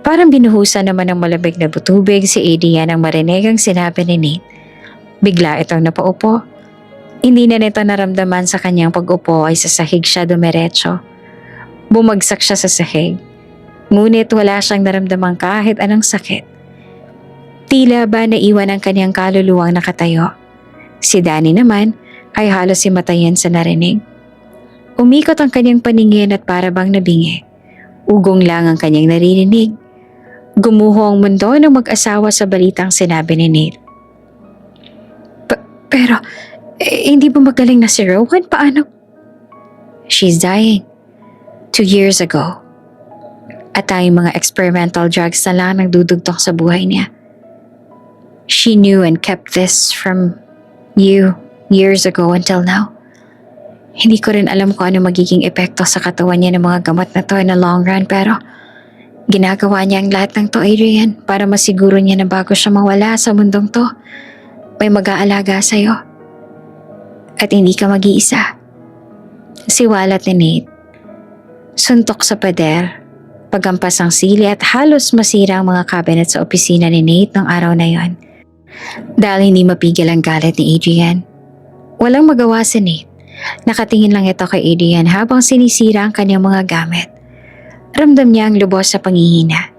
Parang binuhusan naman ng malamig na butubig si Adrian ang marinig ang sinabi ni Nate. Bigla itong napaupo. Hindi na nito naramdaman sa kanyang pag-upo ay sa sahig siya dumiretso. Bumagsak siya sa sahig. Ngunit wala siyang naramdaman kahit anong sakit. Tila ba naiwan ang kanyang kaluluwang nakatayo. Si Danny naman ay halos himatayan sa narinig. Umikot ang kanyang paningin at para bang nabingi. Ugong lang ang kanyang naririnig. Gumuho ang mundo ng mag-asawa sa balitang sinabi ni Nate. Pero, hindi ba magaling na si Rowan? Paano? She's dying. 2 years ago. At tayong mga experimental drugs na lang nagdudugtong sa buhay niya. She knew and kept this from you years ago until now. Hindi ko rin alam kung ano magiging epekto sa katawan niya ng mga gamot na to in the long run pero ginagawa niya ang lahat ng to, Adrian, para masiguro niya na bago siya mawala sa mundong to, may mag-aalaga sa'yo. At hindi ka mag-iisa. Siwalat ni Nate. Suntok sa pader, pagampas ang sili at halos masira ang mga cabinet sa opisina ni Nate ng araw na yon. Dahil hindi mapigil ang galit ni Adrian. Walang magawa si Nate. Nakatingin lang ito kay Adrian habang sinisira ang kanyang mga gamit. Ramdam niya ang lubos sa panghihina.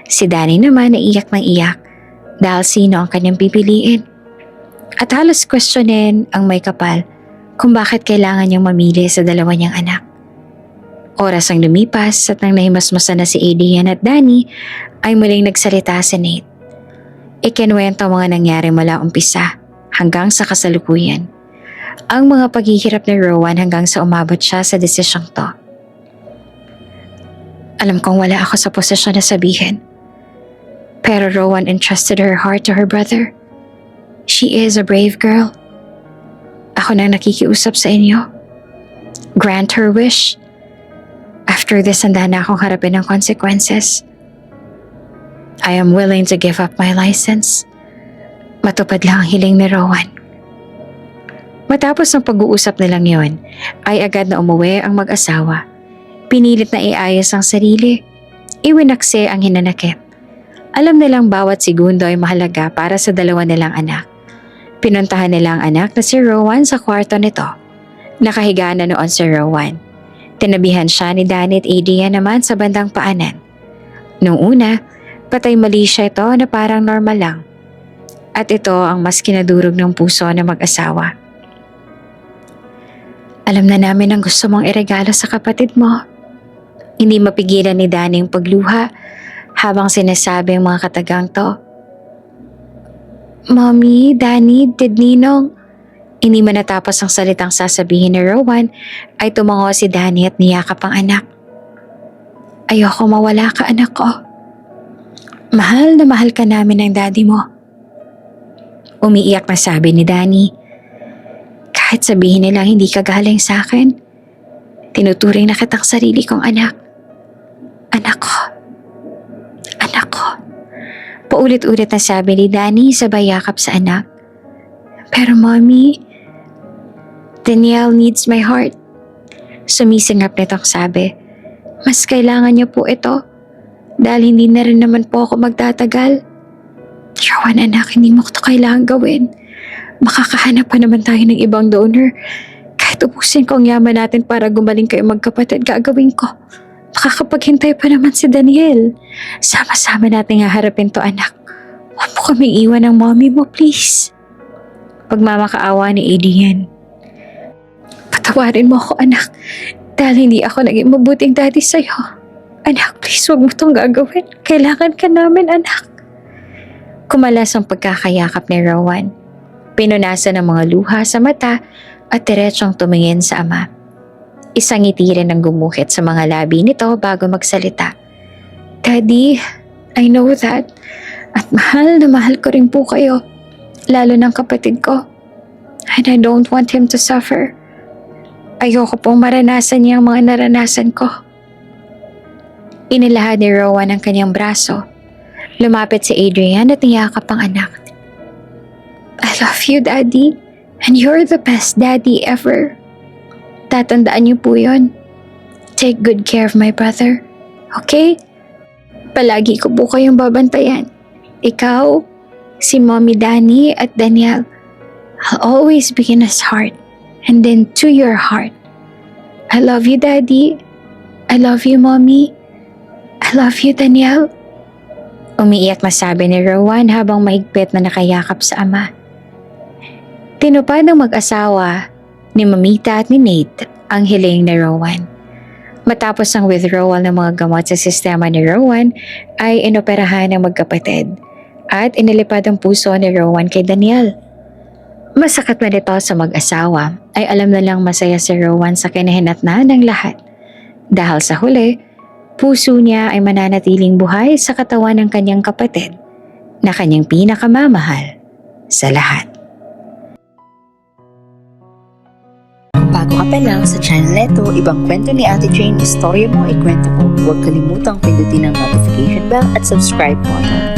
Si Danny naman naiyak ng iyak dahil sino ang kanyang pipiliin. At halos questionin ang may kapal kung bakit kailangan niyang mamili sa dalawa niyang anak. Oras ang lumipas at nang nahimasmasan na si Adrian at Danny ay muling nagsalita si Nate. Ikinuwento ang mga nangyari mula umpisa hanggang sa kasalukuyan. Ang mga paghihirap ni Rowan hanggang sa umabot siya sa desisyong to. Alam kong wala ako sa posisyon na sabihin. Pero Rowan entrusted her heart to her brother. She is a brave girl. Ako nang nakikiusap sa inyo. Grant her wish. After this, handa na akong harapin ang consequences. I am willing to give up my license. Matupad lang ang hiling ni Rowan. Matapos ang pag-uusap nilang yon, ay agad na umuwi ang mag-asawa. Pinilit na iayos ang sarili. Iwinakse ang hinanakit. Alam nilang bawat segundo ay mahalaga para sa dalawa nilang anak. Pinuntahan nila ang anak na si Rowan sa kwarto nito. Nakahiga na noon si Rowan. Tinabihan siya ni Danny at Adrian naman sa bandang paanan. Noong una, patay mali siya ito na parang normal lang. At ito ang mas kinadurog ng puso ng mag-asawa. Alam na namin ang gusto mong iregalo sa kapatid mo. Hindi mapigilan ni Danny ang pagluha habang sinasabi ang mga katagang to. Mommy, Danny, Did Ninong. Hindi man natapos ang salitang sasabihin ni Rowan ay tumango si Danny at niyakap ang anak. Ayoko mawala ka, anak ko. Mahal na mahal ka namin ng daddy mo. Umiiyak na sabi ni Danny. Kahit sabihin nilang hindi ka galing sa akin, tinuturing na kitang sarili kong anak. Anak ko. Anak ko. Paulit-ulit na sabi ni Danny sabay yakap sa anak. Pero mommy, Danielle needs my heart. Sumisingap nitong sabi. Mas kailangan niyo po ito dahil hindi na rin naman po ako magtatagal. Rowan anak, hindi mo ito kailangan gawin. Makakahanap pa naman tayo ng ibang donor. Kahit ubusin ko ang yaman natin para gumaling kayo magkapatid, gagawin ko. Makakapaghintay pa naman si Daniel. Sama-sama natin haharapin to anak. Huwag mo kaming iwan ng mommy mo, please. Pagmamakaawa ni Adrian. Patawarin mo ako anak. Dahil hindi ako naging mabuting daddy sa'yo. Anak, please huwag mo itong gagawin. Kailangan ka namin anak. Kumalas ang pagkakayakap ni Rowan. Pinunasan ang mga luha sa mata at diretsong tumingin sa ama. Isang ngiti rin ang gumuhit sa mga labi nito bago magsalita. Daddy, I know that. At mahal na mahal ko rin po kayo. Lalo ng kapatid ko. And I don't want him to suffer. Ayoko pong maranasan niya ang mga naranasan ko. Inilahad ni Rowan ang kanyang braso. Lumapit si Adrian at niyakap ang anak. I love you, Daddy. And you're the best daddy ever. Tatandaan niyo po yun. Take good care of my brother. Okay? Palagi ko po kayong babantayan. Ikaw, si Mommy Danny at Danielle. I'll always be in his heart. And then to your heart. I love you, Daddy. I love you, Mommy. I love you, Danielle. Umiiyak na sabi ni Rowan habang mahigpit na nakayakap sa ama. Tinupad ng mag-asawa ni Mamita at ni Nate ang hiling ni Rowan. Matapos ang withdrawal ng mga gamot sa sistema ni Rowan ay inoperahan ng magkapatid at inilipad ang puso ni Rowan kay Danielle. Masakit man ito sa mag-asawa ay alam na lang masaya si Rowan sa kinahinatnan ng lahat. Dahil sa huli, puso niya ay mananatiling buhay sa katawan ng kanyang kapatid na kanyang pinakamamahal sa lahat. Bago ka pa lang sa channel neto, ibang kwento ni Ate Jane, istorya mo, ikwento ko. Huwag kalimutang pindutin ang notification bell at subscribe button.